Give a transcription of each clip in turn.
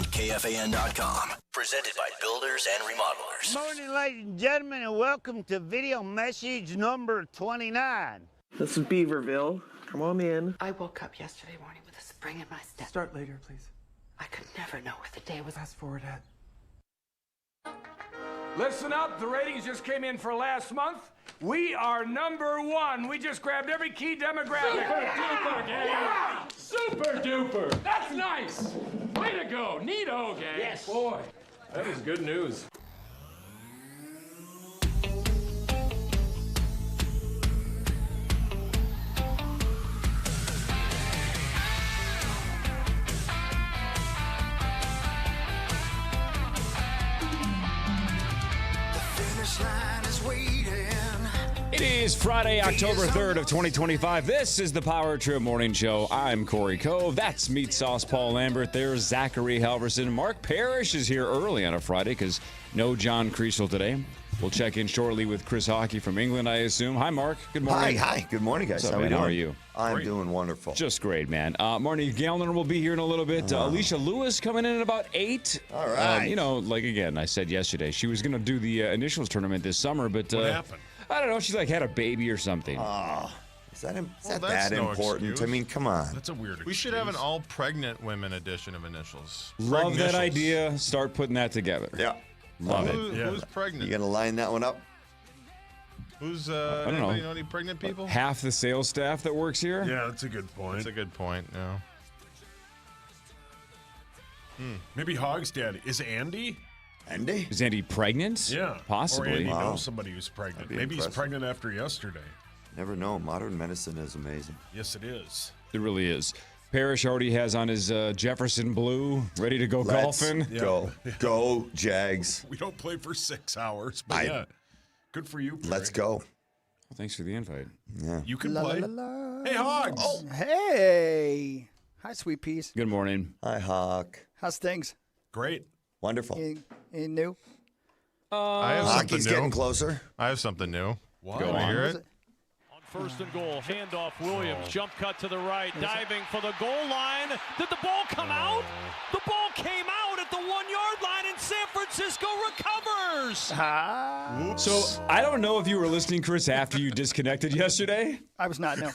and KFAN.com. Presented by Builders and Remodelers. Morning, ladies and gentlemen, and welcome to video message number 29. This is Beaverville. Come on in. I woke up yesterday morning with a spring in my step. Start later, please. I could never know where the day was. Fast forward ahead. Listen up, the ratings just came in for last month. We are number one. We just grabbed every key demographic. Super duper, gang. Yeah. Super duper. That's nice. Way to go. Neato, gang. Yes. Boy, that is good news. It is Friday, October 3rd of 2025. This is the Power Trip Morning Show. I'm Corey Cove. That's Meat Sauce Paul Lambert. There's Zachary Halverson. Mark Parrish is here early on a Friday because no John Kriesel today. We'll check in shortly with Chris Hockey from England, I assume. Hi, Mark. Good morning. Hi. Good morning, guys. What's up, man? How are you? I'm doing wonderful. Just great, man. Marnie Gallner will be here in a little bit. Alicia Lewis coming in at about 8. All right. Again, I said yesterday, she was going to do the initials tournament this summer, but what happened? I don't know. She had a baby or something. Is that that's that no important? excuse. I mean, come on. That's a weird excuse. We should have an all-pregnant women edition of initials. Love that idea. Start putting that together. Yeah. Love it. Who's pregnant? You going to line that one up? Who's, I don't anybody know any pregnant people? Half the sales staff that works here? Yeah, that's a good point. That's a good point, yeah. Maybe Hog's dad. Is Andy? Andy? Is Andy pregnant? Yeah. Possibly. Or Andy knows somebody who's pregnant. Maybe he's pregnant after yesterday. Never know. Modern medicine is amazing. Yes, it is. It really is. Parrish already has on his Jefferson blue, ready to go golfing. Go. Go, Jags. We don't play for 6 hours, but yeah. Good for you, Perry. Let's go. Well, thanks for the invite. Yeah. You can play. Hey, Hogs. Oh, hey. Hi, sweet peas. Good morning. Hi, Hawk. How's things? Great. Wonderful. Any new? I have something Hockey's new. getting closer. I have something new. Go Can on. I hear it? First and goal, handoff Williams, jump cut to the right, diving for the goal line. Did the ball come out? The ball came out at the 1-yard line and San Francisco recovers. So I don't know if you were listening, Chris, after you disconnected yesterday. I was not, no.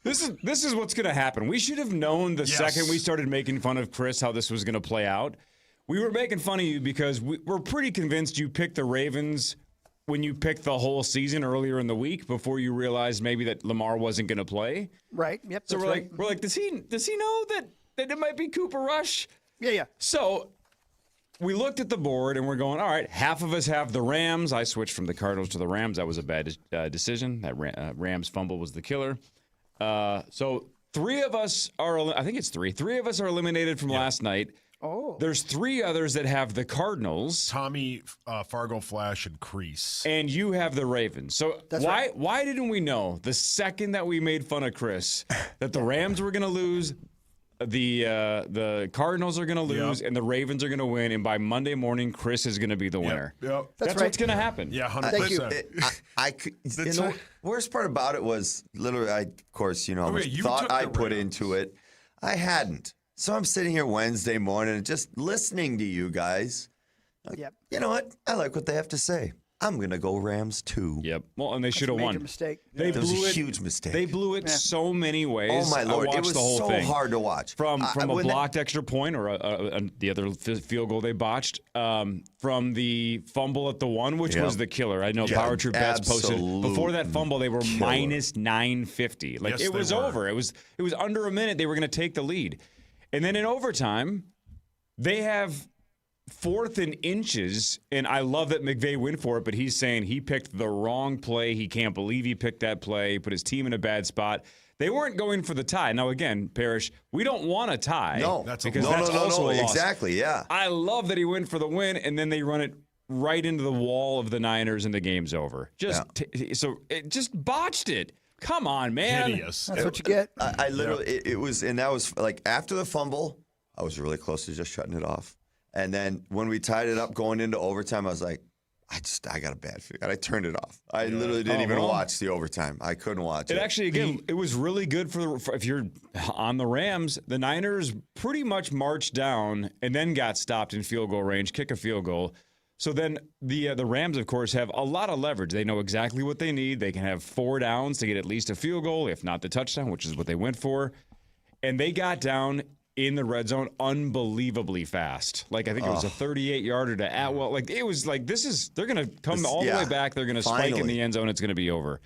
This is what's going to happen. We should have known the second we started making fun of Chris how this was going to play out. We were making fun of you because we're pretty convinced you picked the Ravens when you picked the whole season earlier in the week before you realized maybe that Lamar wasn't going to play. Right. Yep. So that's we're right. like, does he know that it might be Cooper Rush? Yeah. So we looked at the board and we're going, all right, half of us have the Rams. I switched from the Cardinals to the Rams. That was a bad decision. That Rams fumble was the killer. So 3 of us are, I think it's 3. 3 of us are eliminated from last night. Oh. There's 3 others that have the Cardinals. Tommy, Fargo Flash, and Crease. And you have the Ravens. So why didn't we know the second that we made fun of Chris that the Rams were going to lose, the Cardinals are going to lose, and the Ravens are going to win, and by Monday morning, Chris is going to be the winner. Yep. That's what's going to happen. Yeah, 100%. Thank you. The worst part about it was literally, of course, how much thought I put into it. I hadn't. So I'm sitting here Wednesday morning and just listening to you guys. Yep. You know what? I like what they have to say. I'm going to go Rams too. Yep. Well, and they should have won. Major mistake. They That was blew a it. huge mistake. They blew it so many ways. Oh my Lord! I watched It was the whole so thing. hard to watch. From a blocked extra point or the other field goal they botched. From the fumble at the 1, which was the killer. I know Power True Bets posted before that fumble they were minus 950. Like it was over. It was under a minute. They were going to take the lead, and then in overtime, they have 4th and inches, and I love that McVay went for it, but he's saying he picked the wrong play. He can't believe he picked that play, put his team in a bad spot. They weren't going for the tie. Now, again, Parrish, we don't want a tie. No, that's also a loss. Exactly, yeah. I love that he went for the win, and then they run it right into the wall of the Niners, and the game's over. So it just botched it. Come on, man. Hideous. That's what you get. I literally, it was, and that was like after the fumble, I was really close to just shutting it off. And then when we tied it up going into overtime, I was like, I got a bad feeling. I turned it off. I literally didn't even watch the overtime. I couldn't watch it. It actually, again, it was really good for if you're on the Rams. The Niners pretty much marched down and then got stopped in field goal range, kick a field goal. So then the Rams, of course, have a lot of leverage. They know exactly what they need. They can have 4 downs to get at least a field goal, if not the touchdown, which is what they went for. And they got down in the red zone unbelievably fast. Like, I think it was a 38-yarder to Atwell. Like, it was like, they're going to come all the way back. They're going to spike in the end zone. It's going to be over.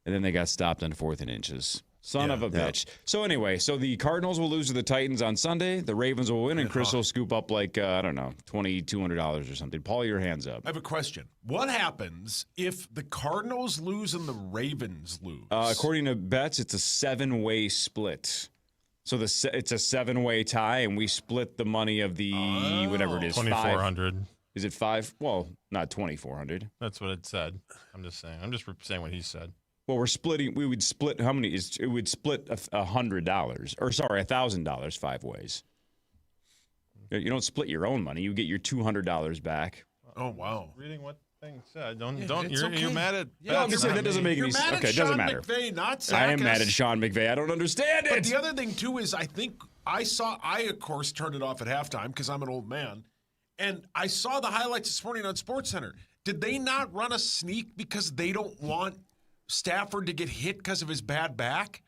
And then they got stopped on 4th and inches. Son of a bitch. So anyway, the Cardinals will lose to the Titans on Sunday. The Ravens will win, and Chris will scoop up like, I don't know, $2,200 or something. Paul, your hands up. I have a question. What happens if the Cardinals lose and the Ravens lose? According to bets, it's a 7-way split. So it's a 7-way tie, and we split the money of the whatever it is, 2,400. Is it 5? Well, not 2,400. That's what it said. I'm just saying. I'm just saying what he said. Well, we're splitting. We would split how many? It would split $100, or sorry, $1,000 5 ways. You don't split your own money. You get your $200 back. Oh wow! Reading what thing said. You're mad at? No, I'm just saying that doesn't make any sense. Okay, it doesn't matter. McVay, not I am mad at Sean McVay. I don't understand it. But the other thing too is I of course turned it off at halftime because I'm an old man, and I saw the highlights this morning on SportsCenter. Did they not run a sneak because they don't want Stafford to get hit because of his bad back?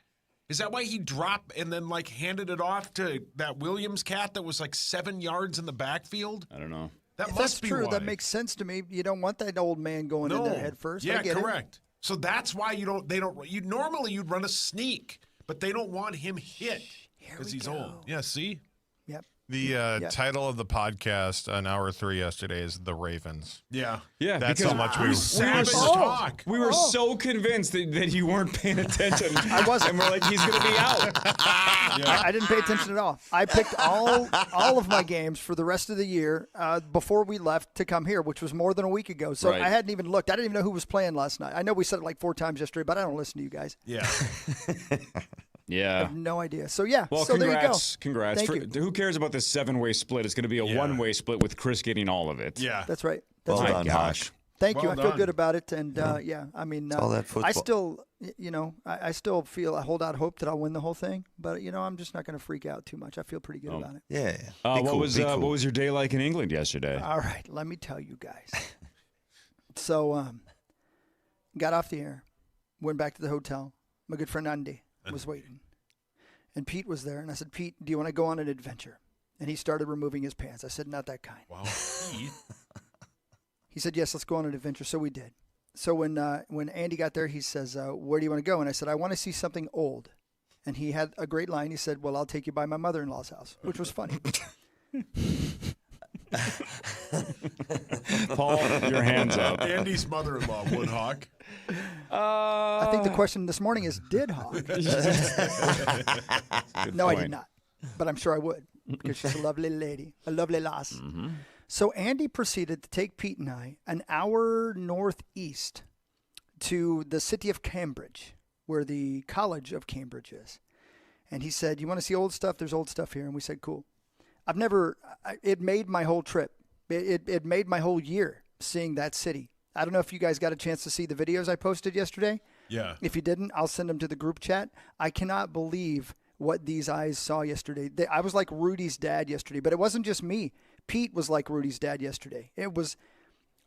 Is that why he dropped and then handed it off to that Williams cat that was 7 yards in the backfiuld? I don't know. If that's true, that makes sense to me. You don't want that old man going in there head first. Yeah, I get correct. So that's why normally you'd run a sneak, but they don't want him hit because he's old. Yeah, see? Yep. The title of the podcast on Hour 3 yesterday is The Ravens. Yeah. Yeah, that's because how much we were so convinced that you weren't paying attention. I wasn't. And we're like, he's going to be out. I didn't pay attention at all. I picked all of my games for the rest of the year before we left to come here, which was more than a week ago. So I hadn't even looked. I didn't even know who was playing last night. I know we said it 4 times yesterday, but I don't listen to you guys. Yeah. Yeah. I have no idea. So, yeah. Well, so congrats. There you go. Congrats. Who cares about this 7-way split? It's going to be a 1-way split with Chris getting all of it. Yeah. That's right. Well done, gosh. Thank you. Well I feel done. good about it. And, I mean, all that football. I still, I still feel I hold out hope that I'll win the whole thing. But, I'm just not going to freak out too much. I feel pretty good about it. Yeah. What was your day like in England yesterday? All right. Let me tell you guys. So, got off the air, went back to the hotel. My good friend Andy was waiting. And Pete was there, and I said, Pete, do you want to go on an adventure? And he started removing his pants. I said, not that kind. Wow. He said, yes, let's go on an adventure. So we did. So when Andy got there, he says, where do you want to go? And I said, I want to see something old. And he had a great line. He said, well, I'll take you by my mother-in-law's house, which was funny. Paul, your hands up. Andy's mother-in-law, Woodhawk. I think the question this morning is, did Hawk? No, I did not. But I'm sure I would, because she's a lovely lady, a lovely lass. Mm-hmm. So Andy proceeded to take Pete and I an hour northeast to the city of Cambridge, where the College of Cambridge is. And he said, you want to see old stuff? There's old stuff here. And we said, cool. It made my whole trip. It made my whole year seeing that city. I don't know if you guys got a chance to see the videos I posted yesterday. Yeah. If you didn't, I'll send them to the group chat. I cannot believe what these eyes saw yesterday. I was like Rudy's dad yesterday, but it wasn't just me. Pete was like Rudy's dad yesterday. It was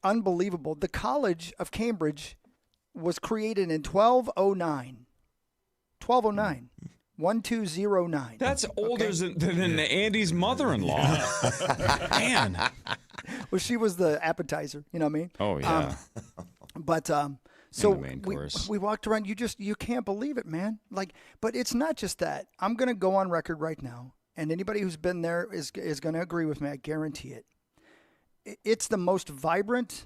unbelievable. The College of Cambridge was created in 1209. 1209. 1209. That's older than Andy's mother-in-law. Man. Well, she was the appetizer. You know what I mean? Oh, yeah. So the main course. we walked around. You can't believe it, man. But it's not just that. I'm going to go on record right now, and anybody who's been there is going to agree with me. I guarantee it. It's the most vibrant,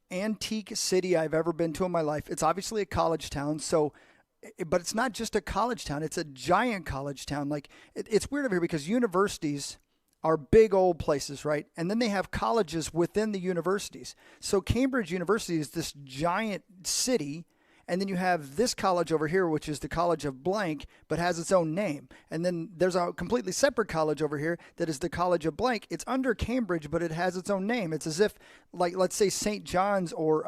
antique city I've ever been to in my life. It's obviously a college town, but it's not just a college town. It's a giant college town. It's weird over here because universities are big old places, right? And then they have colleges within the universities. So Cambridge University is this giant city, And then you have this college over here, which is the College of Blank, but has its own name. And then there's a completely separate college over here that is the College of Blank. It's under Cambridge, but it has its own name. It's as if, like, let's say St. John's or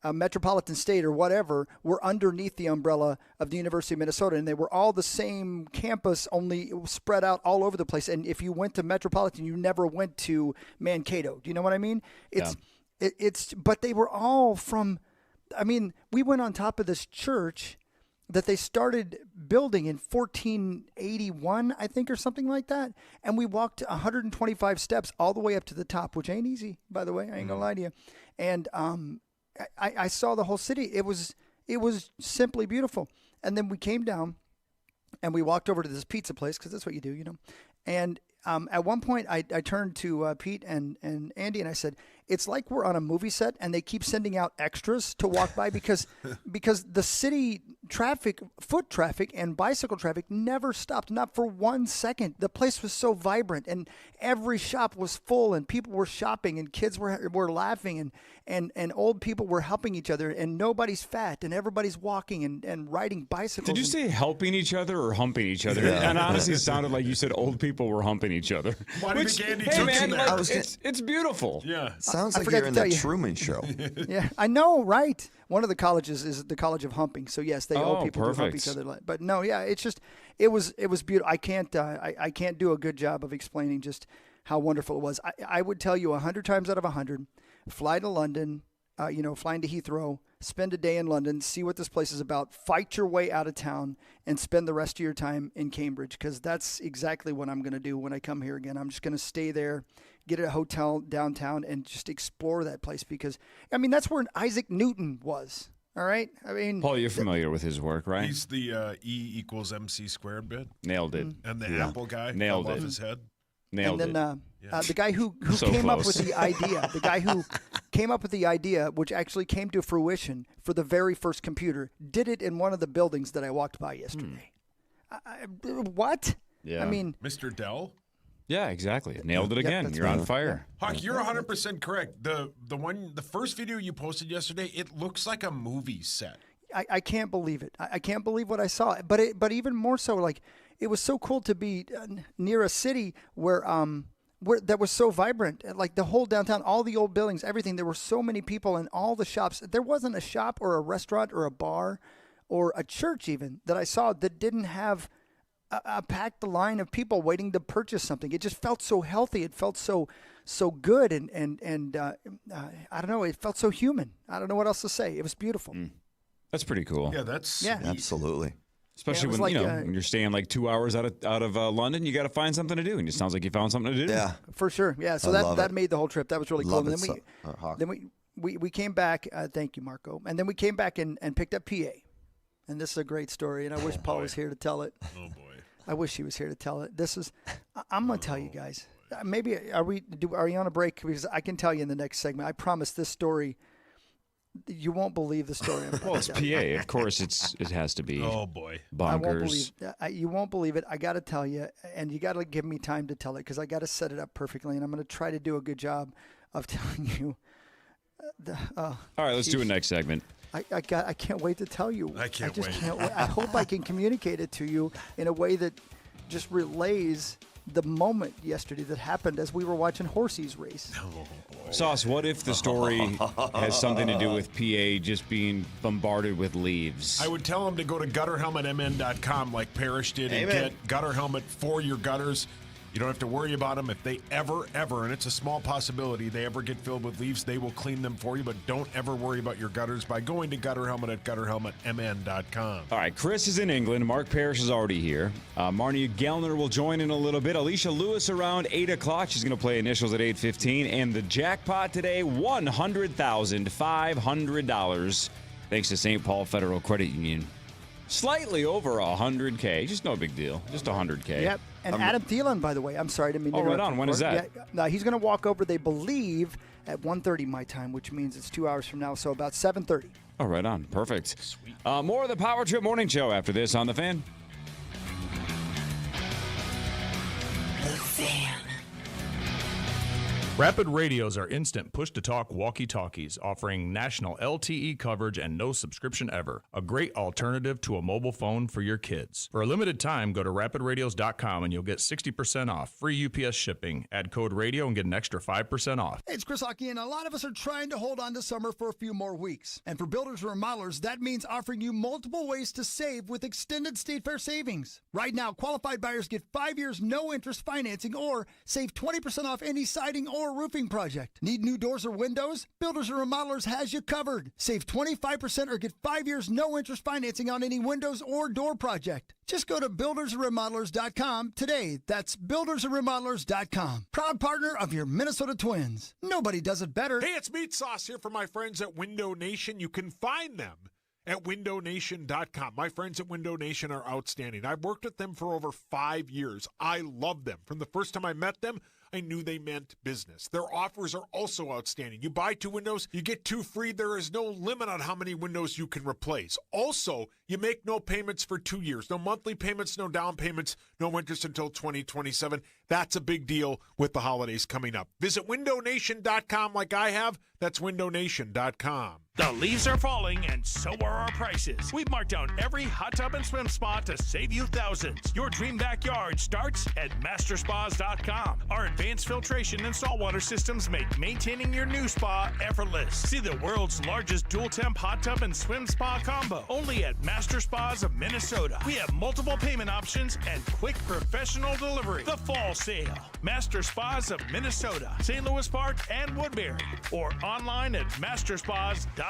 Metropolitan State or whatever were underneath the umbrella of the University of Minnesota, and they were all the same campus, only spread out all over the place. And if you went to Metropolitan, you never went to Mankato. Do you know what I mean? But they were all from, I mean, we went on top of this church that they started building in 1481, I think, or something like that. And we walked 125 steps all the way up to the top, which ain't easy, by the way. I ain't gonna lie to you. And I saw the whole city. It was simply beautiful. And then we came down and we walked over to this pizza place, because that's what you do, you know. And at one point, I turned to Pete and Andy, and I said, it's like we're on a movie set, and they keep sending out extras to walk by because the city traffic, foot traffic, and bicycle traffic never stopped, not for 1 second. The place was so vibrant, and every shop was full, and people were shopping, and kids were laughing, and old people were helping each other, and nobody's fat, and everybody's walking and riding bicycles. Did you say helping each other or humping each other? Yeah. And honestly, it sounded like you said old people were humping each other. Why do you think Andy hey took man, you there? It's beautiful. Yeah. Sounds like you're in the Truman Show. Yeah, I know, right? One of the colleges is the College of Humping. So yes, old people do hump each other. But no, yeah, it's just it was beautiful. I can't do a good job of explaining just how wonderful it was. I would tell you 100 times out of 100, fly to London, flying to Heathrow, spend a day in London, see what this place is about, fight your way out of town, and spend the rest of your time in Cambridge, because that's exactly what I'm going to do when I come here again. I'm just going to stay there, get a hotel downtown, and just explore that place, because, I mean, that's where Isaac Newton was, all right? I mean, Paul, you're familiar with his work, right? He's the E = MC squared bit. Nailed it. And the Apple guy. Nailed it. His head. Nailed and then the guy who so came close. up with the idea, which actually came to fruition for the very first computer, did it in one of the buildings that I walked by yesterday. What? Yeah. I mean, Mr. Dell? Yeah, exactly. Nailed it again. You're on fire. Hawk, you're 100% correct. The first video you posted yesterday, it looks like a movie set. I can't believe it. I can't believe what I saw. But even more so, like, it was so cool to be near a city where that was so vibrant. Like the whole downtown, all the old buildings, everything. There were so many people in all the shops. There wasn't a shop or a restaurant or a bar or a church even that I saw that didn't have a packed line of people waiting to purchase something. It just felt so healthy. It felt so good, and I don't know. It felt so human. I don't know what else to say. It was beautiful. That's pretty cool. Yeah, absolutely. Especially when when you're staying like 2 hours out of London, you got to find something to do, and it sounds like you found something to do. Yeah, for sure. Yeah, so that made the whole trip. That was really cool. And then we came back. Thank you, Marco. And then we came back and picked up PA. And this is a great story, and I wish Paul was here to tell it. Oh boy, I wish he was here to tell it. I'm going to tell you guys. Maybe are you on a break? Because I can tell you in the next segment. I promise this story. You won't believe the story. Well, it's PA. Of course, it has to be. Oh boy, bonkers. You won't believe it. I got to tell you, and you got to give me time to tell it, because I got to set it up perfectly, and I'm going to try to do a good job of telling you. All right, let's do a next segment. I can't wait to tell you. I just wait. Can't wait. I hope I can communicate it to you in a way that just relays the moment yesterday that happened as we were watching Horsey's race. Sauce, what if the story has something to do with PA just being bombarded with leaves? I would tell them to go to gutterhelmetmn.com like Parrish did and get gutter helmet for your gutters. You don't have to worry about them. If they ever, and it's a small possibility, they ever get filled with leaves, they will clean them for you. But don't ever worry about your gutters by going to gutterhelmet at gutterhelmetmn.com. All right, Chris is in England. Mark Parrish is already here. Marnie Gellner will join in a little bit. Alicia Lewis around 8 o'clock. She's going to play initials at 8:15. And the jackpot today, $100,500. Thanks to St. Paul Federal Credit Union. Slightly over 100K. Just no big deal. Just 100K. Yep. And Adam Thielen, by the way, I'm sorry to mean. Oh, right on. When is that? Yeah, no, he's going to walk over, they believe, at 1:30 my time, which means it's 2 hours from now, so about 7:30. Oh, right on. Perfect. Sweet. More of the Power Trip Morning Show after this on The Fan. The Fan. Rapid Radios are instant push-to-talk walkie-talkies offering national LTE coverage and no subscription ever. A great alternative to a mobile phone for your kids. For a limited time, go to rapidradios.com and you'll get 60% off. Free UPS shipping. Add code radio and get an extra 5% off. Hey, it's Chris Hockey, and a lot of us are trying to hold on to summer for a few more weeks. And for builders and remodelers, that means offering you multiple ways to save with extended State Fair savings. Right now, qualified buyers get 5 years no-interest financing or save 20% off any siding or roofing project. Need new doors or windows? Builders and Remodelers has you covered. Save 25% or get 5 years no interest financing on any windows or door project. Just go to buildersandremodelers.com today. That's buildersandremodelers.com. Proud partner of your Minnesota Twins. Nobody does it better. Hey, it's Meat Sauce here for my friends at Window Nation. You can find them at windownation.com. My friends at Window Nation are outstanding. I've worked with them for over 5 years. I love them. From the first time I met them, I knew they meant business. Their offers are also outstanding. You buy 2 windows, you get 2 free. There is no limit on how many windows you can replace. Also, you make no payments for 2 years. No monthly payments, no down payments, no interest until 2027. That's a big deal with the holidays coming up. Visit windownation.com like I have. That's windownation.com. The leaves are falling, and so are our prices. We've marked down every hot tub and swim spa to save you thousands. Your dream backyard starts at masterspas.com. Our advanced filtration and saltwater systems make maintaining your new spa effortless. See the world's largest dual-temp hot tub and swim spa combo, only at Master Spas of Minnesota. We have multiple payment options and quick professional delivery. The fall sale. Master Spas of Minnesota, St. Louis Park, and Woodbury. Or online at masterspas.com.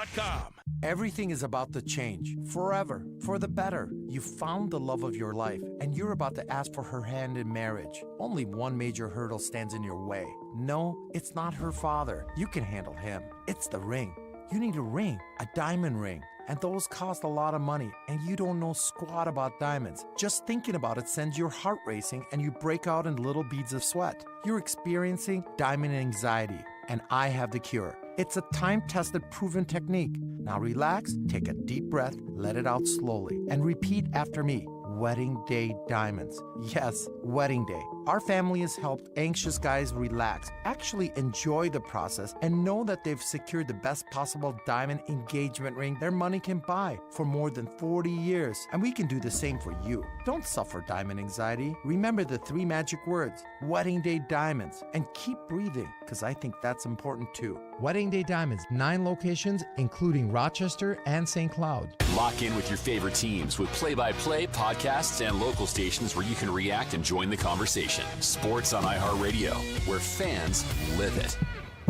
Everything is about to change, forever, for the better. You found the love of your life, and you're about to ask for her hand in marriage. Only one major hurdle stands in your way. No, it's not her father. You can handle him. It's the ring. You need a ring, a diamond ring. And those cost a lot of money, and you don't know squat about diamonds. Just thinking about it sends your heart racing, and you break out in little beads of sweat. You're experiencing diamond anxiety, and I have the cure. It's a time-tested, proven technique. Now relax, take a deep breath, let it out slowly, and repeat after me. Wedding Day Diamonds. Yes, Wedding Day. Our family has helped anxious guys relax, actually enjoy the process, and know that they've secured the best possible diamond engagement ring their money can buy for more than 40 years. And we can do the same for you. Don't suffer diamond anxiety. Remember the 3 magic words, Wedding Day Diamonds, and keep breathing, because I think that's important too. Wedding Day Diamonds, 9 locations, including Rochester and St. Cloud. Lock in with your favorite teams with play-by-play podcasts and local stations where you can react and join the conversation. Sports on iHeartRadio, where fans live it.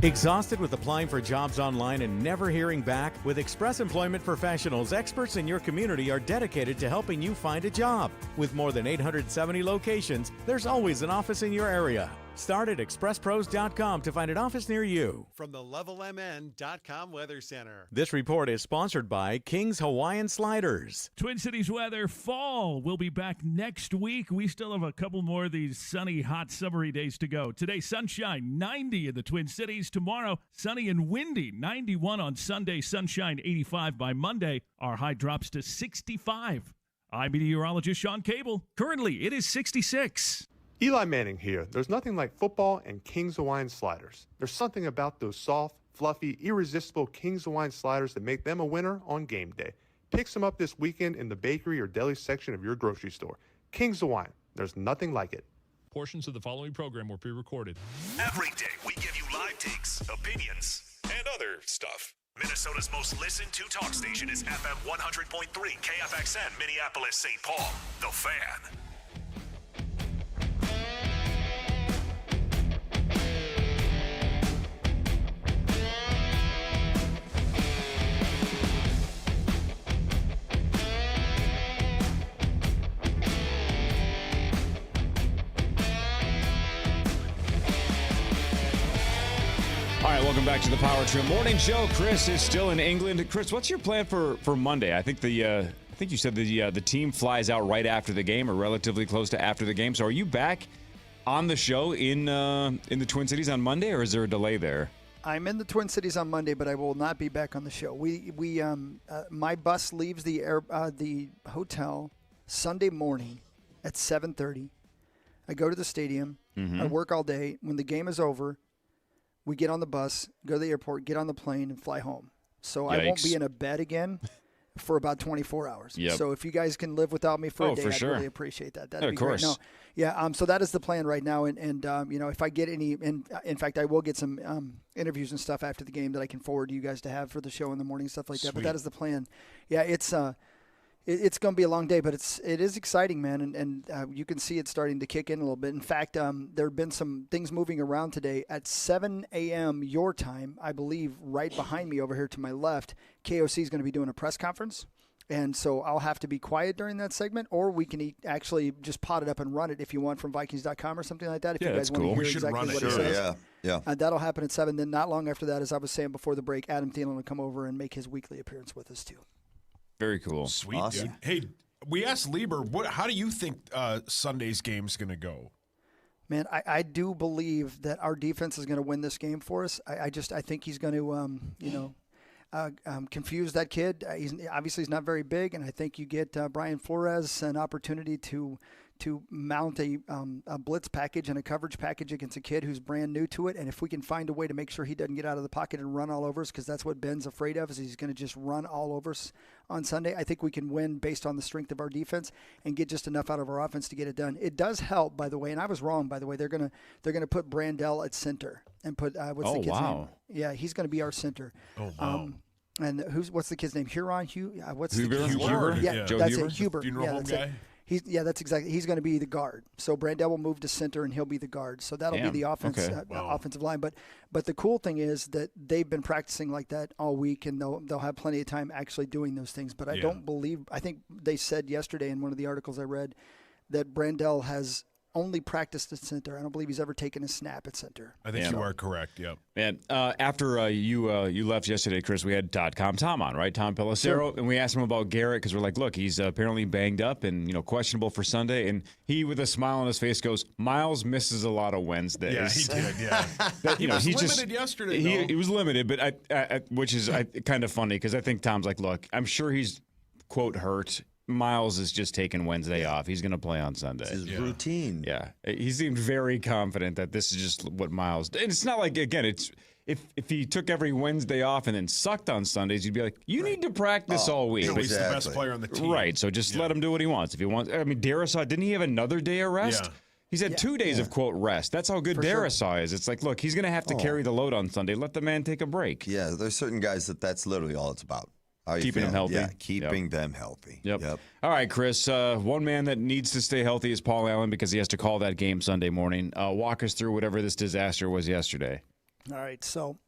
Exhausted with applying for jobs online and never hearing back? With Express Employment Professionals, experts in your community are dedicated to helping you find a job. With more than 870 locations, there's always an office in your area. Start at expresspros.com to find an office near you. From the LevelMN.com Weather Center. This report is sponsored by King's Hawaiian Sliders. Twin Cities weather, fall. We'll be back next week. We still have a couple more of these sunny, hot, summery days to go. Today, sunshine, 90 in the Twin Cities. Tomorrow, sunny and windy, 91 on Sunday, sunshine, 85 by Monday. Our high drops to 65. I'm meteorologist Sean Cable. Currently, it is 66. Eli Manning here. There's nothing like football and King's Hawaiian Sliders. There's something about those soft, fluffy, irresistible King's Hawaiian Sliders that make them a winner on game day. Pick some up this weekend in the bakery or deli section of your grocery store. King's Hawaiian. There's nothing like it. Portions of the following program were pre-recorded. Every day we give you live takes, opinions, and other stuff. Minnesota's most listened to talk station is FM 100.3 KFXN Minneapolis, St. Paul. The Fan. All right, welcome back to the Power Trio Morning Show. Chris is still in England. Chris, what's your plan for Monday? I think you said the team flies out right after the game or relatively close to after the game. So are you back on the show in the Twin Cities on Monday, or is there a delay there? I'm in the Twin Cities on Monday, but I will not be back on the show. My bus leaves the hotel Sunday morning at 7:30. I go to the stadium. Mm-hmm. I work all day. When the game is over, we get on the bus, go to the airport, get on the plane, and fly home. So I won't be in a bed again for about 24 hours. Yep. So if you guys can live without me for a day, for I'd sure. really appreciate that. That'd be of course. great. No, yeah. So that is the plan right now. And if I get any, and in fact, I will get some interviews and stuff after the game that I can forward to you guys to have for the show in the morning, stuff like that. But that is the plan. Yeah, it's going to be a long day, but it is exciting, man, and you can see it starting to kick in a little bit. In fact, there have been some things moving around today. At 7 a.m. your time, I believe, right behind me over here to my left, KOC is going to be doing a press conference, and so I'll have to be quiet during that segment, or we can actually just pot it up and run it if you want from Vikings.com or something like that. If you guys want to hear exactly what it says. Yeah. That'll happen at 7. Then not long after that, as I was saying before the break, Adam Thielen will come over and make his weekly appearance with us too. Very cool. Sweet. Awesome. Hey, we asked Lieber, how do you think Sunday's game's going to go? Man, I do believe that our defense is going to win this game for us. I think he's going to, confuse that kid. He's not very big, and I think you get Brian Flores an opportunity to mount a blitz package and a coverage package against a kid who's brand new to it. And if we can find a way to make sure he doesn't get out of the pocket and run all over us, because that's what Ben's afraid of, is he's going to just run all over us on Sunday. I think we can win based on the strength of our defense and get just enough out of our offense to get it done. It does help, by the way, and I was wrong, by the way. They're gonna put Brandell at center and put what's the kid's name? Yeah, he's going to be our center. Oh wow. And what's the kid's name? Huron? What's Huber? the kid's name? Huber? Yeah, Joe that's Huber? it. Huber. Funeral home that's guy? it. That's exactly. He's going to be the guard. So Brandell will move to center, and he'll be the guard. So that'll be the offensive line. But the cool thing is that they've been practicing like that all week, and they'll have plenty of time actually doing those things. But I think they said yesterday in one of the articles I read that Brandell has only practiced at center. I don't believe he's ever taken a snap at center. I think you are correct. Yep. And after you left yesterday, Chris, we had Tom on, right? Tom Pelissero, and we asked him about Garrett because we're like, look, he's apparently banged up and questionable for Sunday. And he, with a smile on his face, goes, "Miles misses a lot of Wednesdays." Yeah, he did. Yeah, he was limited yesterday. He was limited, but which is kind of funny because I think Tom's like, look, I'm sure he's quote hurt. Miles is just taking Wednesday off. He's going to play on Sunday. It's his routine. Yeah. He seemed very confident that this is just what Miles did. And it's not like, again, it's if he took every Wednesday off and then sucked on Sundays, you'd be like, you need to practice all week. He's the best player on the team. Right. So just let him do what he wants. If he wants, I mean, Darisaw, didn't he have another day of rest? Yeah. He's had 2 days of, quote, rest. That's how good Darisaw is. It's like, look, he's going to have to carry the load on Sunday. Let the man take a break. Yeah, there's certain guys that's literally all it's about. Keeping them healthy. Yeah, keeping them healthy. Yep. All right, Chris. One man that needs to stay healthy is Paul Allen because he has to call that game Sunday morning. Walk us through whatever this disaster was yesterday. All right, so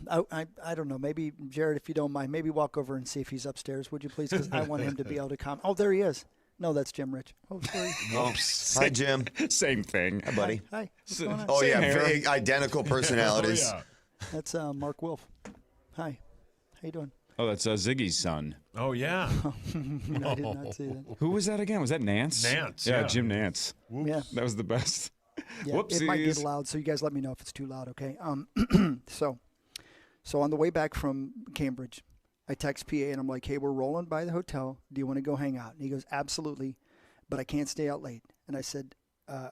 I don't know. Maybe, Jared, if you don't mind, maybe walk over and see if he's upstairs, would you please? Because I want him to be able to comment. Oh, there he is. No, that's Jim Rich. Oh, sorry. Whoops. Hi, Jim. Same thing. Hi, buddy. Hi. What's going on? Oh, yeah, very identical personalities. That's Mark Wolf. Hi. How you doing? Oh, that's Ziggy's son. Oh, yeah. I did not see that. Who was that again? Was that Nance? Nance, Yeah, Jim Nance. Yeah. That was the best. Yeah, Whoopsies. it might get loud, so you guys let me know if it's too loud, okay? So on the way back from Cambridge, I text PA and I'm like, hey, we're rolling by the hotel. Do you want to go hang out? And he goes, absolutely, but I can't stay out late. And I said,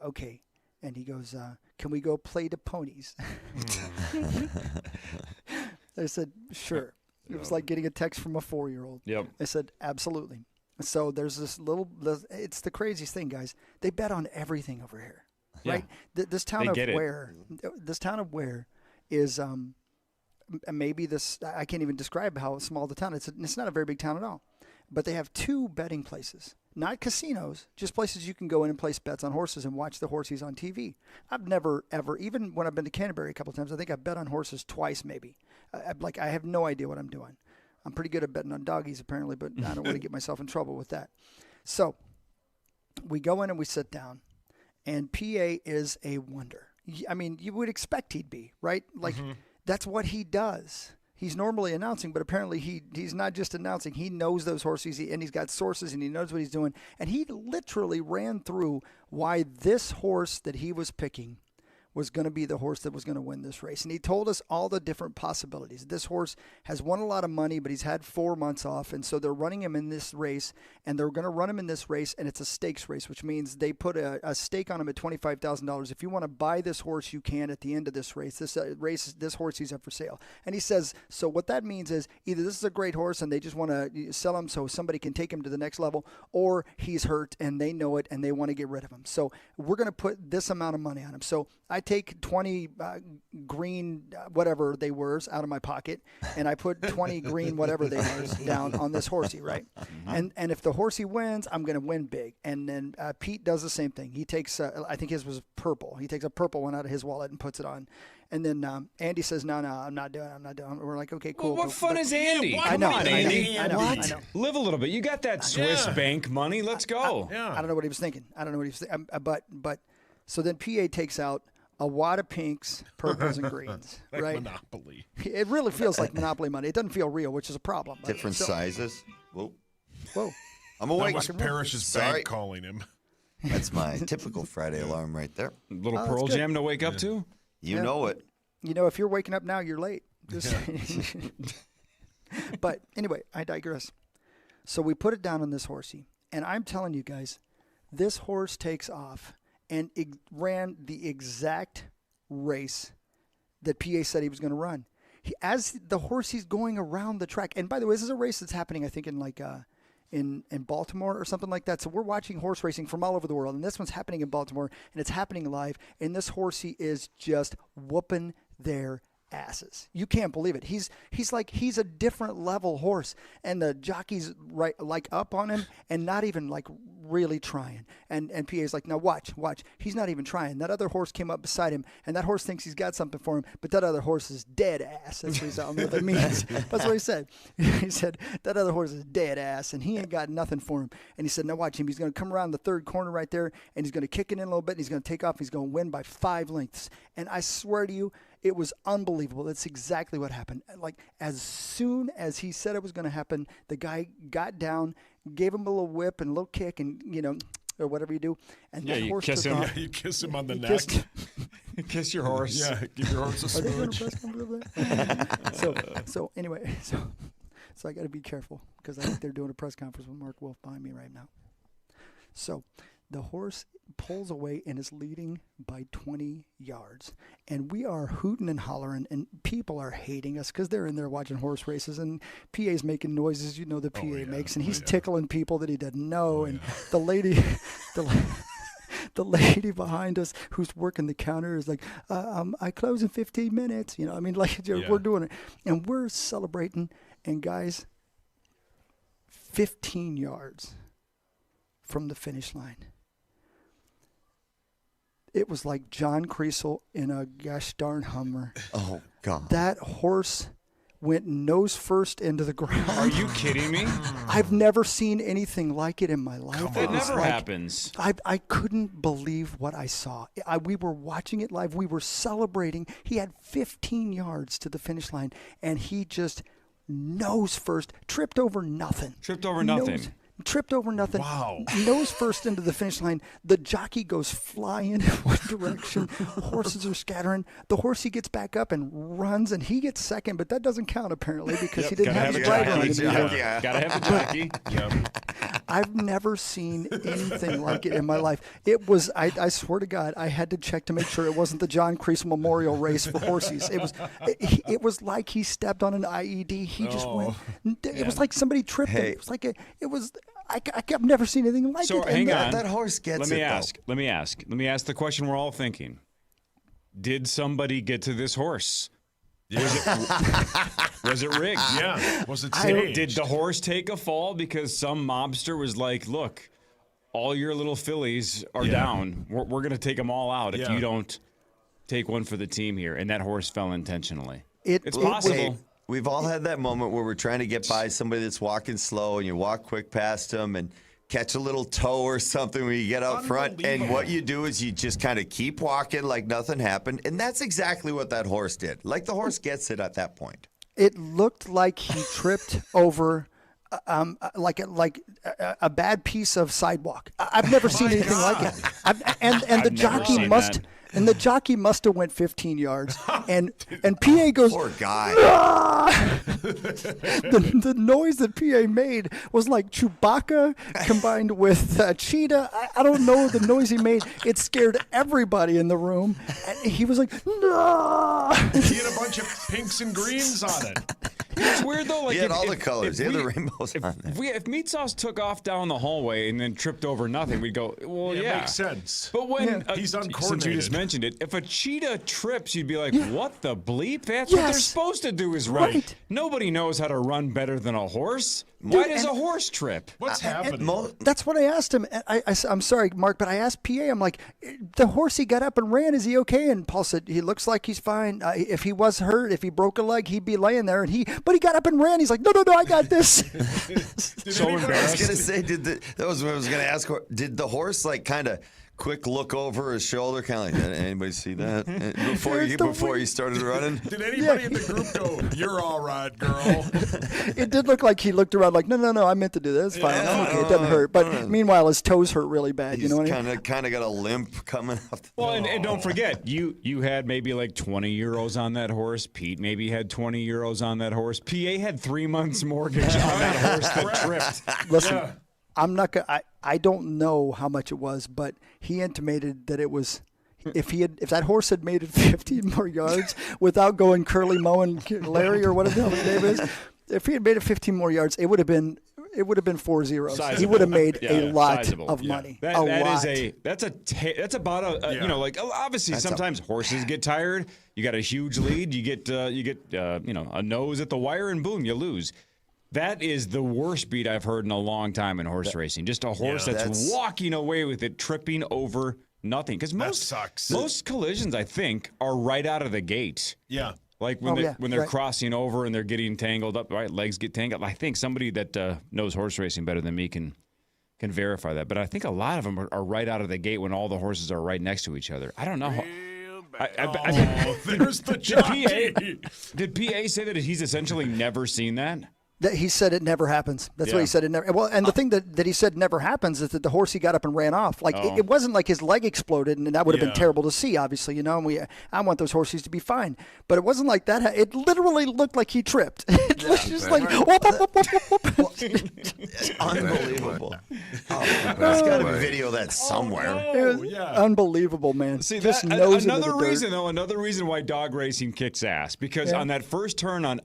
okay. And he goes, can we go play the ponies? I said, sure. It was like getting a text from a 4-year-old. Yep. I said, absolutely. So there's this it's the craziest thing, guys. They bet on everything over here, right? This town of Ware is maybe this, I can't even describe how small the town is. It's not a very big town at all. But they have 2 betting places, not casinos, just places you can go in and place bets on horses and watch the horses on TV. I've never, ever, even when I've been to Canterbury a couple of times, I think I've bet on horses twice maybe. I have no idea what I'm doing. I'm pretty good at betting on doggies apparently, but I don't want to get myself in trouble with that. So we go in and we sit down, and PA is a wonder. I mean, you would expect he'd be, right? Like, that's what he does. He's normally announcing, but apparently he's not just announcing. He knows those horses, and he's got sources, and he knows what he's doing. And he literally ran through why this horse that he was picking was going to be the horse that was going to win this race. And he told us all the different possibilities. This horse has won a lot of money, but he's had 4 months off. And so they're running him in this race, and they're going to run him in this race, and it's a stakes race, which means they put a stake on him at $25,000. If you want to buy this horse, you can at the end of this race. This horse he's up for sale. And he says, so what that means is either this is a great horse and they just want to sell him so somebody can take him to the next level, or he's hurt and they know it and they want to get rid of him. So we're going to put this amount of money on him. So I take 20 green whatever they were out of my pocket, and I put 20 green whatever they were down on this horsey, right? And if the horsey wins, I'm going to win big. And then Pete does the same thing. He takes, I think his was purple. He takes a purple one out of his wallet and puts it on. And then Andy says, no, I'm not doing it. We're like, okay, cool. Well, what fun is Andy? I know, Come on, Andy. I know. Live a little bit. You got that Swiss bank money. Let's go. I don't know what he was thinking. But so then PA takes out a wad of pinks, purples, and greens. Like right? Monopoly. It really feels like Monopoly money. It doesn't feel real, which is a problem. Right? Different sizes. Whoa. I'm That awake. was Parrish's Sorry. bank calling him. That's my typical Friday alarm right there. Little Pearl Jam to wake up to? You know it. You know, if you're waking up now, you're late. But anyway, I digress. So we put it down on this horsey, and I'm telling you guys, this horse takes off and it ran the exact race that PA said he was going to run. As the horse, he's going around the track. And by the way, this is a race that's happening, I think, in like in Baltimore or something like that. So we're watching horse racing from all over the world, and this one's happening in Baltimore, and it's happening live. And this horsey is just whooping their asses. You can't believe it. He's a different level horse, and the jockey's right like up on him and not even like really trying. And PA's like, now watch. He's not even trying. That other horse came up beside him, and that horse thinks he's got something for him, but that other horse is dead ass. That's what he's, I don't know what that means. That's what he said. He said that other horse is dead ass, and he ain't got nothing for him. And he said, now watch him. He's going to come around the third corner right there, and he's going to kick it in a little bit, and he's going to take off. He's going to win by 5 lengths. And I swear to you, it was unbelievable. That's exactly what happened. Like, as soon as he said it was going to happen, the guy got down, gave him a little whip and a little kick, and, or whatever you do. And that horse took off. Yeah, you kiss him on the neck. Kiss your horse. Yeah, give your horse a smooch. So anyway, so I got to be careful because I think they're doing a press conference with Mark Wolf behind me right now. So the horse pulls away and is leading by 20 yards. And we are hooting and hollering, and people are hating us because they're in there watching horse races, and PA's making noises, that PA makes, and he's tickling people that he doesn't know. And the lady, the lady behind us who's working the counter is like, I close in 15 minutes. We're doing it. And we're celebrating. And guys, 15 yards from the finish line, it was like John Creasel in a gosh darn Hummer. Oh, God. That horse went nose first into the ground. Are you kidding me? I've never seen anything like it in my life. It never happens. I couldn't believe what I saw. We were watching it live. We were celebrating. He had 15 yards to the finish line, and he just nose first, tripped over nothing. Tripped over nothing. Wow. Nose first into the finish line. The jockey goes flying in one direction. Horses are scattering. The horsey gets back up and runs, and he gets second, but that doesn't count apparently because he didn't have the driver on him. Gotta have the jockey. I've never seen anything like it in my life. It was, I swear to God, I had to check to make sure it wasn't the John Creasel Memorial Race for horses. It was like he stepped on an IED. He just went. It was like somebody tripped him. It was like I've never seen anything like it. So hang on. That horse gets Let me ask the question we're all thinking. Did somebody get to this horse? Yeah. Was it rigged? Yeah. Was it staged? Did the horse take a fall because some mobster was like, look, all your little fillies are down. We're going to take them all out if you don't take one for the team here. And that horse fell intentionally. It's possible. We've all had that moment where we're trying to get by somebody that's walking slow, and you walk quick past them and catch a little toe or something when you get out front. And what you do is you just kind of keep walking like nothing happened. And that's exactly what that horse did. Like the horse gets it at that point. It looked like he tripped over like a bad piece of sidewalk. I've never seen anything like it. And the jockey And the jockey must have went 15 yards. And PA goes, poor guy. Ah! the noise that PA made was like Chewbacca combined with cheetah. I don't know the noise he made. It scared everybody in the room. And he was like, no. He had a bunch of pinks and greens on it. It's weird though. Like he had all the colors. He had the rainbows on there. If Meat Sauce took off down the hallway and then tripped over nothing, we'd go, well, yeah. It makes sense. But when he's uncoordinated. Since you just mentioned it, if a cheetah trips, you'd be like, what the bleep? That's what they're supposed to do is run. Right. Nobody knows how to run better than a horse. Why does a horse trip? What's happening? That's what I asked him. I'm sorry, Mark, but I asked PA, I'm like, the horse, he got up and ran. Is he okay? And Paul said, he looks like he's fine. If he was hurt, if he broke a leg, he'd be laying there. But he got up and ran. He's like, no, I got this. So embarrassed. I was going to say, that was what I was going to ask. Did the horse like kind of quick look over his shoulder, kind of like, did anybody see that before he started running? Did anybody in the group go, you're all right, girl? It did look like he looked around like, no, I meant to do this. It's fine. I'm okay. It doesn't hurt. But meanwhile, his toes hurt really bad. You know what I mean? Kind of got a limp coming up. Well, and don't forget, you had maybe like 20 euros on that horse. Pete maybe had 20 euros on that horse. PA had 3 months mortgage on that horse that tripped. Listen. Yeah. I'm not gonna. I don't know how much it was, but he intimated that it was. If that horse had made it 15 more yards without going Curly Moe and Larry or whatever the hell his name is, if he had made it 15 more yards, it would have been 4 zeros. Sizable. He would have made a lot sizable. of money. That's about like obviously sometimes horses get tired. You got a huge lead. You get a nose at the wire and boom, you lose. That is the worst beat I've heard in a long time in horse racing. Just a horse that's walking away with it, tripping over nothing. Because most collisions, I think, are right out of the gate. Yeah. Like when they're crossing over and they're getting tangled up, right? Legs get tangled. I think somebody that knows horse racing better than me can verify that. But I think a lot of them are right out of the gate when all the horses are right next to each other. I don't know. There's the jockey. Did PA say that he's essentially never seen that? That he said it never happens. That's what he said. It never. Well, and the thing that he said never happens is that the horse, he got up and ran off. Like it wasn't like his leg exploded, and that would have been terrible to see. Obviously, And I want those horses to be fine, but it wasn't like that. It literally looked like he tripped. It was just like whoop, whoop, whoop, whoop, whoop. Unbelievable. There's got to be video of that somewhere. It was unbelievable, man. See, just another reason why dog racing kicks ass, because on that first turn on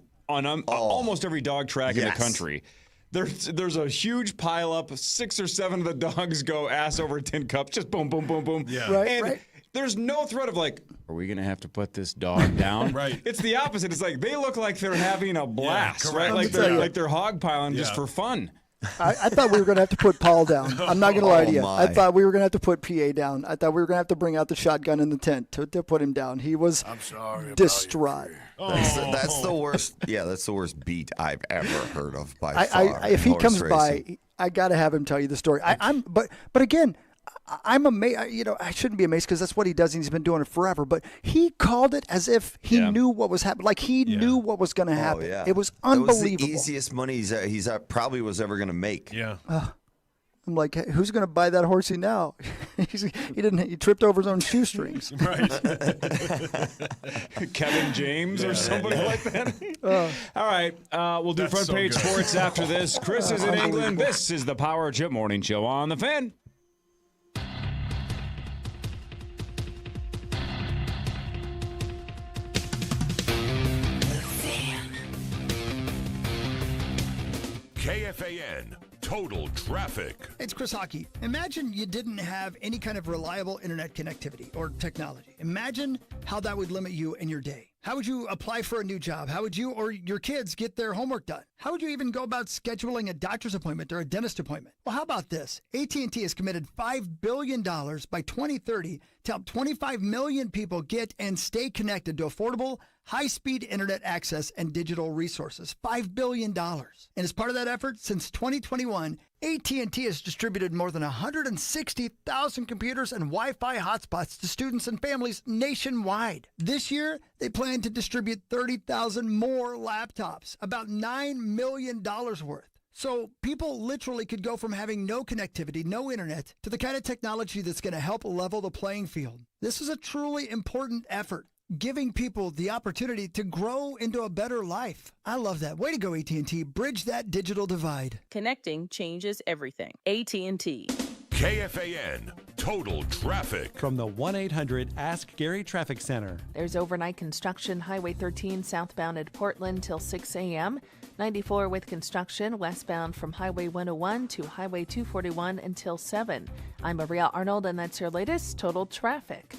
almost every dog track in the country, there's a huge pile up. 6 or 7 of the dogs go ass over tin cups, just boom, boom, boom, boom. Yeah. Right. There's no threat of like, are we going to have to put this dog down? Right. It's the opposite. It's like they look like they're having a blast, right? Like they're hog piling just for fun. I thought we were going to have to put Paul down. I'm not going to lie to you. I thought we were going to have to put PA down. I thought we were going to have to bring out the shotgun in the tent to put him down. He was distraught. That's the worst. Yeah, that's the worst beat I've ever heard of by far. If he comes by, I got to have him tell you the story. But again, I'm amazed. I shouldn't be amazed because that's what he does, and he's been doing it forever. But he called it as if he knew what was happening. Like he knew what was going to happen. Yeah. It was unbelievable. It was the easiest money he's probably was ever going to make. Yeah. I'm like, hey, who's going to buy that horsey now? He tripped over his own shoestrings. Right. Kevin James or somebody like that. All right. We'll do front page sports after this. Chris is in England. This is the Power Chip Morning Show on the Fan. KFAN Total Traffic. It's Chris Hockey. Imagine you didn't have any kind of reliable internet connectivity or technology. Imagine how that would limit you in your day. How would you apply for a new job? How would you or your kids get their homework done? How would you even go about scheduling a doctor's appointment or a dentist appointment? Well, how about this? AT&T has committed $5 billion by 2030 to help 25 million people get and stay connected to affordable, high-speed internet access and digital resources. $5 billion. And as part of that effort, since 2021, AT&T has distributed more than 160,000 computers and Wi-Fi hotspots to students and families nationwide. This year, they plan to distribute 30,000 more laptops, about $9 million worth. So people literally could go from having no connectivity, no internet, to the kind of technology that's going to help level the playing field. This is a truly important effort, giving people the opportunity to grow into a better life. I love that. Way to go, AT&T. Bridge that digital divide. Connecting changes everything. AT&T. KFAN Total Traffic. From the 1-800-ASK-GARY Traffic Center. There's overnight construction, Highway 13 southbound at Portland till 6 a.m. 94 with construction westbound from Highway 101 to Highway 241 until 7. I'm Maria Arnold, and that's your latest Total Traffic.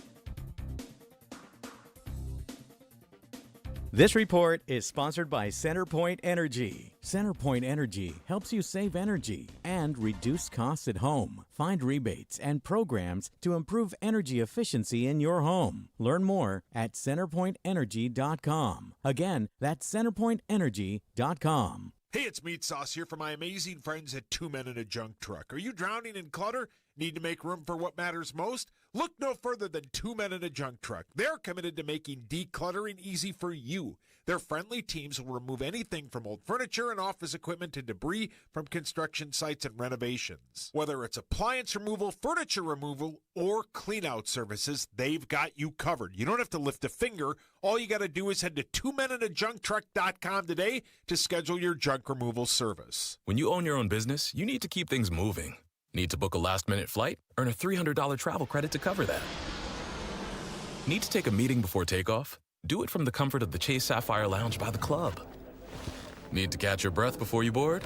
This report is sponsored by CenterPoint Energy. CenterPoint Energy helps you save energy and reduce costs at home. Find rebates and programs to improve energy efficiency in your home. Learn more at CenterPointEnergy.com. Again, that's CenterPointEnergy.com. Hey, it's Meat Sauce here for my amazing friends at Two Men in a Junk Truck. Are you drowning in clutter? Need to make room for what matters most? Look no further than Two Men in a Junk Truck. They're committed to making decluttering easy for you. Their friendly teams will remove anything from old furniture and office equipment to debris from construction sites and renovations. Whether it's appliance removal, furniture removal, or clean-out services, they've got you covered. You don't have to lift a finger. All you got to do is head to twomeninAjunkTruck.com today to schedule your junk removal service. When you own your own business, you need to keep things moving. Need to book a last-minute flight? Earn a $300 travel credit to cover that. Need to take a meeting before takeoff? Do it from the comfort of the Chase Sapphire Lounge by the club. Need to catch your breath before you board?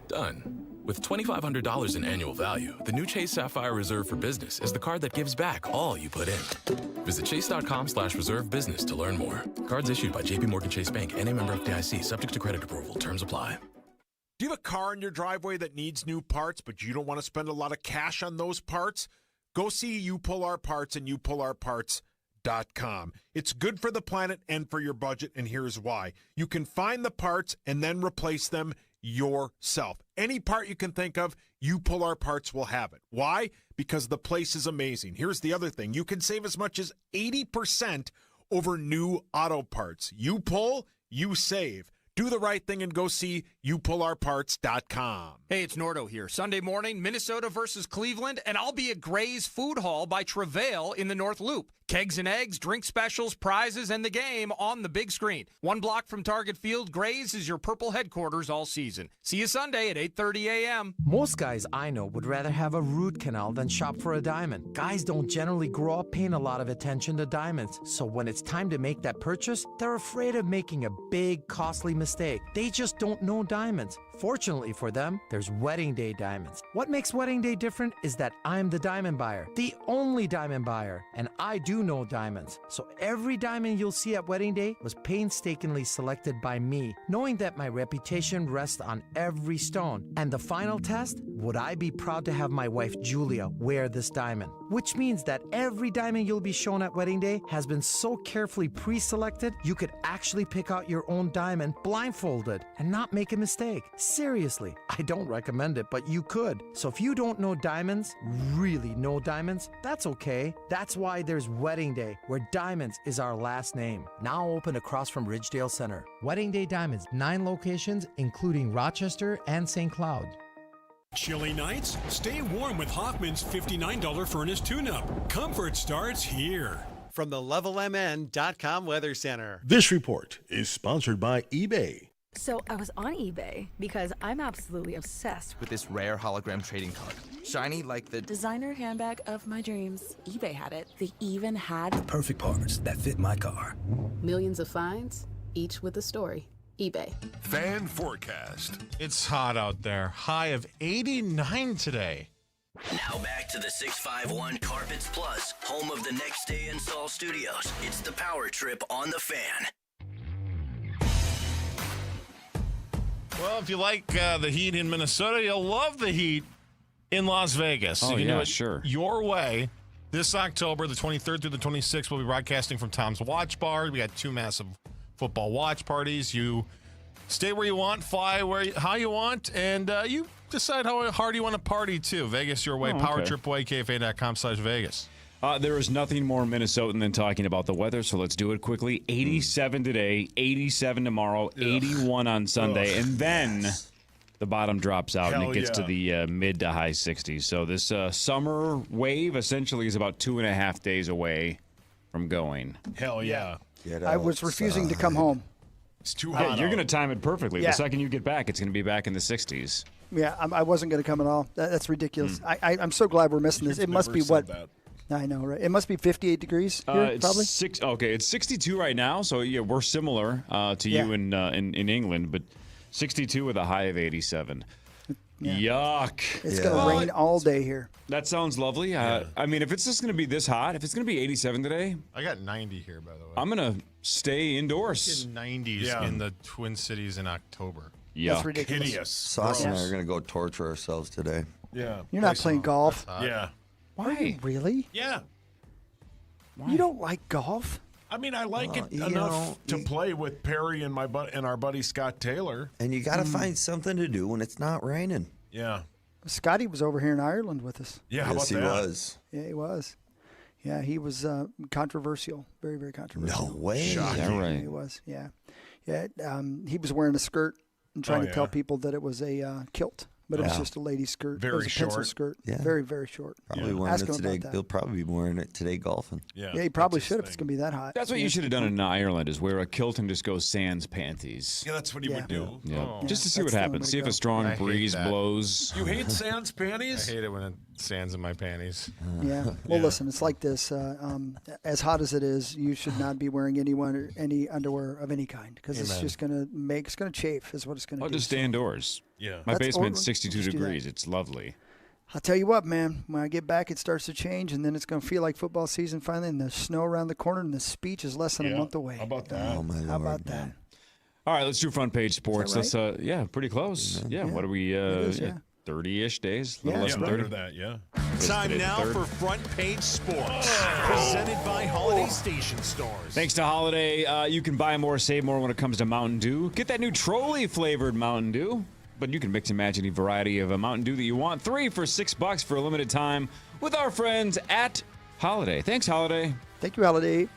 Done. With $2,500 in annual value, the new Chase Sapphire Reserve for Business is the card that gives back all you put in. Visit chase.com/reserve business to learn more. Cards issued by JPMorgan Chase Bank, N.A. member FDIC, subject to credit approval. Terms apply. Do you have a car in your driveway that needs new parts, but you don't want to spend a lot of cash on those parts? Go see You Pull Our Parts and YouPullOurParts.com. It's good for the planet and for your budget, and here's why. You can find the parts and then replace them yourself. Any part you can think of, You Pull Our Parts will have it. Why? Because the place is amazing. Here's the other thing. You can save as much as 80% over new auto parts. You pull, you save. Do the right thing and go see YouPullOurParts.com. Hey, it's Nordo here. Sunday morning, Minnesota versus Cleveland, and I'll be at Gray's Food Hall by Travail in the North Loop. Kegs and eggs, drink specials, prizes, and the game on the big screen. 1 block from Target Field, Gray's is your Purple headquarters all season. See you Sunday at 8:30 a.m. Most guys I know would rather have a root canal than shop for a diamond. Guys don't generally grow up paying a lot of attention to diamonds, so when it's time to make that purchase, they're afraid of making a big, costly mistake. They just don't know diamonds. Fortunately for them, there's Wedding Day diamonds. What makes Wedding Day different is that I'm the diamond buyer, the only diamond buyer, and I do know diamonds. So every diamond you'll see at Wedding Day was painstakingly selected by me, knowing that my reputation rests on every stone. And the final test, would I be proud to have my wife Julia wear this diamond? Which means that every diamond you'll be shown at Wedding Day has been so carefully pre-selected, you could actually pick out your own diamond blindfolded and not make a mistake. Seriously, I don't recommend it, but you could. So if you don't know diamonds, really know diamonds, that's okay. That's why there's Wedding Day, where diamonds is our last name. Now open across from Ridgedale Center. Wedding Day Diamonds, 9 locations, including Rochester and St. Cloud. Chilly nights? Stay warm with Hoffman's $59 furnace tune-up. Comfort starts here. From the LevelMN.com Weather Center. This report is sponsored by eBay. So I was on eBay because I'm absolutely obsessed with this rare hologram trading card. Shiny like the designer handbag of my dreams. eBay had it. They even had the perfect parts that fit my car. Millions of finds, each with a story. eBay. Fan forecast. It's hot out there. High of 89 today. Now back to the 651 Carpets Plus, home of the Next Day Install Studios. It's the Power Trip on the Fan. Well, if you like the heat in Minnesota, you'll love the heat in Las Vegas. Oh, so you yeah, do it sure. Your way. This October, the 23rd through the 26th, we'll be broadcasting from Tom's Watch Bar. We got 2 massive football watch parties. You stay where you want, fly how you want, and you decide how hard you want to party, too. Vegas your way. Power Trip Way, KFAN.com/Vegas. There is nothing more Minnesotan than talking about the weather, so let's do it quickly. 87 today, 87 tomorrow, 81 on Sunday, and then the bottom drops out and Hell it gets to yeah. the mid to high 60s. So this summer wave essentially is about 2.5 days away from going. Hell yeah. I was refusing to come home. It's too Yeah, hot. you're out. going to time it perfectly. Yeah. The second you get back, it's going to be back in the 60s. Yeah, I wasn't going to come at all. That's ridiculous. I'm so glad we're missing this. It must be what? I know, right? It must be 58 degrees here, It's probably. it's 62 right now. So yeah, we're similar to you in England, but 62 with a high of 87. Yuck! It's going to rain all day here. That sounds lovely. I mean, if it's just going to be this hot, if it's going to be 87 today, I got 90 here, by the way. I'm going to stay indoors. 90s in the Twin Cities in October. Yeah, That's ridiculous. Hideous. Sauce and I are going to go torture ourselves today. Yeah. You're not playing golf. Yeah. Why? Really? Yeah. You don't like golf? I mean, I like it enough to play with Perry and our buddy Scott Taylor. And you got to find something to do when it's not raining. Yeah. Scotty was over here in Ireland with us. Yeah, how yes, about he that? was. Yeah, he was. Yeah, he was controversial. Very, very controversial. No way. Is that right? He was, yeah. Yeah, he was wearing a skirt and trying to tell people that it was a kilt. But it was just a lady's skirt. Very it was a pencil short. skirt. Yeah. Very, very short. Probably wearing Ask it him today. about that. He'll probably be wearing it today golfing. Yeah, Yeah, he probably should if it's going to be that hot. That's what you should have done in Ireland: is wear a kilt and just go sans panties. Yeah, that's what he would do. Yeah, Oh. just to see that's what the only happens. way See to if go. a strong I hate breeze that. blows. You hate sans I panties? hate it when it sands in my panties. Yeah. Well, listen, it's like this. As hot as it is, you should not be wearing any underwear of any kind because it's just going to chafe is what it's going to I'll do. just stay indoors. Yeah. My That's basement's or- 62 just do that. degrees. It's lovely. I'll tell you what, man. When I get back, it starts to change, and then it's going to feel like football season finally, and the snow around the corner, and the speech is less than a month away. How about that? Oh, my Lord. How about that? All right, let's do front page sports. Is that Let's pretty close. Yeah. What are we? is, yeah. 30-ish days. A little less Yeah, than under 30. that, yeah. Time Today's now the third. for Front Page Sports, presented by Holiday Station Stores. Thanks to Holiday, you can buy more, save more when it comes to Mountain Dew. Get that new trolley flavored Mountain Dew. But you can mix and match any variety of a Mountain Dew that you want. 3 for $6 for a limited time with our friends at Holiday. Thanks, Holiday. Thank you, Holiday.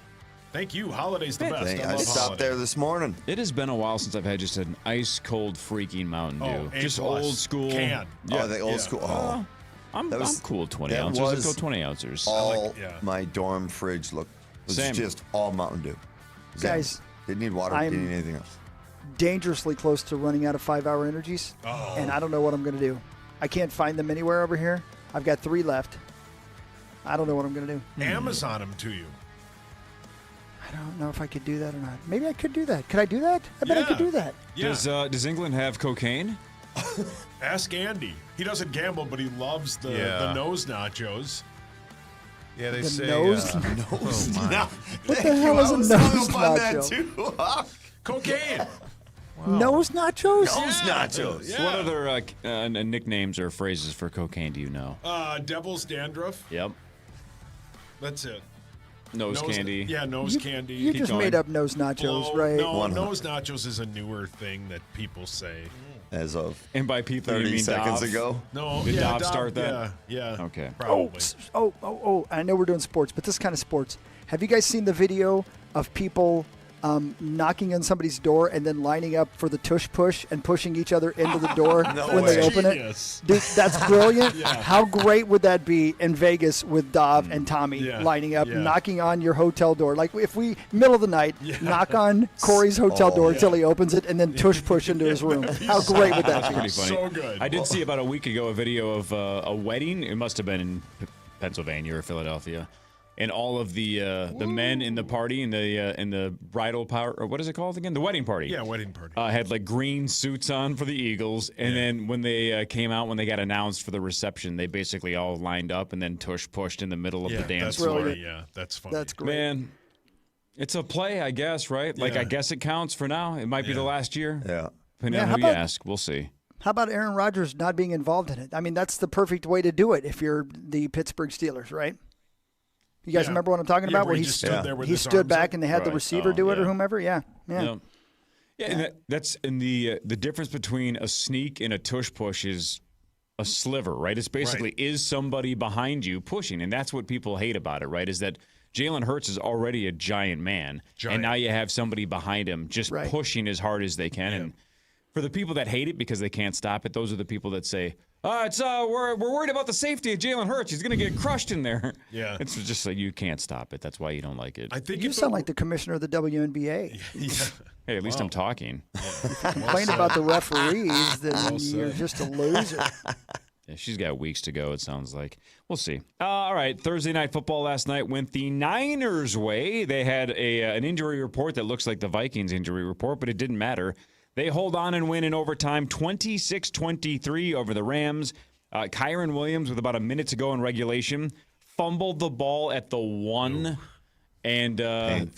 Thank you. Holiday's the best. I love stopped Holiday. there this morning. It has been a while since I've had just an ice cold freaking Mountain Dew. A Just plus. old school. Can. Oh, the old school. Oh, I'm cool with 20 that ounces. was Let's go 20 ounces. all yeah. my dorm fridge was Same. just all Mountain Dew. Guys, didn't need water. Didn't need anything else. Dangerously close to running out of 5-hour energies, and I don't know what I'm going to do. I can't find them anywhere over here. I've got 3 left. I don't know what I'm going to do. Amazon them to you. I don't know if I could do that or not. Maybe I could do that. Could I do that? I bet I could do that. Yeah. Does England have cocaine? Ask Andy. He doesn't gamble, but he loves the nose nachos. Yeah, they The say nose- Nose What the hell is a nose nacho? Cocaine. Nose nachos? Nose nachos. Yeah. What other nicknames or phrases for cocaine do you know? Devil's dandruff. Yep. That's it. Nose candy. Yeah, nose candy. You just made up nose nachos, right? No, nose nachos is a newer thing that people say. As of And by people, you 30 mean seconds Dov? ago. No, Did yeah, Dov start that? Yeah. Okay. Probably. Oh, I know we're doing sports, but this kind of sports. Have you guys seen the video of people knocking on somebody's door and then lining up for the tush push and pushing each other into the door when they open Genius. it? Dude, that's brilliant. Yeah. How great would that be in Vegas with Dov and Tommy lining up, knocking on your hotel door? Like if we, middle of the night, knock on Corey's hotel door until he opens it and then tush push into his room. How great would that be? Pretty funny. So good. I did see about a week ago a video of a wedding. It must have been in Pennsylvania or Philadelphia. And all of the men in the party in the bridal power, or what is it called again? The wedding party. Yeah, wedding party. Had like green suits on for the Eagles, and then when they came out, when they got announced for the reception, they basically all lined up and then tush pushed in the middle of the dance that's floor. funny. Yeah, that's funny. That's great. Man, it's a play, I guess, right? Like I guess it counts for now. It might be the last year. Yeah. Depending on how who you about- ask, we'll see. How about Aaron Rodgers not being involved in it? I mean, that's the perfect way to do it if you're the Pittsburgh Steelers, right? You guys remember what I'm talking about? where he just stood there with he his stood arms back up? and they had the Right. receiver do it or whomever. Yeah. Yeah, and that's in the difference between a sneak and a tush push is a sliver, right? It's basically is somebody behind you pushing, and that's what people hate about it, right? Is that Jalen Hurts is already a giant man, and now you have somebody behind him just pushing as hard as they can, and for the people that hate it because they can't stop it, those are the people that say, we're worried about the safety of Jalen Hurts. He's going to get crushed in there. Yeah. It's just like you can't stop it. That's why you don't like it. I think you sound like the commissioner of the WNBA. Hey, at least I'm talking. If you complain about the referees, then you're just a loser. Yeah, she's got weeks to go, it sounds like. We'll see. All right, Thursday Night Football last night went the Niners' way. They had an injury report that looks like the Vikings' injury report, but it didn't matter. They hold on and win in overtime 26-23 over the Rams. Kyron Williams, with about a minute to go in regulation, fumbled the ball at the 1. And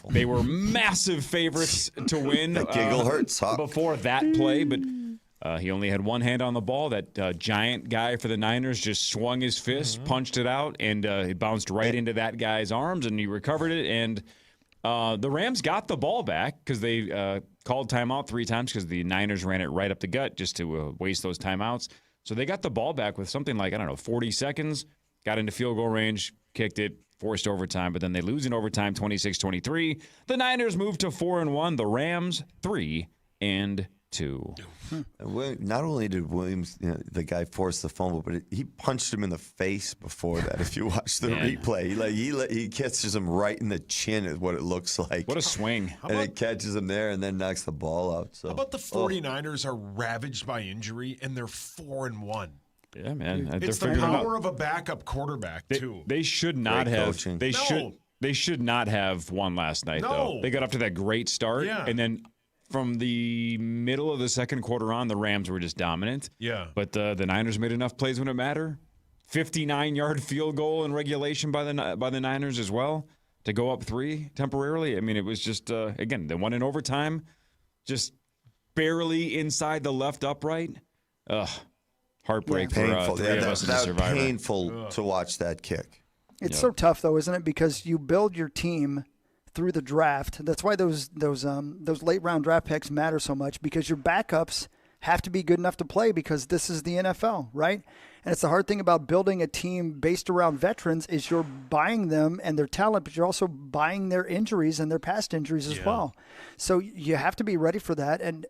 they were massive favorites to win. That giggle hurts, huh? Before that play, but he only had one hand on the ball. That giant guy for the Niners just swung his fist, punched it out, and it bounced right into that guy's arms, and he recovered it. And the Rams got the ball back because they called timeout 3 times because the Niners ran it right up the gut just to waste those timeouts. So they got the ball back with something like, 40 seconds, got into field goal range, kicked it, forced overtime, but then they lose in overtime 26-23. The Niners move to 4-1. The Rams 3-2. Not only did Williams, the guy, force the fumble, but he punched him in the face before that. If you watch the replay, he catches him right in the chin is what it looks like. What a swing. And it catches him there and then knocks the ball out. So. How about the 49ers are ravaged by injury and they're 4-1? Yeah, man. It's the power of a backup quarterback, too. They should not have. They should not have won last night, though. They got up to that great start, and then from the middle of the second quarter on, the Rams were just dominant. Yeah. But the Niners made enough plays when it mattered. 59-yard field goal in regulation by the Niners as well to go up 3 temporarily. I mean, it was just, again, they won in overtime, just barely inside the left upright. Heartbreak for 3 of us as a survivor. Painful to watch that kick. It's so tough, though, isn't it? Because you build your team through the draft. That's why those late round draft picks matter so much, because your backups have to be good enough to play, because this is the NFL, right? And it's the hard thing about building a team based around veterans is you're buying them and their talent, but you're also buying their injuries and their past injuries as well. So you have to be ready for that. And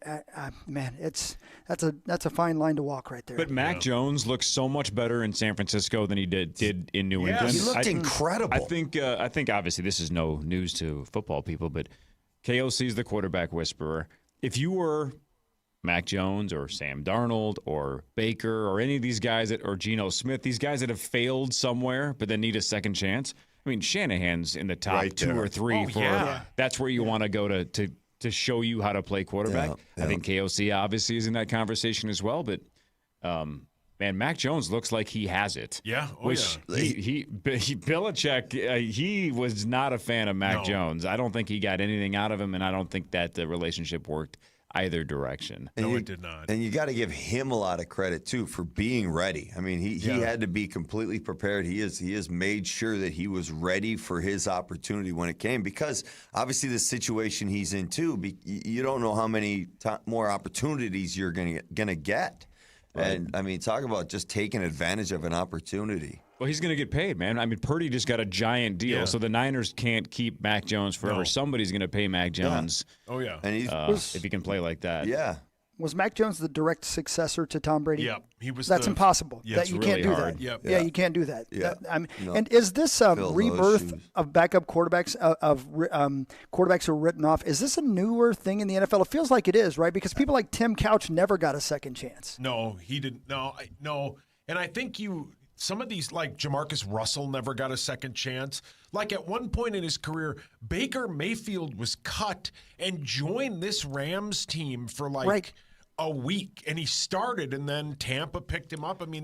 man, that's a fine line to walk right there. But Mac Jones looks so much better in San Francisco than he did in New England. He looked incredible. I think obviously this is no news to football people, but KOC is the quarterback whisperer. If you were Mac Jones or Sam Darnold or Baker or any of these guys or Geno Smith, these guys that have failed somewhere but then need a second chance. I mean, Shanahan's in the top 2 or 3 that's where you want to go to show you how to play quarterback. I think KOC obviously is in that conversation as well, but man, Mac Jones looks like he has it. Yeah. Belichick, he was not a fan of Mac Jones. I don't think he got anything out of him, and I don't think that the relationship worked either direction. It did not. And you got to give him a lot of credit, too, for being ready. I mean, he had to be completely prepared. He has made sure that he was ready for his opportunity when it came, because obviously the situation he's in, too, you don't know how many more opportunities you're going to get. Right. And, I mean, talk about just taking advantage of an opportunity. Well, he's going to get paid, man. I mean, Purdy just got a giant deal, so the Niners can't keep Mac Jones forever. No. Somebody's going to pay Mac Jones. Yeah. Oh, yeah. And if he can play like that. Yeah. Was Mac Jones the direct successor to Tom Brady? Yeah, he was. That's impossible. Yeah, you can't do hard. that. Yep. Yeah, you can't do that. Yeah. And is this rebirth of backup quarterbacks quarterbacks who are written off? Is this a newer thing in the NFL? It feels like it is, right? Because people like Tim Couch never got a second chance. No, he didn't. No. And I think some of these, like Jamarcus Russell, never got a second chance. Like at one point in his career, Baker Mayfield was cut and joined this Rams team for a week, and he started, and then Tampa picked him up. I mean,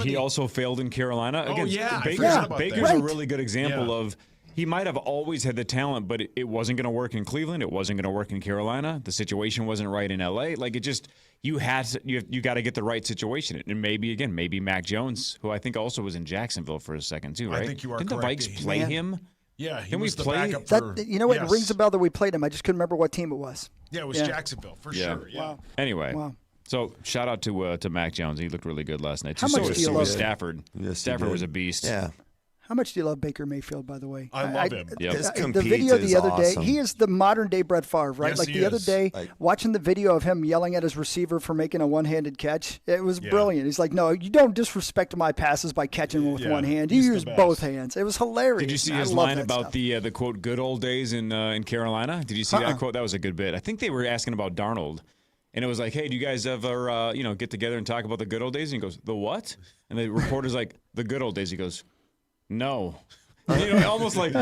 he also failed in Carolina. Baker's a really good example of. He might have always had the talent, but it wasn't going to work in Cleveland. It wasn't going to work in Carolina. The situation wasn't right in L.A. Like, it just you got to get the right situation. And maybe Mac Jones, who I think also was in Jacksonville for a second too, right? I think you are Didn't correct. the Vikes play him? Yeah, he Can was we the play? backup for. It rings a bell that we played him. I just couldn't remember what team it was. Yeah, it was Jacksonville for sure. Yeah. Wow. Anyway. Wow. So shout out to Mac Jones. He looked really good last night. How much do you love Stafford? Yes, Stafford was a beast. Yeah. How much do you love Baker Mayfield, by the way? I love him. The video the other day, he is the modern day Brett Favre, right? Yes, like the other day, watching the video of him yelling at his receiver for making a one-handed catch, it was brilliant. He's like, no, you don't disrespect my passes by catching them with one hand. You use both hands. It was hilarious. Did you see his line about the quote, good old days in Carolina? Did you see that quote? That was a good bit. I think they were asking about Darnold. And it was like, hey, do you guys ever, get together and talk about the good old days? And he goes, the what? And the reporter's like, the good old days. He goes, no. Almost like,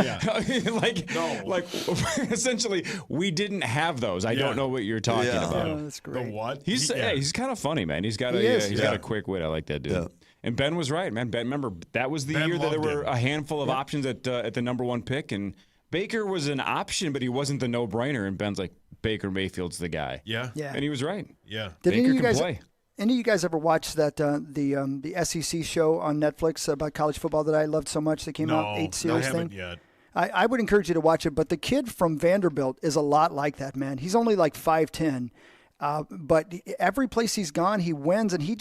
essentially, we didn't have those. I don't know what you're talking about. Oh, that's great. The what? He's kind of funny, man. He's got a quick wit. I like that dude. Yeah. And Ben was right, man. Ben, remember that was the year that there were a handful of options at the number one pick, and Baker was an option, but he wasn't the no-brainer. And Ben's like, Baker Mayfield's the guy. Yeah. And he was right. Yeah. Baker can play. Any of you guys ever watch that the SEC show on Netflix about college football that I loved so much that came out, 8 series thing? I haven't yet. I would encourage you to watch it, but the kid from Vanderbilt is a lot like that, man. He's only like 5'10", but every place he's gone, he wins, and he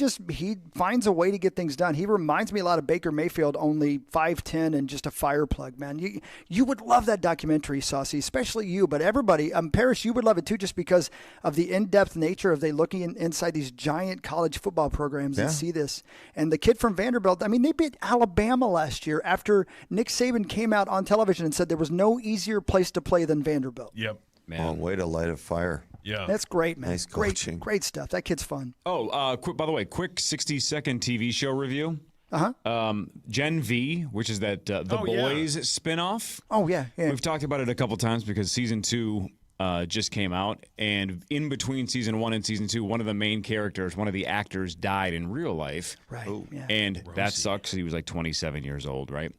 finds a way to get things done. He reminds me a lot of Baker Mayfield, only 5'10" and just a fire plug, man. You would love that documentary, Saucy, especially you, but everybody. Parrish, you would love it too, just because of the in-depth nature of they looking inside these giant college football programs and see this. And the kid from Vanderbilt, I mean, they beat Alabama last year after Nick Saban came out on television and said there was no easier place to play than Vanderbilt. Yep. Man. Oh, way to light a fire. Yeah. That's great, man. Nice coaching. Great stuff. That kid's fun. Oh, by the way, quick 60-second TV show review. Gen V, which is that The Boys spinoff. Oh, yeah. We've talked about it a couple times because season 2 just came out. And in between season 1 and season 2, one of the main characters, one of the actors died in real life. Right. Yeah. And that sucks. He was like 27 years old, right?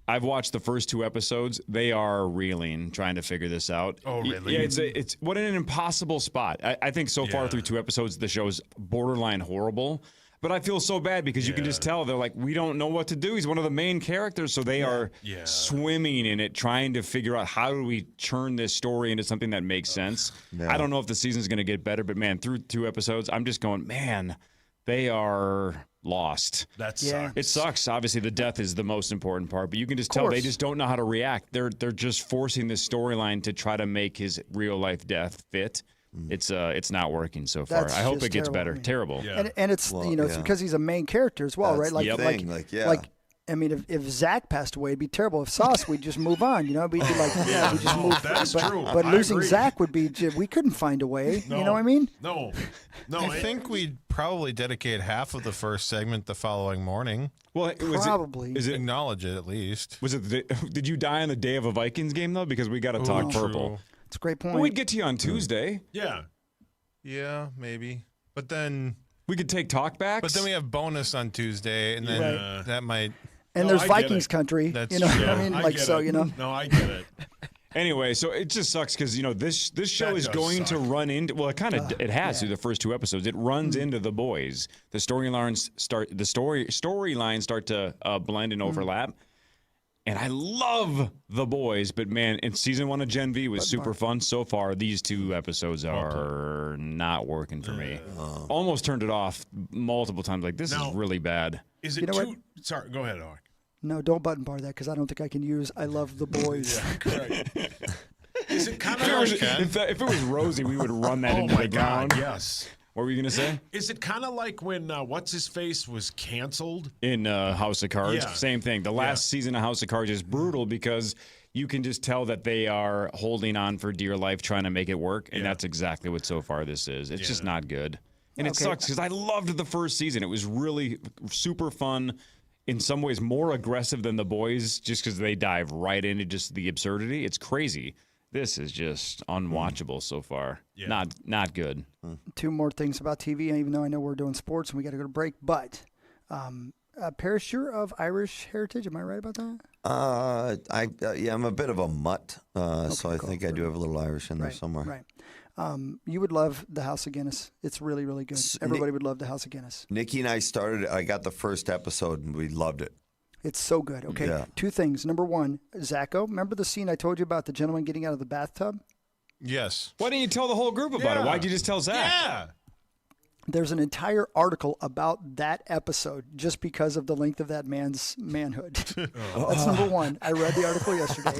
I've watched the first 2 episodes. They are reeling, trying to figure this out. Oh, really? Yeah, it's what an impossible spot. I think so far through 2 episodes, the show's borderline horrible. But I feel so bad because you can just tell they're like, we don't know what to do. He's one of the main characters, so they are swimming in it, trying to figure out how do we turn this story into something that makes sense. I don't know if the season's going to get better, but man, through 2 episodes, I'm just going, man, they are lost. That sucks. It sucks. Obviously, the death is the most important part, but you can just tell they just don't know how to react. They're just forcing this storyline to try to make his real life death fit. It's not working so far. I hope it gets better. Terrible. Yeah. And it's it's because he's a main character as well, right? Like I mean, if Zach passed away, it'd be terrible. If Sauce, we'd just move on. We'd be like, we just move. That's true. But losing Zach would be, we couldn't find a way. No, you know what I mean? No. I think we'd probably dedicate half of the first segment the following morning. Well, probably. Acknowledge it at least. Did you die on the day of a Vikings game though? Because we got to talk purple. It's a great point. Well, we'd get to you on Tuesday. Yeah. Yeah, maybe. But then we could take talkbacks. But then we have bonus on Tuesday, and then that might. And there's Vikings country. That's true. I mean, No, I get it. Anyway, so it just sucks because this show is going to run into it has through the first 2 episodes. It runs into The Boys. The storylines start to blend and overlap. And I love The Boys, but man, in season 1 of Gen V was super fun. So far, these 2 episodes are not working for me. Almost turned it off multiple times. Like, this is really bad. Is it too? Sorry, go ahead, Hawk. No, don't button bar that because I don't think I can use I love The Boys. Yeah, correct. Is it kind of if it was Rosie, we would run that into the ground. Yes. What were you going to say? Is it kind of like when What's-His-Face was canceled? In House of Cards? Yeah. Same thing. The last season of House of Cards is brutal because you can just tell that they are holding on for dear life, trying to make it work, and that's exactly what so far this is. It's just not good. And it sucks because I loved the first season. It was really super fun, in some ways more aggressive than The Boys just because they dive right into just the absurdity. It's crazy. This is just unwatchable so far. Yeah. Not good. 2 more things about TV, even though I know we're doing sports and we got to go to break. But, Parrish, you're of Irish heritage. Am I right about that? I'm a bit of a mutt, so I think I do have a little Irish in there somewhere. Right. You would love the House of Guinness. It's really, really good. Everybody would love the House of Guinness. Nikki and I I got the first episode, and we loved it. It's so good. Okay, 2 things. Number 1, Zacho, remember the scene I told you about the gentleman getting out of the bathtub? Yes. Why didn't you tell the whole group about it? Why'd you just tell Zach? Yeah. There's an entire article about that episode just because of the length of that man's manhood. That's number one. I read the article yesterday.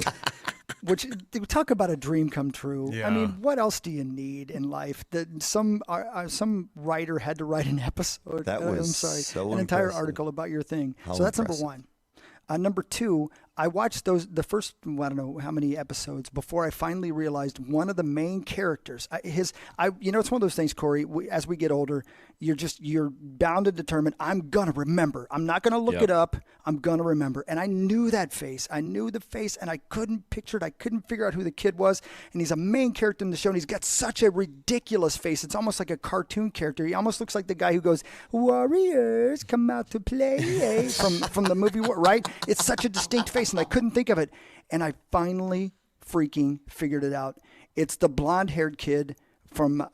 Which, talk about a dream come true. Yeah. I mean, what else do you need in life? That some writer had to write an episode. That was I'm sorry, so an entire impressive. article about your thing. How So that's impressive. number one. Number two, I watched the first, I don't know how many episodes before I finally realized one of the main characters. It's one of those things, Corey. As we get older, you're bound to determine. I'm gonna remember. I'm not gonna look it up. I'm gonna remember. And I knew that face. I knew the face, and I couldn't picture it. I couldn't figure out who the kid was. And he's a main character in the show, and he's got such a ridiculous face. It's almost like a cartoon character. He almost looks like the guy who goes, "Warriors, come out to play," from the movie, right? It's such a distinct face, and I couldn't think of it. And I finally freaking figured it out. It's the blonde-haired kid from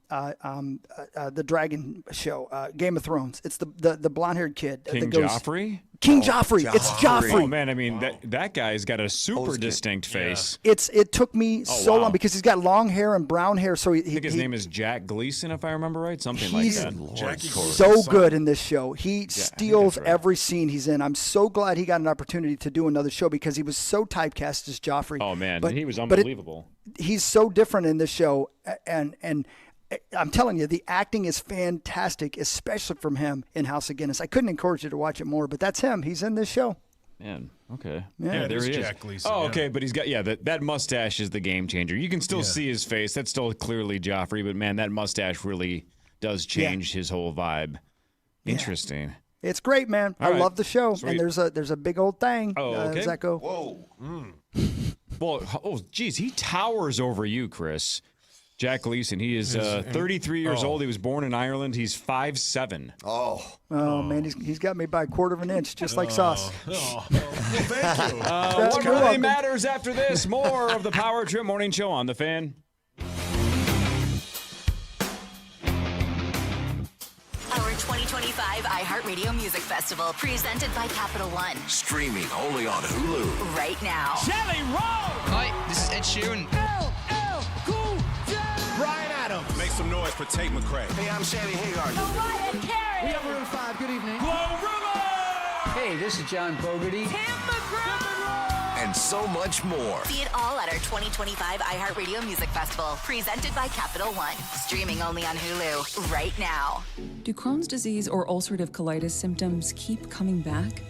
the Dragon show, Game of Thrones. It's the blonde-haired kid. King that goes, Joffrey? King Joffrey. It's Joffrey. Oh, man, I mean, that guy's got a super distinct face. It took me so long because he's got long hair and brown hair. So I think his name is Jack Gleason, if I remember right. Something like that. He's so good in this show. He steals every scene he's in. I'm so glad he got an opportunity to do another show because he was so typecast as Joffrey. Oh, man. But He was unbelievable. He's so different in this show. And I'm telling you, the acting is fantastic, especially from him in House of Guinness. I couldn't encourage you to watch it more, but that's him. He's in this show. Man, okay. Yeah, there he is. Jack Gleason, oh, okay, but he's got, that mustache is the game changer. You can still see his face. That's still clearly Joffrey, but man, that mustache really does change his whole vibe. Interesting. It's great, man. All I right. love the show. Sweet. And there's a big old thing. Oh, okay. Does that go? Whoa. Well, geez, he towers over you, Chris. Jack Gleason. He is 33 years old. He was born in Ireland. He's 5'7". Oh, man, he's got me by a quarter of an inch, just like sauce. Well, thank you. What really matters after this? More of the Power Trip Morning Show on The Fan. Our 2025 iHeartRadio Music Festival, presented by Capital One. Streaming only on Hulu. Right now. Jelly Roll! Hi, this is Ed Sheeran. Cool J. Brian Adams. Make some noise for Tate McRae. Hey, I'm Sammy Hagar. Mariah Carey. We have Room 5. Good evening. Hey, this is John Fogerty. Tim McGraw. And so much more. See it all at our 2025 iHeartRadio Music Festival, presented by Capital One. Streaming only on Hulu right now. Do Crohn's disease or ulcerative colitis symptoms keep coming back?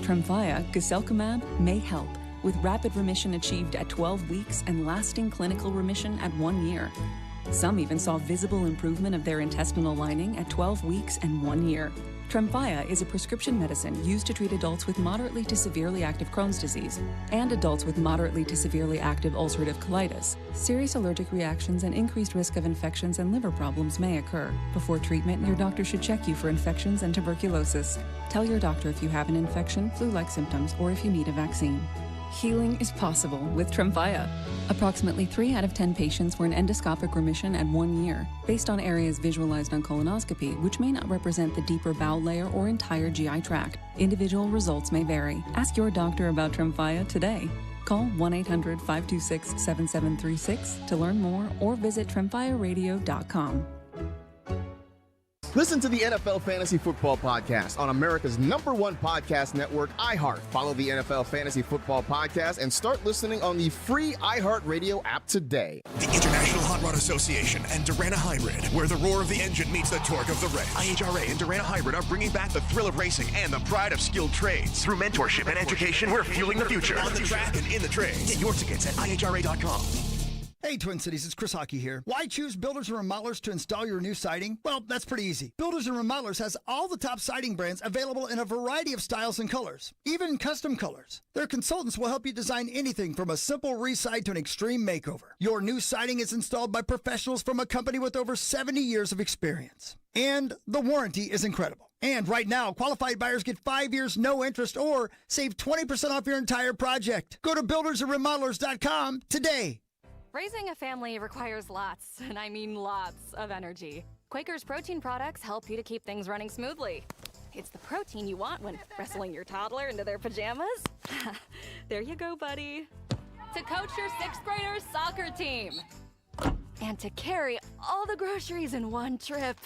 Tremfya, guselkumab, may help, with rapid remission achieved at 12 weeks and lasting clinical remission at 1 year. Some even saw visible improvement of their intestinal lining at 12 weeks and 1 year. Tremfya is a prescription medicine used to treat adults with moderately to severely active Crohn's disease and adults with moderately to severely active ulcerative colitis. Serious allergic reactions and increased risk of infections and liver problems may occur. Before treatment, your doctor should check you for infections and tuberculosis. Tell your doctor if you have an infection, flu-like symptoms, or if you need a vaccine. Healing is possible with Tremfya. Approximately 3 out of 10 patients were in endoscopic remission at 1 year, based on areas visualized on colonoscopy, which may not represent the deeper bowel layer or entire GI tract. Individual results may vary. Ask your doctor about Tremfya today. Call 1-800-526-7736 to learn more or visit tremfyaradio.com. Listen to the NFL Fantasy Football Podcast on America's #1 podcast network, iHeart. Follow the NFL Fantasy Football Podcast and start listening on the free iHeartRadio app today. The International Hot Rod Association and Durana Hybrid, where the roar of the engine meets the torque of the race. IHRA and Durana Hybrid are bringing back the thrill of racing and the pride of skilled trades. Through mentorship and education, we're fueling the future. On the track and in the trades. Get your tickets at IHRA.com. Hey, Twin Cities, it's Chris Hockey here. Why choose Builders and Remodelers to install your new siding? Well, that's pretty easy. Builders and Remodelers has all the top siding brands available in a variety of styles and colors, even custom colors. Their consultants will help you design anything from a simple reside to an extreme makeover. Your new siding is installed by professionals from a company with over 70 years of experience. And the warranty is incredible. And right now, qualified buyers get 5 years, no interest, or save 20% off your entire project. Go to buildersandremodelers.com today. Raising a family requires lots, and I mean lots, of energy. Quaker's protein products help you to keep things running smoothly. It's the protein you want when wrestling your toddler into their pajamas. There you go, buddy. To coach your 6th graders' soccer team. And to carry all the groceries in one trip.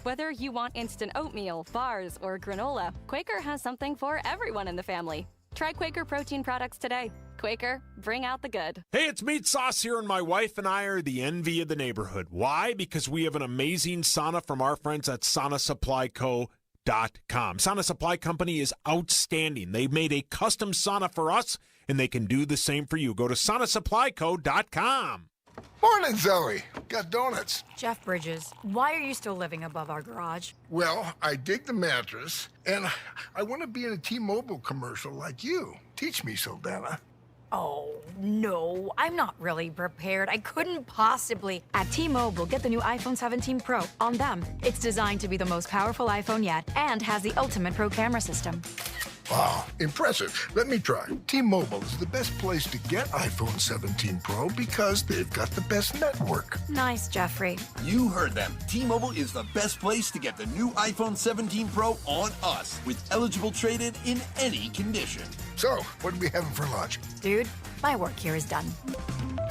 Whether you want instant oatmeal, bars, or granola, Quaker has something for everyone in the family. Try Quaker protein products today. Quaker, bring out the good. Hey, it's Meat Sauce here, and my wife and I are the envy of the neighborhood. Why? Because we have an amazing sauna from our friends at SaunaSupplyCo.com. Sauna Supply Company is outstanding. They made a custom sauna for us, and they can do the same for you. Go to SaunaSupplyCo.com. Morning, Zoe. Got donuts. Jeff Bridges, why are you still living above our garage? Well, I dig the mattress, and I want to be in a T-Mobile commercial like you. Teach me, Saldana. Oh, no, I'm not really prepared. I couldn't possibly. At T-Mobile, get the new iPhone 17 Pro on them. It's designed to be the most powerful iPhone yet and has the ultimate pro camera system. Wow, impressive. Let me try. T-Mobile is the best place to get iPhone 17 Pro because they've got the best network. Nice, Jeffrey. You heard them. T-Mobile is the best place to get the new iPhone 17 Pro on us with eligible trade-in in any condition. So, what are we having for lunch? Dude, my work here is done.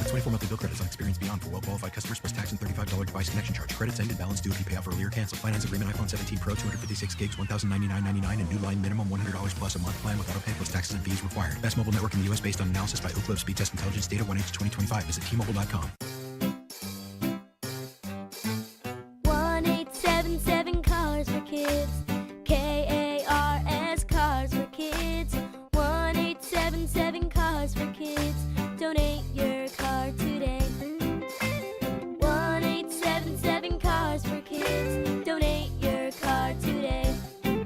24 monthly bill credits on experience beyond for well-qualified customers plus tax and $35 device connection charge. Credits end and balance due if you pay off early or cancel. Finance agreement iPhone 17 Pro 256 gigs, $1,099.99 and new line minimum $100 plus a month plan with auto pay plus taxes and fees required. Best mobile network in the U.S. based on analysis by Ookla Speed Test Intelligence Data 1H2025. Visit T-Mobile.com. 1-877 Cars for Kids. KARS Cars for Kids. 1-877 Cars for Kids. Donate your car today. 1-877 Cars for Kids. Donate your car today.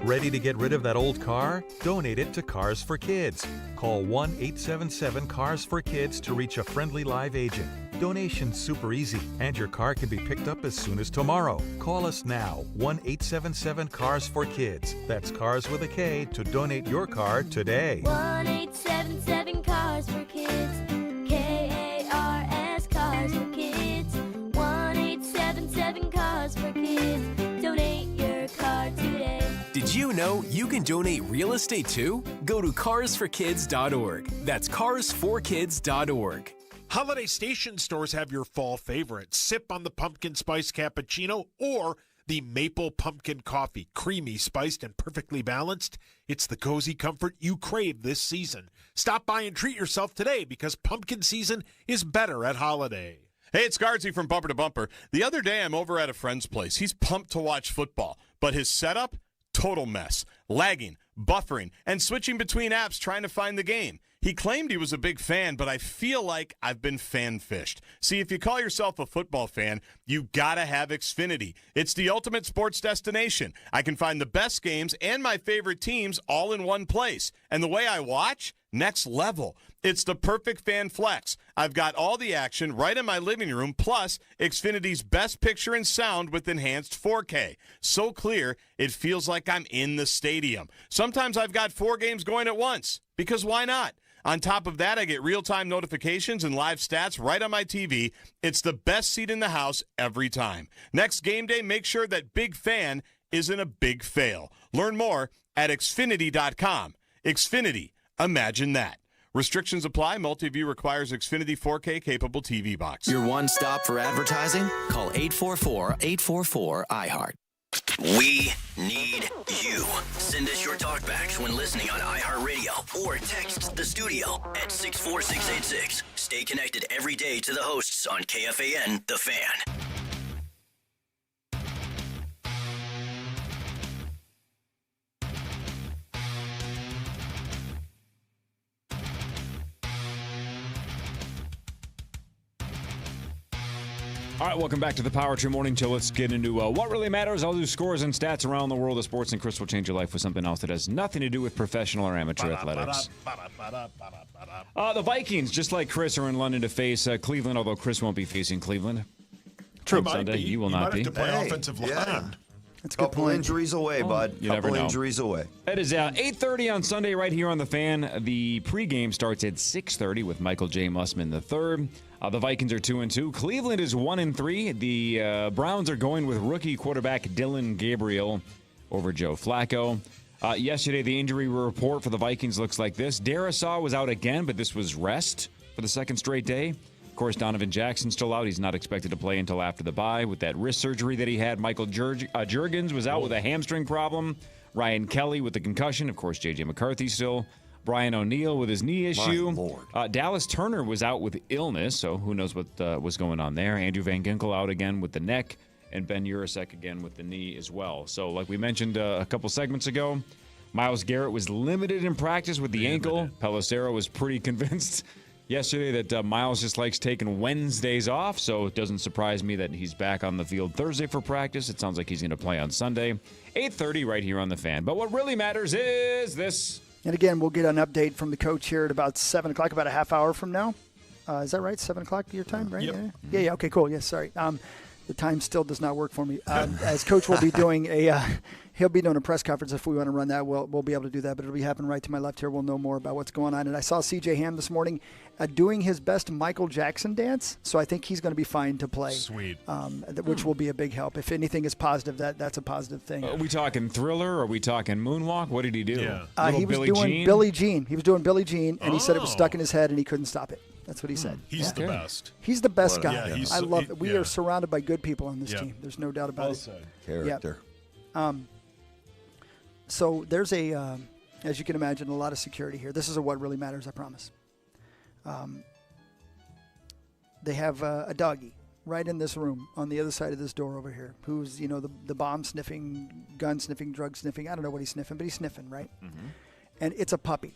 Ready to get rid of that old car? Donate it to Cars for Kids. Call 1-877-CARS-FOR-KIDS to reach a friendly live agent. Donation's super easy, and your car can be picked up as soon as tomorrow. Call us now, 1-877-CARS-FOR-KIDS. That's Cars with a K to donate your car today. 1-877 Cars for Kids. KARS Cars for Kids. 1-877 Cars for Kids. Donate your car today. Did you know you can donate real estate too? Go to carsforkids.org. That's carsforkids.org. Holiday Station stores have your fall favorites. Sip on the pumpkin spice cappuccino or the maple pumpkin coffee. Creamy, spiced, and perfectly balanced. It's the cozy comfort you crave this season. Stop by and treat yourself today because pumpkin season is better at Holiday. Hey, it's Guardsy from Bumper to Bumper. The other day, I'm over at a friend's place. He's pumped to watch football, but his setup, total mess. Lagging, buffering, and switching between apps trying to find the game. He claimed he was a big fan, but I feel like I've been fan-fished. See, if you call yourself a football fan, you gotta have Xfinity. It's the ultimate sports destination. I can find the best games and my favorite teams all in one place. And the way I watch, next level. It's the perfect fan flex. I've got all the action right in my living room, plus Xfinity's best picture and sound with enhanced 4K. So clear, it feels like I'm in the stadium. Sometimes I've got 4 games going at once, because why not? On top of that, I get real-time notifications and live stats right on my TV. It's the best seat in the house every time. Next game day, make sure that big fan isn't a big fail. Learn more at Xfinity.com. Xfinity, imagine that. Restrictions apply. Multi-view requires Xfinity 4K capable TV box. Your one stop for advertising? Call 844-844-iHeart. We need you. Send us your talkbacks when listening on iHeartRadio or text the studio at 64686. Stay connected every day to the hosts on KFAN, The Fan. All right, welcome back to the Power Trip Morning Show. Let's get into what really matters. I'll do scores and stats around the world of sports, and Chris will change your life with something else that has nothing to do with professional or amateur athletics. The Vikings, just like Chris, are in London to face Cleveland, although Chris won't be facing Cleveland. True. Sunday, you will not be. Have to play offensive line. Yeah. That's a good Couple point. injuries away, bud. You never Couple know. injuries away. It is 8:30 on Sunday right here on The Fan. The pregame starts at 6:30 with Michael J. Mussman III. The Vikings are 2-2. Cleveland is 1-3. The Browns are going with rookie quarterback Dylan Gabriel over Joe Flacco. Yesterday, the injury report for the Vikings looks like this. Darisaw was out again, but this was rest for the second straight day. Of course, Donovan Jackson's still out. He's not expected to play until after the bye with that wrist surgery that he had. Michael Juergens was out with a hamstring problem. Ryan Kelly with the concussion. Of course, J.J. McCarthy still. Brian O'Neill with his knee issue. My Lord. Dallas Turner was out with illness, so who knows what was going on there. Andrew Van Ginkel out again with the neck, and Ben Urasek again with the knee as well. So like we mentioned a couple segments ago, Myles Garrett was limited in practice with the ankle. Pelissero was pretty convinced yesterday that Myles just likes taking Wednesdays off, so it doesn't surprise me that he's back on the field Thursday for practice. It sounds like he's going to play on Sunday, 8:30 right here on The Fan. But what really matters is this. And again, we'll get an update from the coach here at about 7 o'clock, about a half hour from now. Is that right? 7 o'clock your time, right? Yep. Yeah. Okay, cool. Yes, sorry. The time still does not work for me. As coach will be doing he'll be doing a press conference. If we want to run that, we'll be able to do that. But it'll be happening right to my left here. We'll know more about what's going on. And I saw C.J. Ham this morning doing his best Michael Jackson dance. So I think he's going to be fine to play. Sweet. Which will be a big help. If anything is positive, that's a positive thing. Are we talking Thriller? Are we talking Moonwalk? What did he do? Yeah. He was doing Billie Jean. He was doing Billie Jean, and he said it was stuck in his head, and he couldn't stop it. That's what he said. He's the best. He's the best guy. Yeah, I love it. We are surrounded by good people on this Yeah. team. There's no doubt about it. Said. Character. Yep. So there's as you can imagine, a lot of security here. This is what really matters, I promise. They have a doggy right in this room on the other side of this door over here who's, the bomb sniffing, gun sniffing, drug sniffing. I don't know what he's sniffing, but he's sniffing, right? Mm-hmm. And it's a puppy.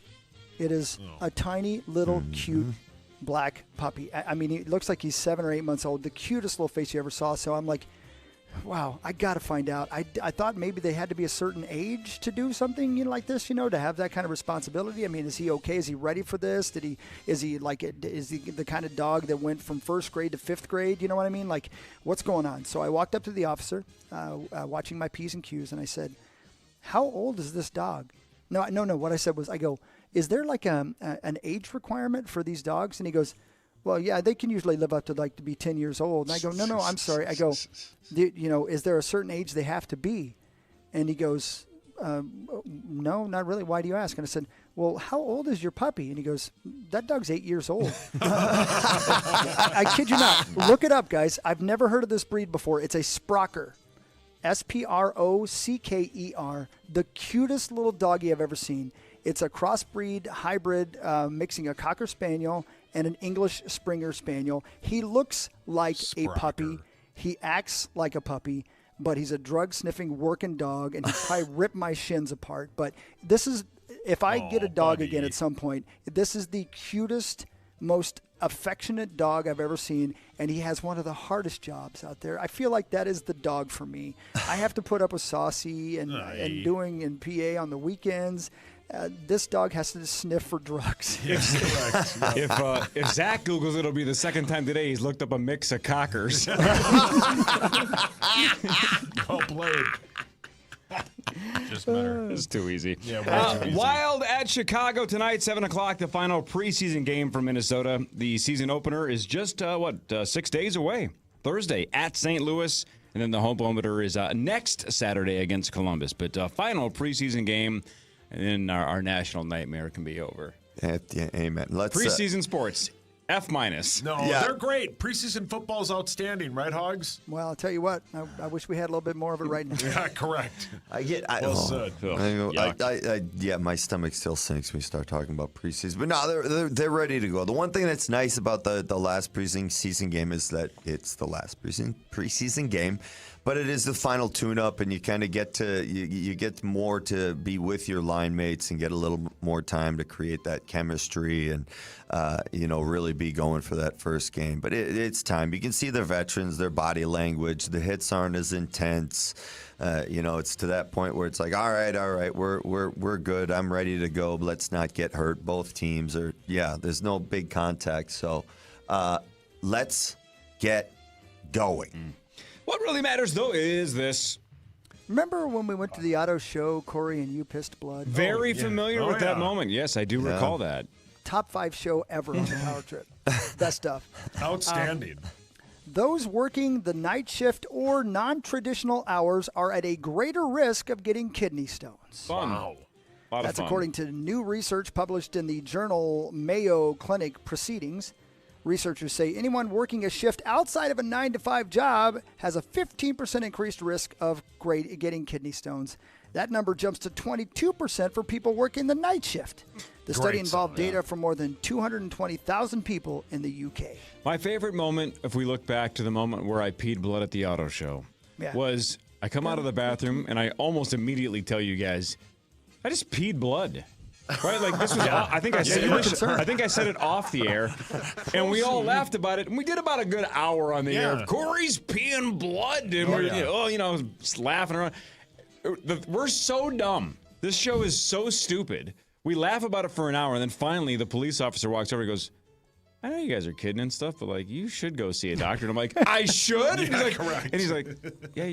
It is a tiny little cute black puppy. I mean, he looks like he's 7 or 8 months old. The cutest little face you ever saw. So I'm like, wow, I got to find out. I thought maybe they had to be a certain age to do something like this, to have that kind of responsibility. I mean, is he okay? Is he ready for this? Is he the kind of dog that went from first grade to fifth grade? You know what I mean? Like, what's going on? So I walked up to the officer, watching my P's and Q's, and I said, how old is this dog? No. What I said was, I go, is there like an age requirement for these dogs? And he goes, well, yeah, they can usually live up to to be 10 years old. And I go, no, I'm sorry. I go, is there a certain age they have to be? And he goes, no, not really. Why do you ask? And I said, well, how old is your puppy? And he goes, that dog's 8 years old. I kid you not. Look it up, guys. I've never heard of this breed before. It's a Sprocker. Sprocker. The cutest little doggy I've ever seen. It's a crossbreed hybrid mixing a Cocker Spaniel and an English Springer Spaniel. He looks like a puppy. He acts like a puppy, but he's a drug-sniffing working dog, and he'd probably rip my shins apart. But this is, if I get a dog again at some point, this is the cutest, most affectionate dog I've ever seen, and he has one of the hardest jobs out there. I feel like that is the dog for me. I have to put up with Saucy and doing in PA on the weekends. This dog has to sniff for drugs. Yes, correct. If Zach Googles, it'll be the second time today he's looked up a mix of cockers. Well played. Just better. It's too easy. Yeah, too easy. Wild at Chicago tonight, 7 o'clock, the final preseason game for Minnesota. The season opener is just, 6 days away. Thursday at St. Louis. And then the home opener is next Saturday against Columbus. But final preseason game, and then our national nightmare can be over. Yeah, amen. Preseason sports, F-. No, they're great. Preseason football is outstanding, right, Hogs? Well, I'll tell you what. I wish we had a little bit more of it right now. Yeah, correct. My stomach still sinks when we start talking about preseason. But no, they're ready to go. The one thing that's nice about the last preseason game is that it's the last preseason game. But it is the final tune-up, and you kind of get to you get more to be with your line mates and get a little more time to create that chemistry and really be going for that first game. But it's time. You can see the veterans, their body language. The hits aren't as intense. It's to that point where it's like, all right, we're good. I'm ready to go. Let's not get hurt. Both teams are. There's no big contact. So let's get going. What really matters, though, is this. Remember when we went to the auto show, Corey, and you pissed blood? Very familiar with that moment. Yes, I do recall that. Top 5 show ever on the Power Trip. Best stuff. Outstanding. Those working the night shift or non-traditional hours are at a greater risk of getting kidney stones. Fun. Wow. That's according to new research published in the journal Mayo Clinic Proceedings. Researchers say anyone working a shift outside of a 9-to-5 job has a 15% increased risk of getting kidney stones. That number jumps to 22% for people working the night shift. The study involved data from more than 220,000 people in the UK. My favorite moment, if we look back to the moment where I peed blood at the auto show, was I come out of the bathroom and I almost immediately tell you guys, I just peed blood. Right, like this was. I think I said it off the air, and we all laughed about it. And we did about a good hour on the air. Corey's peeing blood, and we're just laughing around. We're so dumb. This show is so stupid. We laugh about it for an hour, and then finally the police officer walks over and goes, I know you guys are kidding and stuff, but like you should go see a doctor. And I'm like, I should? And he's like, yeah,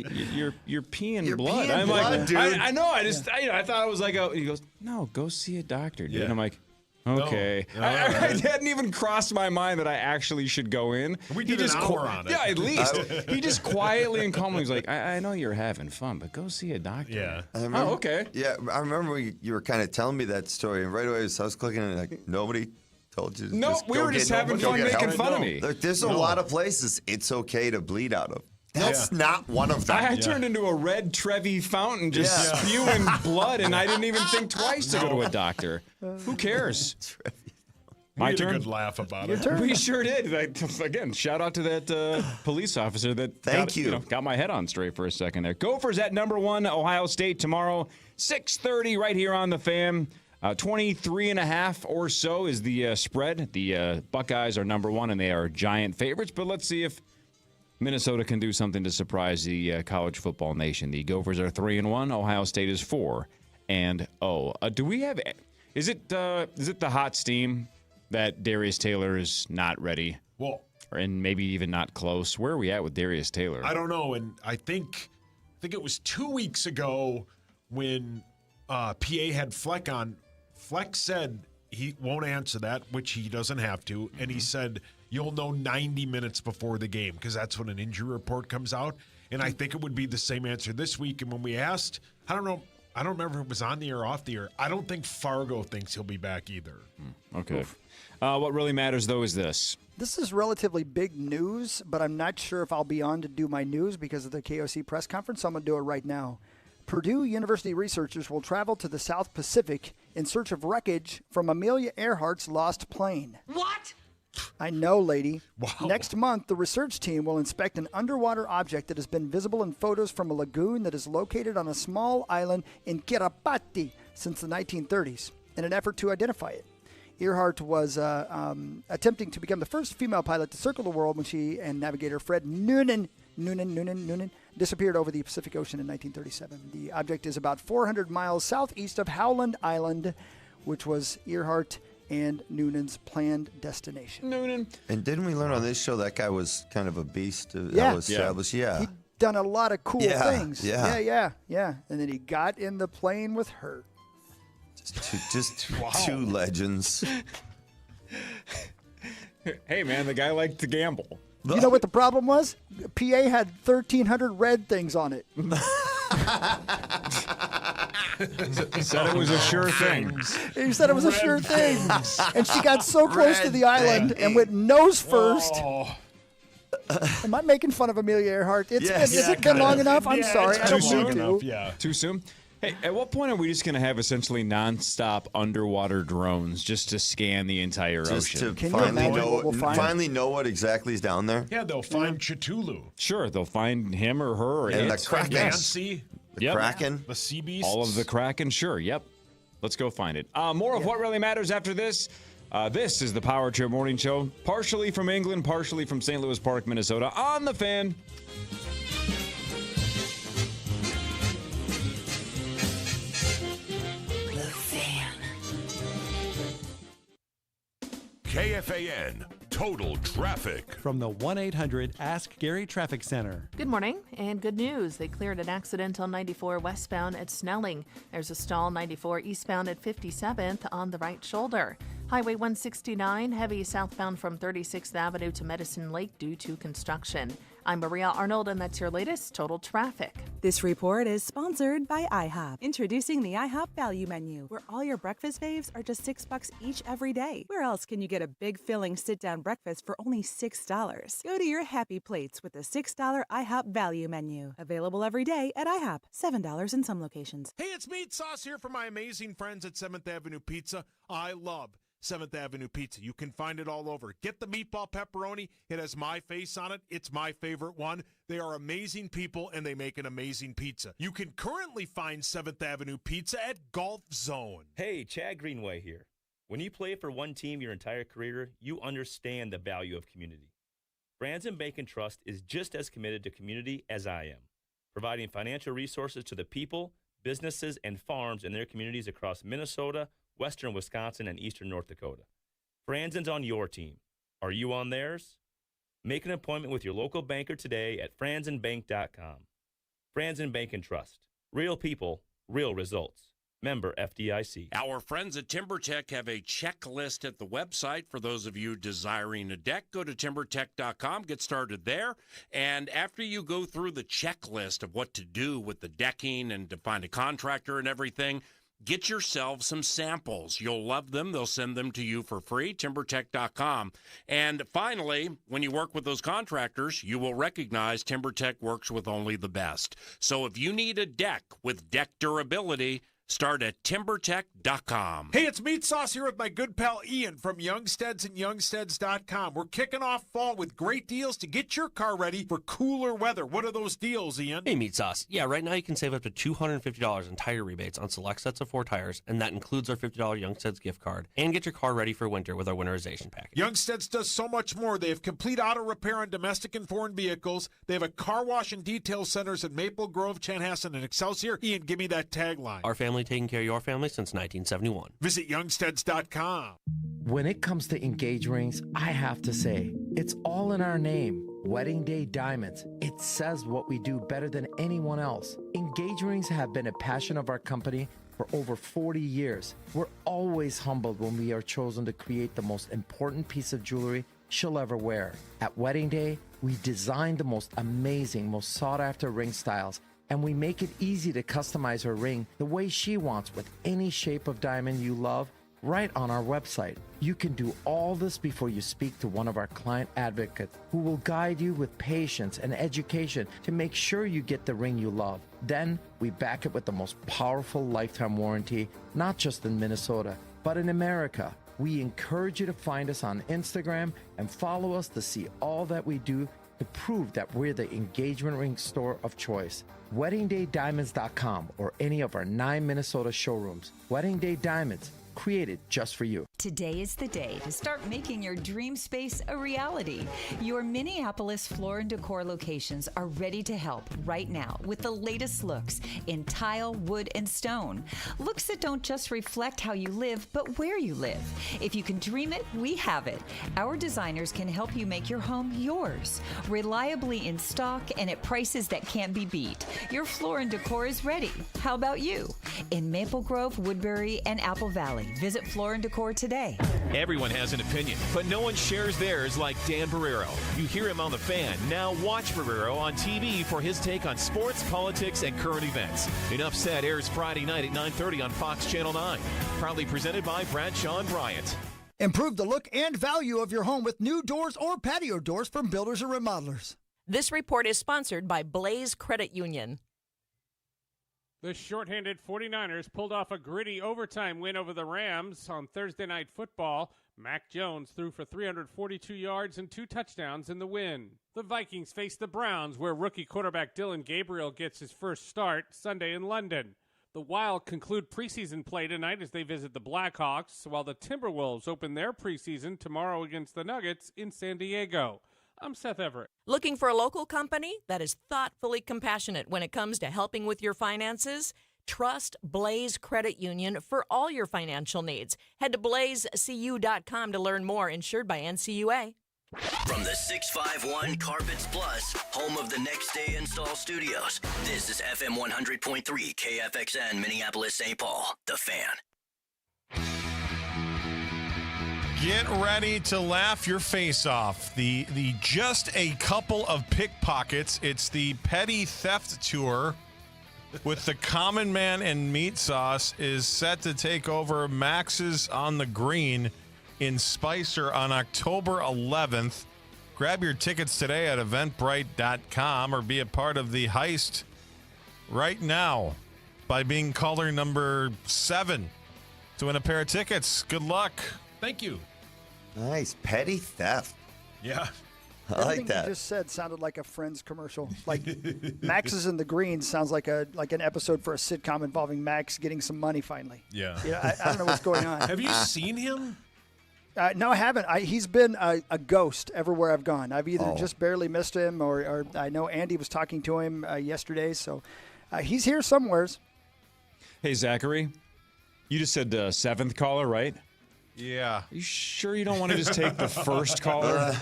you're peeing blood. I'm like, dude. I know. I thought it was like he goes, no, go see a doctor, dude. And I'm like, okay. No. It hadn't even crossed my mind that I actually should go in. We did an hour on it. Yeah, at least. He just quietly and calmly was like, I know you're having fun, but go see a doctor. Yeah. Okay. Yeah, I remember you were kind of telling me that story, and right away I was clicking and like, nobody told you. No, we were just having fun making fun of me. Look, there's a lot of places it's okay to bleed out of. That's not one of them. I turned into a red Trevi fountain just spewing blood, and I didn't even think twice to go to a doctor. Who cares? My turn. A good laugh about it. We sure did. Again, shout out to that police officer that got my head on straight for a second there. Gophers at #1, Ohio State tomorrow, 6:30 right here on the Fan. 23.5 or so is the spread. The Buckeyes are #1, and they are giant favorites. But let's see if Minnesota can do something to surprise the college football nation. The Gophers are 3-1. Ohio State is 4-0. Do we have? Is it the hot steam that Darius Taylor is not ready? Well, and maybe even not close. Where are we at with Darius Taylor? I don't know, and I think it was 2 weeks ago when PA had Fleck on. Fleck said he won't answer that, which he doesn't have to, and he said you'll know 90 minutes before the game because that's when an injury report comes out. And I think it would be the same answer this week. And when we asked, I don't know, I don't remember if it was on the air or off the air. I don't think Fargo thinks he'll be back either. Okay. What really matters, though, is this. This is relatively big news, but I'm not sure if I'll be on to do my news because of the KOC press conference, so I'm going to do it right now. Purdue University researchers will travel to the South Pacific in search of wreckage from Amelia Earhart's lost plane. What? I know, lady. Wow. Next month, the research team will inspect an underwater object that has been visible in photos from a lagoon that is located on a small island in Kiribati since the 1930s in an effort to identify it. Earhart was attempting to become the first female pilot to circle the world when she and navigator Fred Noonan disappeared over the Pacific Ocean in 1937. The object is about 400 miles southeast of Howland Island, which was Earhart and Noonan's planned destination. Noonan. And didn't we learn on this show that guy was kind of a beast? That was established. Yeah. He'd done a lot of cool things. Yeah. And then he got in the plane with her. Just two legends. Hey, man, the guy liked to gamble. You know what the problem was? PA had 1,300 red things on it. Said it was a sure thing. He said it was a sure thing. And she got so close to the island and went nose first. Oh. Am I making fun of Amelia Earhart? Has it been long enough? I'm sorry. I don't mean to. Too soon? Hey, at what point are we just going to have essentially nonstop underwater drones just to scan the entire ocean? To finally know what exactly is down there? Yeah, they'll find Cthulhu. Sure, they'll find him or her. Or and the Kraken. Nancy. The Kraken. The sea beasts. All of the Kraken, sure, yep. Let's go find it. More of what really matters after this. This is the Power Trip Morning Show, partially from England, partially from St. Louis Park, Minnesota, on The Fan. KFAN Total Traffic. From the 1-800-ASK-GARY Traffic Center. Good morning and good news. They cleared an accident on 94 westbound at Snelling. There's a stall 94 eastbound at 57th on the right shoulder. Highway 169, heavy southbound from 36th Avenue to Medicine Lake due to construction. I'm Maria Arnold, and that's your latest total traffic. This report is sponsored by IHOP. Introducing the IHOP Value Menu, where all your breakfast faves are just $6 each every day. Where else can you get a big filling sit-down breakfast for only $6? Go to your happy plates with the $6 IHOP Value Menu. Available every day at IHOP. $7 in some locations. Hey, it's Meat Sauce here from my amazing friends at 7th Avenue Pizza. I love 7th Avenue Pizza. You can find it all over. Get the meatball pepperoni. It has my face on it. It's my favorite one. They are amazing people, and they make an amazing pizza. You can currently find 7th Avenue Pizza at Golf Zone. Hey, Chad Greenway here. When you play for one team your entire career, you understand the value of community. Franzen Bank and Trust is just as committed to community as I am, providing financial resources to the people, businesses, and farms in their communities across Minnesota, Western Wisconsin, and Eastern North Dakota. Franzen's on your team. Are you on theirs? Make an appointment with your local banker today at franzenbank.com. Franzen Bank and Trust. Real people, real results. Member FDIC. Our friends at TimberTech have a checklist at the website for those of you desiring a deck. Go to timbertech.com, get started there. And after you go through the checklist of what to do with the decking and to find a contractor and everything, get yourself some samples. You'll love them. They'll send them to you for free, timbertech.com. And finally, when you work with those contractors, you will recognize TimberTech works with only the best. So if you need a deck with deck durability, start at timbertech.com. Hey, it's Meat Sauce here with my good pal Ian from Youngsteads and Youngsteads.com. We're kicking off fall with great deals to get your car ready for cooler weather. What are those deals, Ian? Hey, Meat Sauce. Yeah, right now you can save up to $250 in tire rebates on select sets of 4 tires, and that includes our $50 Youngsteads gift card, and get your car ready for winter with our winterization package. Youngsteads does so much more. They have complete auto repair on domestic and foreign vehicles. They have a car wash and detail centers in Maple Grove, Chanhassen, and Excelsior. Ian, give me that tagline. Our family taking care of your family since 1971. Visit youngsteads.com. When it comes to engagement rings, I have to say, it's all in our name. Wedding Day Diamonds. It says what we do better than anyone else. Engagement rings have been a passion of our company for over 40 years. We're always humbled when we are chosen to create the most important piece of jewelry she'll ever wear. At Wedding Day, we design the most amazing, most sought-after ring styles, and we make it easy to customize her ring the way she wants with any shape of diamond you love right on our website. You can do all this before you speak to one of our client advocates who will guide you with patience and education to make sure you get the ring you love. Then we back it with the most powerful lifetime warranty, not just in Minnesota, but in America. We encourage you to find us on Instagram and follow us to see all that we do to prove that we're the engagement ring store of choice. WeddingDayDiamonds.com or any of our 9 Minnesota showrooms. Wedding Day Diamonds, created just for you. Today is the day to start making your dream space a reality. Your Minneapolis Floor & Decor locations are ready to help right now with the latest looks in tile, wood, and stone. Looks that don't just reflect how you live, but where you live. If you can dream it, we have it. Our designers can help you make your home yours, reliably in stock and at prices that can't be beat. Your Floor & Decor is ready. How about you? In Maple Grove, Woodbury, and Apple Valley. Visit Floor & Decor today. Everyone has an opinion, but no one shares theirs like Dan Barrero. You hear him on The Fan. Now watch Barrero on TV for his take on sports, politics, and current events. Enough Said airs Friday night at 9:30 on Fox Channel 9. Proudly presented by Bradshaw and Bryant. Improve the look and value of your home with new doors or patio doors from builders or remodelers. This report is sponsored by Blaze Credit Union. The shorthanded 49ers pulled off a gritty overtime win over the Rams on Thursday Night Football. Mac Jones threw for 342 yards and 2 touchdowns in the win. The Vikings face the Browns, where rookie quarterback Dylan Gabriel gets his first start Sunday in London. The Wild conclude preseason play tonight as they visit the Blackhawks, while the Timberwolves open their preseason tomorrow against the Nuggets in San Diego. I'm Seth Everett. Looking for a local company that is thoughtfully compassionate when it comes to helping with your finances? Trust Blaze Credit Union for all your financial needs. Head to blazecu.com to learn more. Insured by NCUA. From the 651 Carpets Plus, home of the Next Day Install Studios, this is FM 100.3 KFXN Minneapolis, St. Paul, The Fan. Get ready to laugh your face off. The just a couple of pickpockets. It's the Petty Theft Tour with the Common Man and Meat Sauce is set to take over Max's on the Green in Spicer on October 11th. Grab your tickets today at eventbrite.com or be a part of the heist right now by being caller number 7 to win a pair of tickets. Good luck. Thank you. Nice. Petty theft. Yeah. I like Everything that. you just said sounded like a Friends commercial. Like Max is in the Green sounds like an episode for a sitcom involving Max getting some money finally. Yeah. I don't know what's going on. Have you seen him? No, I haven't. He's been a ghost everywhere I've gone. I've either just barely missed him or I know Andy was talking to him yesterday. So he's here somewheres. Hey, Zachary, you just said 7th caller, right? Yeah. You sure you don't want to just take the first caller?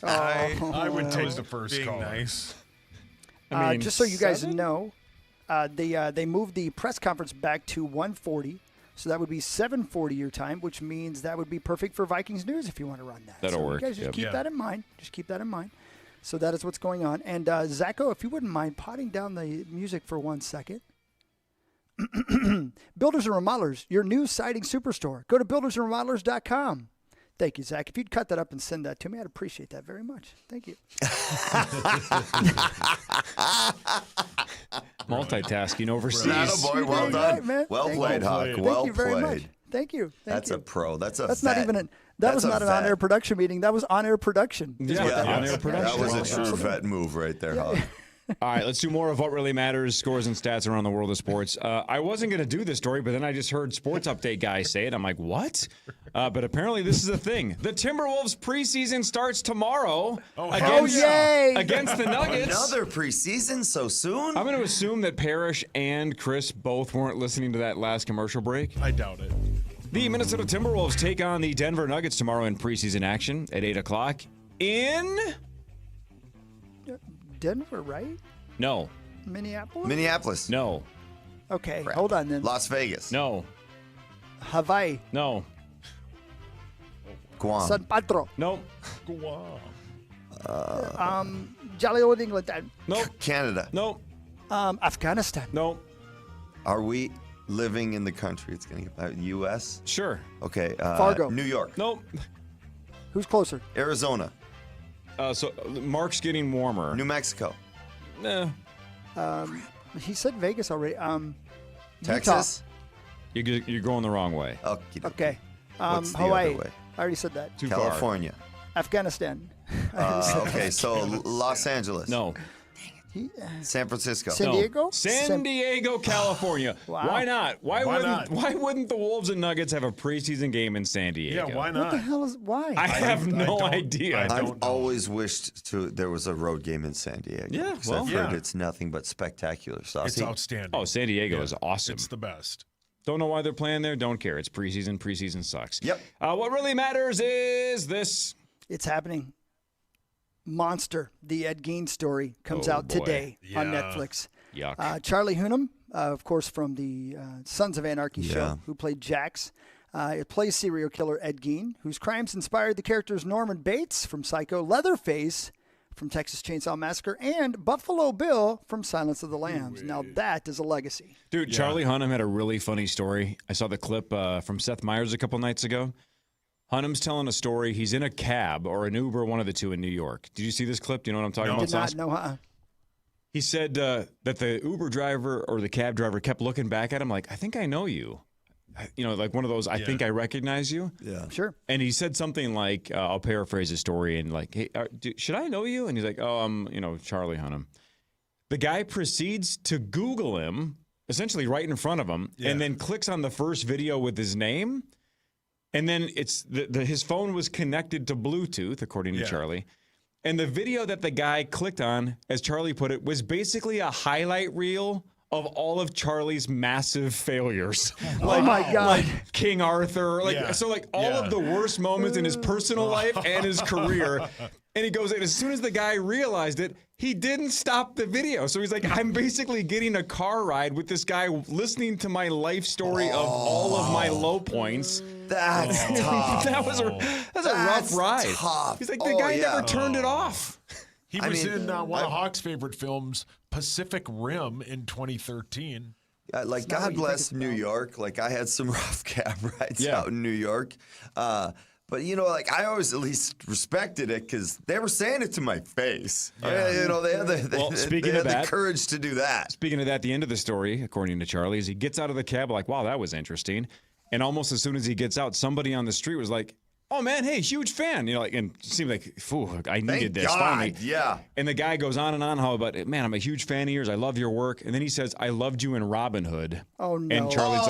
I would take the first caller. Nice. I mean, just so you guys 7? know, they moved the press conference back to 1:40, so that would be 7:40 your time, which means that would be perfect for Vikings news if you want to run that. That'll so work. You guys just Yep. keep that in mind. Just keep that in mind. So that is what's going on. And Zacho, if you wouldn't mind potting down the music for 1 second. Builders and Remodelers, your new siding superstore. Go to buildersandremodelers.com. Thank you, Zach. If you'd cut that up and send that to me, I'd appreciate that very much. Thank you. Multitasking overseas. Attaboy, well done. Right, man. Well Thank played, you. Hawk. Thank Well you very played. much. Thank you. That's a pro. That's not vet. even that That's was not an vet. on-air production meeting. That was on-air production. Yeah, on-air production. That was a true Absolutely. vet move right there, Hawk. All right, let's do more of what really matters, scores and stats around the world of sports. I wasn't going to do this story, but then I just heard Sports Update guy say it. I'm like, what? But apparently this is a thing. The Timberwolves preseason starts tomorrow against the Nuggets. Another preseason so soon? I'm going to assume that Parrish and Chris both weren't listening to that last commercial break. I doubt it. The Minnesota Timberwolves take on the Denver Nuggets tomorrow in preseason action at 8 o'clock in... Denver, right? No. Minneapolis? No. Okay, hold on then. Las Vegas. No. Hawaii. No. Guam. San Pedro. No. Guam. Jolly old England. Nope. Canada. Nope. Afghanistan. Nope. Are we living in the country? It's going to get U.S.? Sure. Okay. Fargo. New York. Nope. Who's closer? Arizona. So Mark's getting warmer. New Mexico. Nah. He said Vegas already. Texas. You're going the wrong way. Okay. What's the Hawaii. other way? I already said that. Too California. Afghanistan. Okay, so Los Angeles. No. San Francisco. San Diego? San Diego, California. Wow. Why not? Why not? wouldn't the Wolves and Nuggets have a preseason game in San Diego? Yeah, why What not? the hell is why? I have no idea. I've always wished there was a road game in San Diego. Yeah, because well, I've heard it's nothing but spectacular stuff. It's outstanding. Oh, San Diego is awesome. It's the best. Don't know why they're playing there. Don't care. It's preseason. Preseason sucks. Yep. What really matters is this. It's happening. Monster, the Ed Gein story, comes out boy. today on Netflix. Yuck. Charlie Hunnam, of course, from the Sons of Anarchy show, who played Jax. It plays serial killer Ed Gein, whose crimes inspired the characters Norman Bates from Psycho, Leatherface from Texas Chainsaw Massacre, and Buffalo Bill from Silence of the Lambs. Now that is a legacy. Dude, Charlie Hunnam had a really funny story. I saw the clip from Seth Meyers a couple nights ago. Hunnam's telling a story. He's in a cab or an Uber, one of the two in New York. Did you see this clip? Do you know what I'm talking about, Did not Sauce? know. He said that the Uber driver or the cab driver kept looking back at him like, I think I know you. Like one of those, I think I recognize you. Yeah. Sure. And he said something like, I'll paraphrase his story, and like, hey, should I know you? And he's like, oh, I'm, Charlie Hunnam. The guy proceeds to Google him, essentially right in front of him, and then clicks on the first video with his name. And then it's his phone was connected to Bluetooth, according to Charlie. And the video that the guy clicked on, as Charlie put it, was basically a highlight reel of all of Charlie's massive failures. Oh my God. Like King Arthur. All of the worst moments in his personal life and his career. And he goes, and as soon as the guy realized it, he didn't stop the video. So he's like, I'm basically getting a car ride with this guy listening to my life story of all of my low points. That's tough. That's a rough ride. Tough. He's like, the guy never turned it off. He was in one of Hawk's favorite films, Pacific Rim, in 2013. Like, God bless New York. Like, I had some rough cab rides out in New York. But, like, I always at least respected it because they were saying it to my face. Yeah. They had the courage to do that. Speaking of that, the end of the story, according to Charlie, is he gets out of the cab like, wow, that was interesting. And almost as soon as he gets out, somebody on the street was like, oh, man, hey, huge fan. And it seemed like, I needed this. God, finally. Yeah. And the guy goes on and on how about, man, I'm a huge fan of yours. I love your work. And then he says, I loved you in Robin Hood. Oh, no. And Charlie's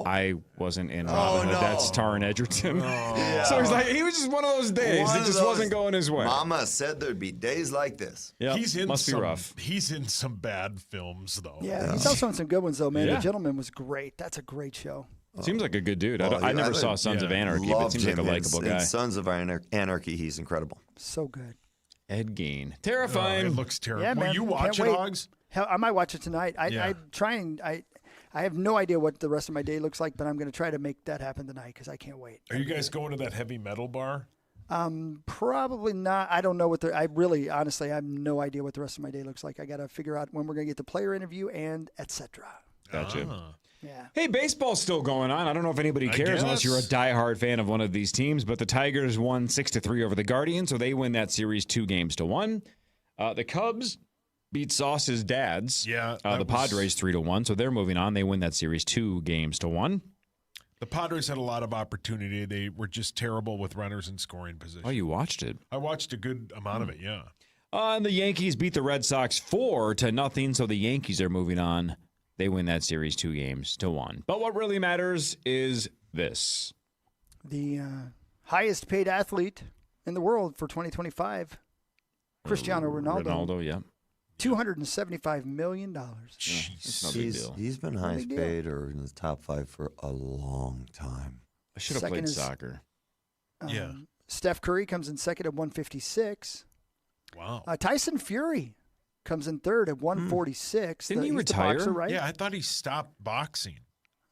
I wasn't in Robin Hood. That's Taron Egerton. Yeah. So he's like, he was just one of those days. It just wasn't going his way. Mama said there'd be days like this. Yeah, Must be rough. He's in some bad films, though. Yeah, he's also in some good ones, though, man. Yeah. The Gentleman was great. That's a great show. Seems like a good dude. I never saw Sons of Anarchy, but seems like a likable guy. In Sons of Anarchy, he's incredible. So good. Ed Gein. Terrifying. It looks terrible. Yeah, man. Will you watch it, Hogs? Hell, I might watch it tonight. I have no idea what the rest of my day looks like, but I'm going to try to make that happen tonight because I can't wait. Are you guys going to that heavy metal bar? Probably not. I don't know what honestly, I have no idea what the rest of my day looks like. I got to figure out when we're going to get the player interview and etc. Gotcha. Yeah. Hey, baseball's still going on. I don't know if anybody cares unless you're a diehard fan of one of these teams, but the Tigers won 6-3 over the Guardians, so they win that series 2-1. The Cubs beat Sauce's dads. Yeah. The Padres 3-1, so they're moving on. They win that series 2-1. The Padres had a lot of opportunity. They were just terrible with runners in scoring position. Oh, you watched it? I watched a good amount of it, yeah. And the Yankees beat the Red Sox 4-0, so the Yankees are moving on. They win that series 2-1. But what really matters is this. The highest paid athlete in the world for 2025, Cristiano Ronaldo. Ronaldo, yeah. $275 million. That's no big deal. He's been highest paid or in the top 5 for a long time. I should have played soccer. Steph Curry comes in second at 156. Wow. Tyson Fury comes in third at 146. Didn't he retire? Boxer, right? Yeah, I thought he stopped boxing.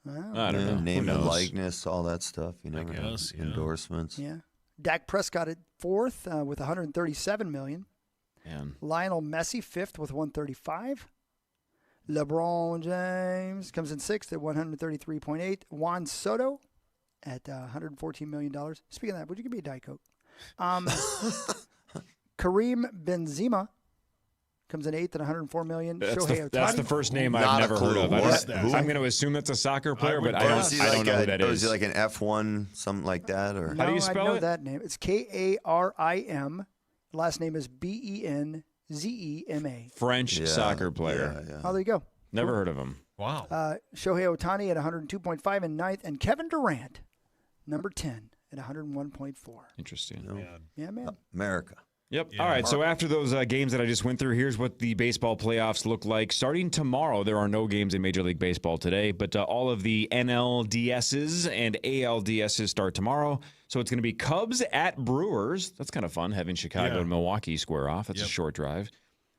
I don't know. Name and likeness, all that stuff. You know, endorsements. Yeah. Dak Prescott at fourth with 137 million. Man. Lionel Messi fifth with 135. LeBron James comes in sixth at 133.8. Juan Soto at $114 million. Speaking of that, would you give me a Diet Coke? Kareem Benzema comes in eighth at $104 million. That's the first name I've never heard of. I'm going to assume that's a soccer player, but I don't know who that is. Is he like an F1, something like that? Or how do you spell it? I know that name. It's Karim. Last name is Benzema. French soccer player. Yeah. Oh, there you go. Never heard of him. Wow. Shohei Ohtani at 102.5 in ninth, and Kevin Durant, number 10 at 101.4. Interesting. Yeah, man. America. Yep. Yeah. All right. So after those games that I just went through, here's what the baseball playoffs look like. Starting tomorrow, there are no games in Major League Baseball today, but all of the NLDSs and ALDSs start tomorrow. So it's going to be Cubs at Brewers. That's kind of fun, having Chicago and Milwaukee square off. That's a short drive.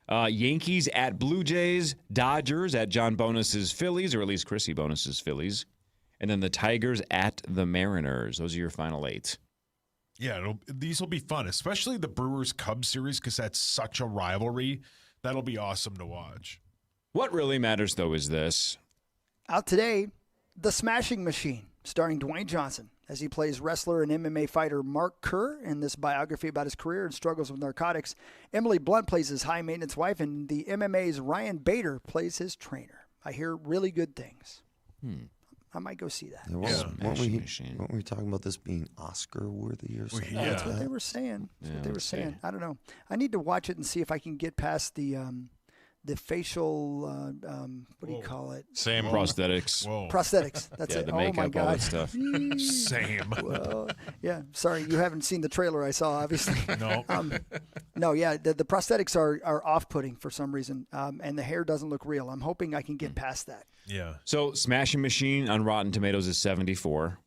Yankees at Blue Jays. Dodgers at John Bonus's Phillies, or at least Chrissy Bonus's Phillies. And then the Tigers at the Mariners. Those are your final 8. Yeah, these will be fun, especially the Brewers-Cubs series because that's such a rivalry. That'll be awesome to watch. What really matters, though, is this. Out today, The Smashing Machine, starring Dwayne Johnson, as he plays wrestler and MMA fighter Mark Kerr in this biography about his career and struggles with narcotics. Emily Blunt plays his high-maintenance wife, and the MMA's Ryan Bader plays his trainer. I hear really good things. I might go see that. Weren't we talking about this being Oscar-worthy or something? That's what they were saying. I don't know. I need to watch it and see if I can get past the facial, what do you call it? Same prosthetics. Prosthetics. That's it. The Oh, makeup, my all God. that stuff. Same. Well, yeah. Sorry, you haven't seen the trailer I saw, obviously. No. No, yeah. The prosthetics are off-putting for some reason, and the hair doesn't look real. I'm hoping I can get past that. Yeah. So Smashing Machine on Rotten Tomatoes is 74.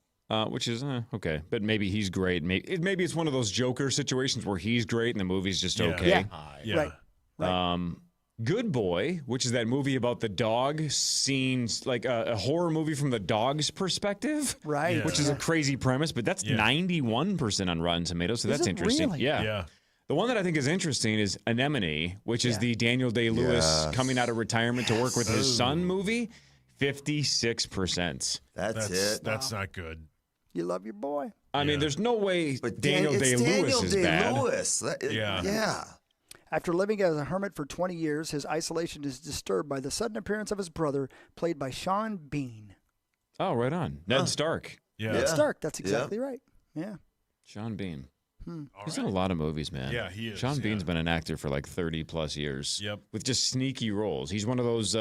which is okay. But maybe he's great. Maybe it's one of those Joker situations where he's great and the movie's just okay. Yeah. Right. Good Boy, which is that movie about the dog, scenes like a horror movie from the dog's perspective, right? Which is a crazy premise, but that's 91% on Rotten Tomatoes, so that's interesting. Really? Yeah. The one that I think is interesting is Anemone, which is the Daniel Day-Lewis coming out of retirement to work with his son movie. 56%. That's not good. You love your boy. I mean, there's no way Daniel Day-Lewis is bad. Yeah. After living as a hermit for 20 years, his isolation is disturbed by the sudden appearance of his brother, played by Sean Bean. Oh, right on. Ned Stark. Ned Stark. That's exactly right. Yeah. Sean Bean. He's in a lot of movies, man. Yeah, he is. Sean Bean's been an actor for like 30-plus years. Yep. With just sneaky roles. He's one of those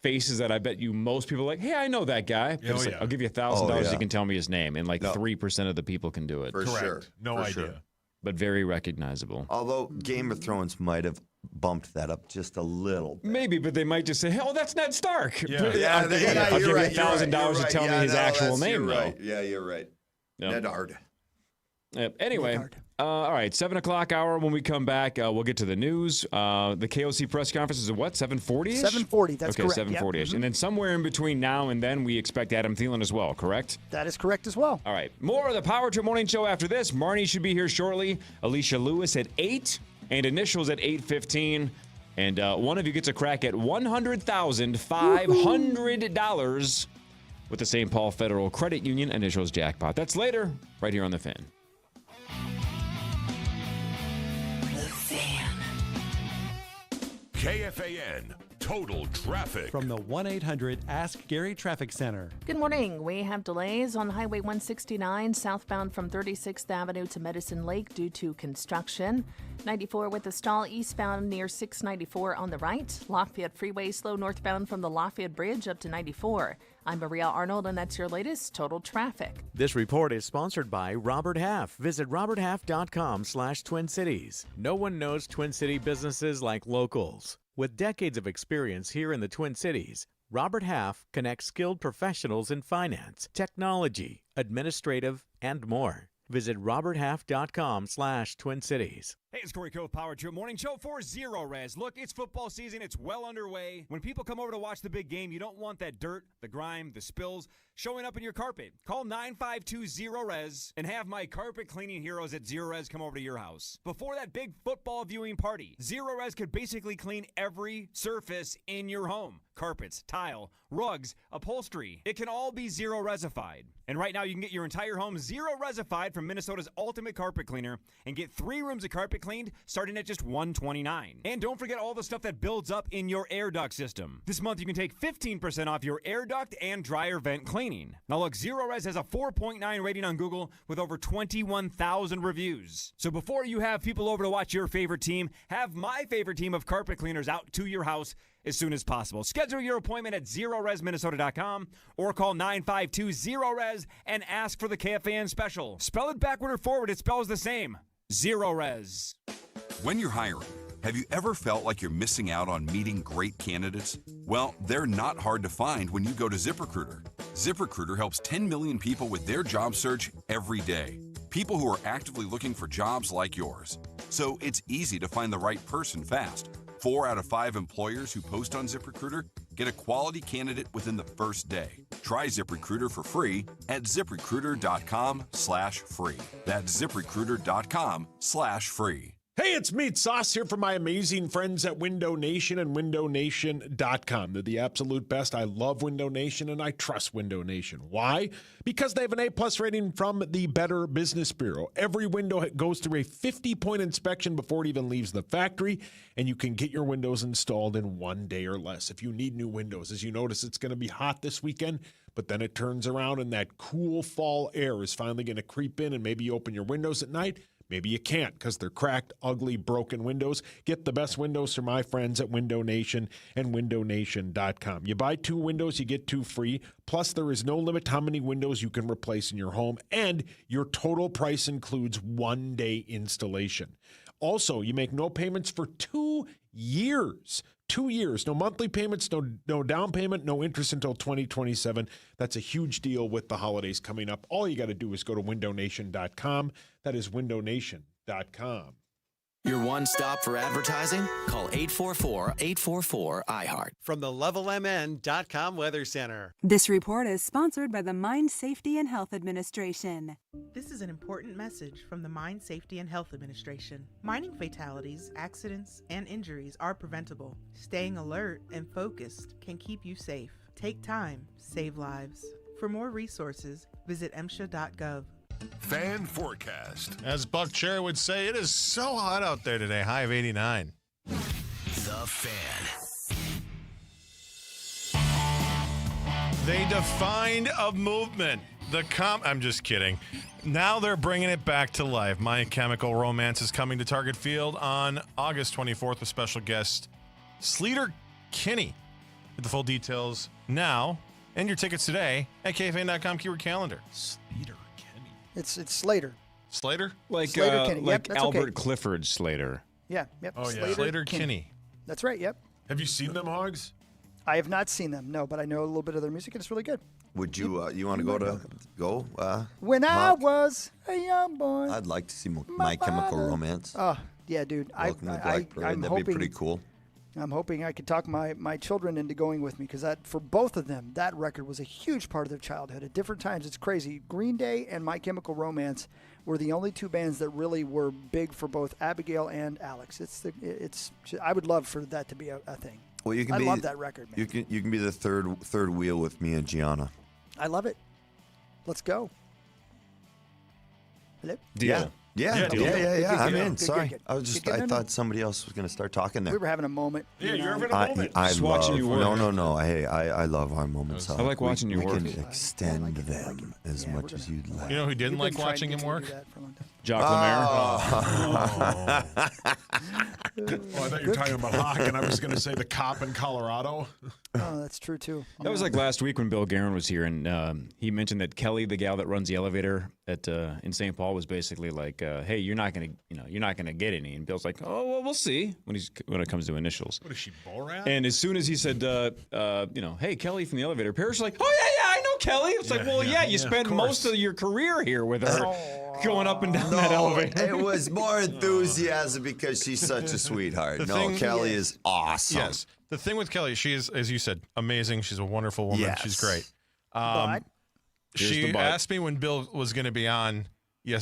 faces that I bet you most people are like, hey, I know that guy. Like, I'll give you $1,000 you can tell me his name. And like 3% of the people can do it. For sure. No idea. Sure. But very recognizable. Although Game of Thrones might have bumped that up just a little bit. Maybe, but they might just say, hey, oh, that's Ned Stark. I'll give you $1,000 to tell me his actual name, though. Right. Yeah, you're right. Yep. Nedard. Anyway, all right, 7 o'clock hour when we come back, we'll get to the news. The KOC press conference is at what, 7:40-ish? 7:40, that's correct. Okay, 7:40-ish. And then somewhere in between now and then, we expect Adam Thielen as well, correct? That is correct as well. All right, more of the Power Trip Morning Show after this. Marnie should be here shortly. Alicia Lewis at 8, and Initials at 8:15. And one of you gets a crack at $100,500 with the St. Paul Federal Credit Union Initials jackpot. That's later, right here on The Fan. KFAN Total Traffic. From the 1-800-ASK-GARY Traffic Center. Good morning. We have delays on Highway 169 southbound from 36th Avenue to Medicine Lake due to construction. 94 with a stall eastbound near 694 on the right. Lafayette Freeway slow northbound from the Lafayette Bridge up to 94. I'm Maria Arnold, and that's your latest Total Traffic. This report is sponsored by Robert Half. Visit roberthalf.com/Twin Cities. No one knows Twin City businesses like locals. With decades of experience here in the Twin Cities, Robert Half connects skilled professionals in finance, technology, administrative, and more. Visit roberthalf.com/Twin Cities. Hey, it's Corey Cove, Power Trip Morning Show for Zero Res. Look, it's football season. It's well underway. When people come over to watch the big game, you don't want that dirt, the grime, the spills showing up in your carpet. Call 952-ZERO-RES and have my carpet cleaning heroes at Zero Res come over to your house. Before that big football viewing party, Zero Res could basically clean every surface in your home. Carpets, tile, rugs, upholstery. It can all be Zero Resified. And right now you can get your entire home Zero Resified from Minnesota's ultimate carpet cleaner and get 3 rooms of carpet cleaned starting at just $129. And don't forget all the stuff that builds up in your air duct system. This month you can take 15% off your air duct and dryer vent cleaning. Now look, Zero Res has a 4.9 rating on Google with over 21,000 reviews. So before you have people over to watch your favorite team, have my favorite team of carpet cleaners out to your house as soon as possible. Schedule your appointment at ZeroResMinnesota.com or call 952-ZERO-RES and ask for the KFAN special. Spell it backward or forward, it spells the same. Zero Res. When you're hiring, have you ever felt like you're missing out on meeting great candidates? Well, they're not hard to find when you go to ZipRecruiter. ZipRecruiter helps 10 million people with their job search every day. People who are actively looking for jobs like yours. So it's easy to find the right person fast. 4 out of 5 employers who post on ZipRecruiter get a quality candidate within the first day. Try ZipRecruiter for free at ZipRecruiter.com/free. That's ZipRecruiter.com/free. Hey, it's Meat Sauce here from my amazing friends at Window Nation and WindowNation.com. They're the absolute best. I love Window Nation and I trust Window Nation. Why? Because they have an A+ rating from the Better Business Bureau. Every window goes through a 50-point inspection before it even leaves the factory, and you can get your windows installed in 1 day or less. If you need new windows, as you notice, it's going to be hot this weekend, but then it turns around and that cool fall air is finally going to creep in, and maybe you open your windows at night. Maybe you can't because they're cracked, ugly, broken windows. Get the best windows from my friends at Window Nation and WindowNation.com. You buy 2 windows, you get 2 free. Plus, there is no limit how many windows you can replace in your home, and your total price includes 1 day installation. Also, you make no payments for 2 years. 2 years. No monthly payments, no down payment, no interest until 2027. That's a huge deal with the holidays coming up. All you got to do is go to windownation.com. That is windownation.com. Your one stop for advertising? Call 844-844-iHeart. From the LevelMN.com Weather Center. This report is sponsored by the Mine Safety and Health Administration. This is an important message from the Mine Safety and Health Administration. Mining fatalities, accidents, and injuries are preventable. Staying alert and focused can keep you safe. Take time, save lives. For more resources, visit MSHA.gov. Fan forecast. As Buck Cherry would say, it is so hot out there today. High of 89. The Fan. They defined a movement. I'm just kidding. Now they're bringing it back to life. My Chemical Romance is coming to Target Field on August 24th with special guest Sleater Kinney. Get the full details now and your tickets today at KFAN.com keyword calendar. Sleater. It's Slater. Slater? Like Slater Kinney. like Yep, that's Albert okay. Clifford Slater. Yeah, yep. Oh, yeah. Slater Kinney. That's right, yep. Have you seen them, Hogs? I have not seen them, no, but I know a little bit of their music, and it's really good. Would you you want to go? When Mark? I was a young boy. I'd like to see My Chemical Romance. Oh, yeah, dude. Welcome to Black Parade. That'd be pretty cool. I'm hoping I could talk my children into going with me because that for both of them, that record was a huge part of their childhood. At different times, it's crazy. Green Day and My Chemical Romance were the only two bands that really were big for both Abigail and Alex. I would love for that to be a thing. Well, you can I be, love that record, man. You can be the third wheel with me and Gianna. I love it. Let's go. Hello? Deal. Yeah. I'm in. Sorry. Good. I thought somebody else was going to start talking there. We were having a moment. Yeah, you're having a moment. I Just love, watching you work. No. Hey, I love our moments. I like watching you work. We can extend them as much as you'd like. You know who didn't like watching him work? Jock Lemaire. I thought you were talking about Hawk, and I was going to say the cop in Colorado. Oh, that's true, too. That was like last week when Bill Guerin was here, and he mentioned that Kelly, the gal that runs the elevator in St. Paul, was basically like, "Hey, you're not gonna get any." And Bill's like, "Oh, well, we'll see." When it comes to initials. What is she, Borat? And as soon as he said, "Hey, Kelly from the elevator," Parrish's like, "Oh yeah, I know Kelly." It's like, well, you spent most of your career here with her, going up and down that elevator. It was more enthusiasm because she's such a sweetheart. Kelly is awesome. Yes. The thing with Kelly, she is, as you said, amazing. She's a wonderful woman. Yes. She's great. But She asked me when Bill was going to be on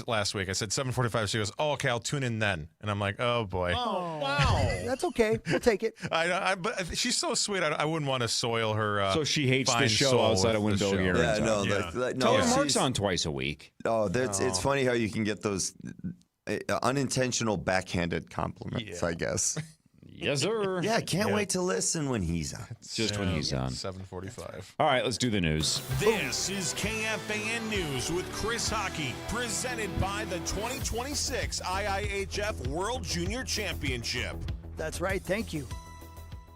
last week. I said 7:45. She goes, "Oh, okay, I'll tune in then." And I'm like, "Oh boy." Oh, wow. That's okay. We'll take it. But she's so sweet. I wouldn't want to soil her. So she hates the fine show soul outside of when with the Bill show. Guerin's Yeah, on. no. Tell her Mark's on twice a week. Oh, it's funny how you can get those unintentional backhanded compliments, I guess. Yes, sir. Yeah, can't wait to listen when he's on. Just when he's on. 7:45. All right, let's do the news. This is KFAN News with Chris Hockey, presented by the 2026 IIHF World Junior Championship. That's right. Thank you.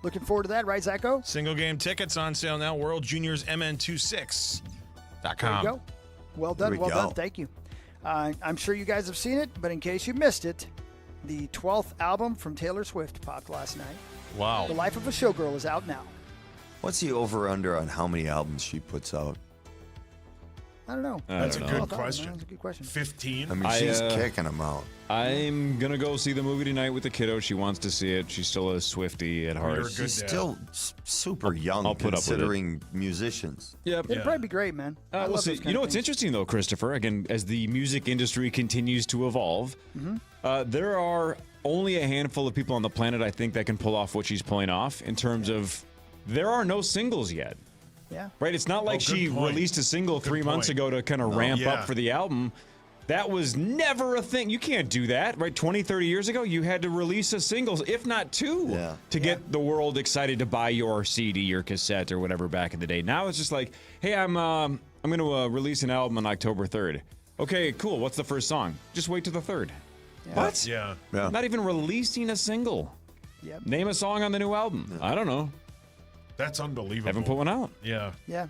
Looking forward to that, right, Zacho? Single game tickets on sale now. World Juniors MN26.com. There you go. Well done. Well done. Thank you. I'm sure you guys have seen it, but in case you missed it, the 12th album from Taylor Swift popped last night. Wow. The Life of a Showgirl is out now. What's the over-under on how many albums she puts out? I don't know. That's a good question. That's a good question. 15. I mean, she's kicking them out. I'm going to go see the movie tonight with the kiddo. She wants to see it. She's still a Swiftie at heart. She's still super young I'll put considering musicians. Yep. It'd probably be great, man. I we'll love see. those kind You know of what's things. interesting, though, Christopher? Again, as the music industry continues to evolve, there are only a handful of people on the planet, I think, that can pull off what she's pulling off in terms of there are no singles yet. Yeah. Right? It's not like she released a single 3 months ago to kind of ramp up for the album. That was never a thing. You can't do that, right? 20, 30 years ago, you had to release a single, if not two, to get the world excited to buy your CD or cassette or whatever back in the day. Now it's just like, hey, I'm going to release an album on October 3rd. Okay, cool. What's the first song? Just wait till the 3rd. Yeah. What? Yeah. Not even releasing a single. Yep. Name a song on the new album. I don't know. That's unbelievable. Haven't put one out. Yeah. Yeah.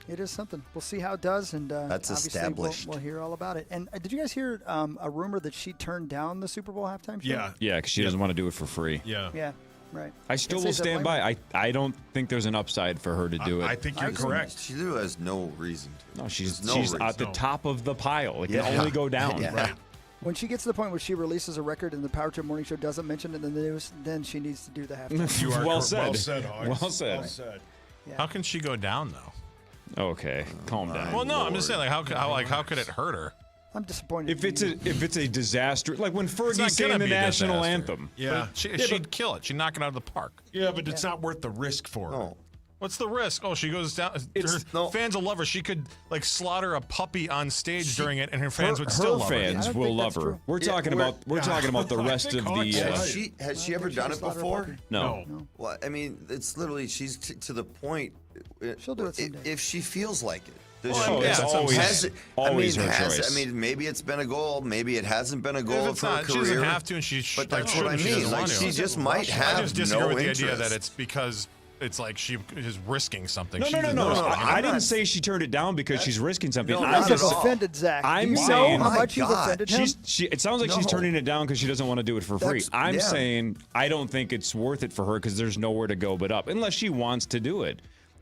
It is something. We'll see how it does, and that's obviously established. We'll hear all about it. And did you guys hear a rumor that she turned down the Super Bowl halftime show? Yeah. Yeah, because she doesn't want to do it for free. Yeah. Yeah. Right. I still will stand by. I don't think there's an upside for her to do it. I think you're correct. She has no reason to. No, she's reason. at the top of the pile. It can only go down. Yeah. Right. When she gets to the point where she releases a record and the Power Trip Morning Show doesn't mention it in the news, then she needs to do the halftime. You are Well said. Well said, Hogs. Well said. Well said. Yeah. How can she go down though? Okay, calm down. Well, no, I'm just saying, how could it hurt her? I'm disappointed. If it's a disaster, like when Fergie not sang gonna the be a national disaster. anthem. Yeah. She'd kill it. She'd knock it out of the park. Yeah, but it's not worth the risk for her. No. What's the risk? Oh, she goes down. Fans will love her. She could slaughter a puppy on stage during it, and her fans would still love her. Her fans will love her. We're talking about the rest of the. Has she ever done it before? No. Well, I mean, it's literally she's to the point. She'll do it someday. If she feels like it. It's always her choice. I mean, maybe it's been a goal. Maybe it hasn't been a goal of her career. She doesn't have to, and but that's what I mean. Like she just might have I just disagree no with interest. the idea that it's because it's like she is risking something. No. I didn't say she turned it down because she's risking something. No, I'm just offended, Zach. I'm Do you saying know how much you've offended him? It sounds like she's turning it down because she doesn't want to do it for free. I'm saying I don't think it's worth it for her because there's nowhere to go but up unless she wants to do it.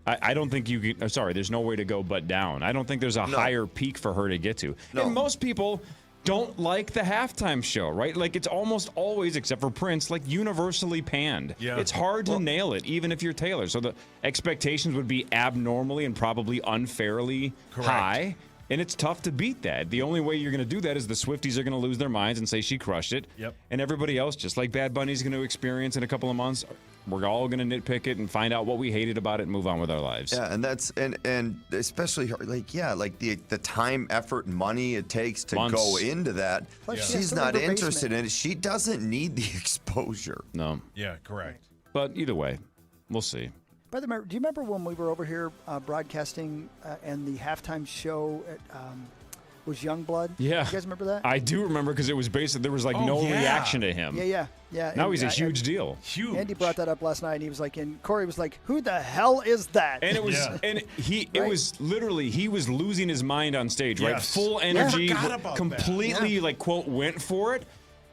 I don't think you can. Sorry, there's no way to go but down. I don't think there's a higher peak for her to get to. No. And most people don't like the halftime show, right? Like it's almost always, except for Prince, like universally panned. Yeah. It's hard to nail it, even if you're Taylor. So the expectations would be abnormally and probably unfairly high. And it's tough to beat that. The only way you're going to do that is the Swifties are going to lose their minds and say she crushed it. Yep. And everybody else, just like Bad Bunny's going to experience in a couple of months, we're all going to nitpick it and find out what we hated about it and move on with our lives. Yeah, and that's and especially her, like the time, effort, money it takes to go into that. She's not interested in it. She doesn't need the exposure. No. Yeah, correct. But either way, we'll see. By the way, do you remember when we were over here broadcasting and the halftime show was Youngblood? Yeah. You guys remember that? I do remember because it was basically there was like no reaction to him. Yeah. Now and, he's a huge deal. Huge. Andy brought that up last night, and he was like, and Corey was like, "Who the hell is that?" And it was, it was literally he was losing his mind on stage, right? Full energy, completely like quote went for it.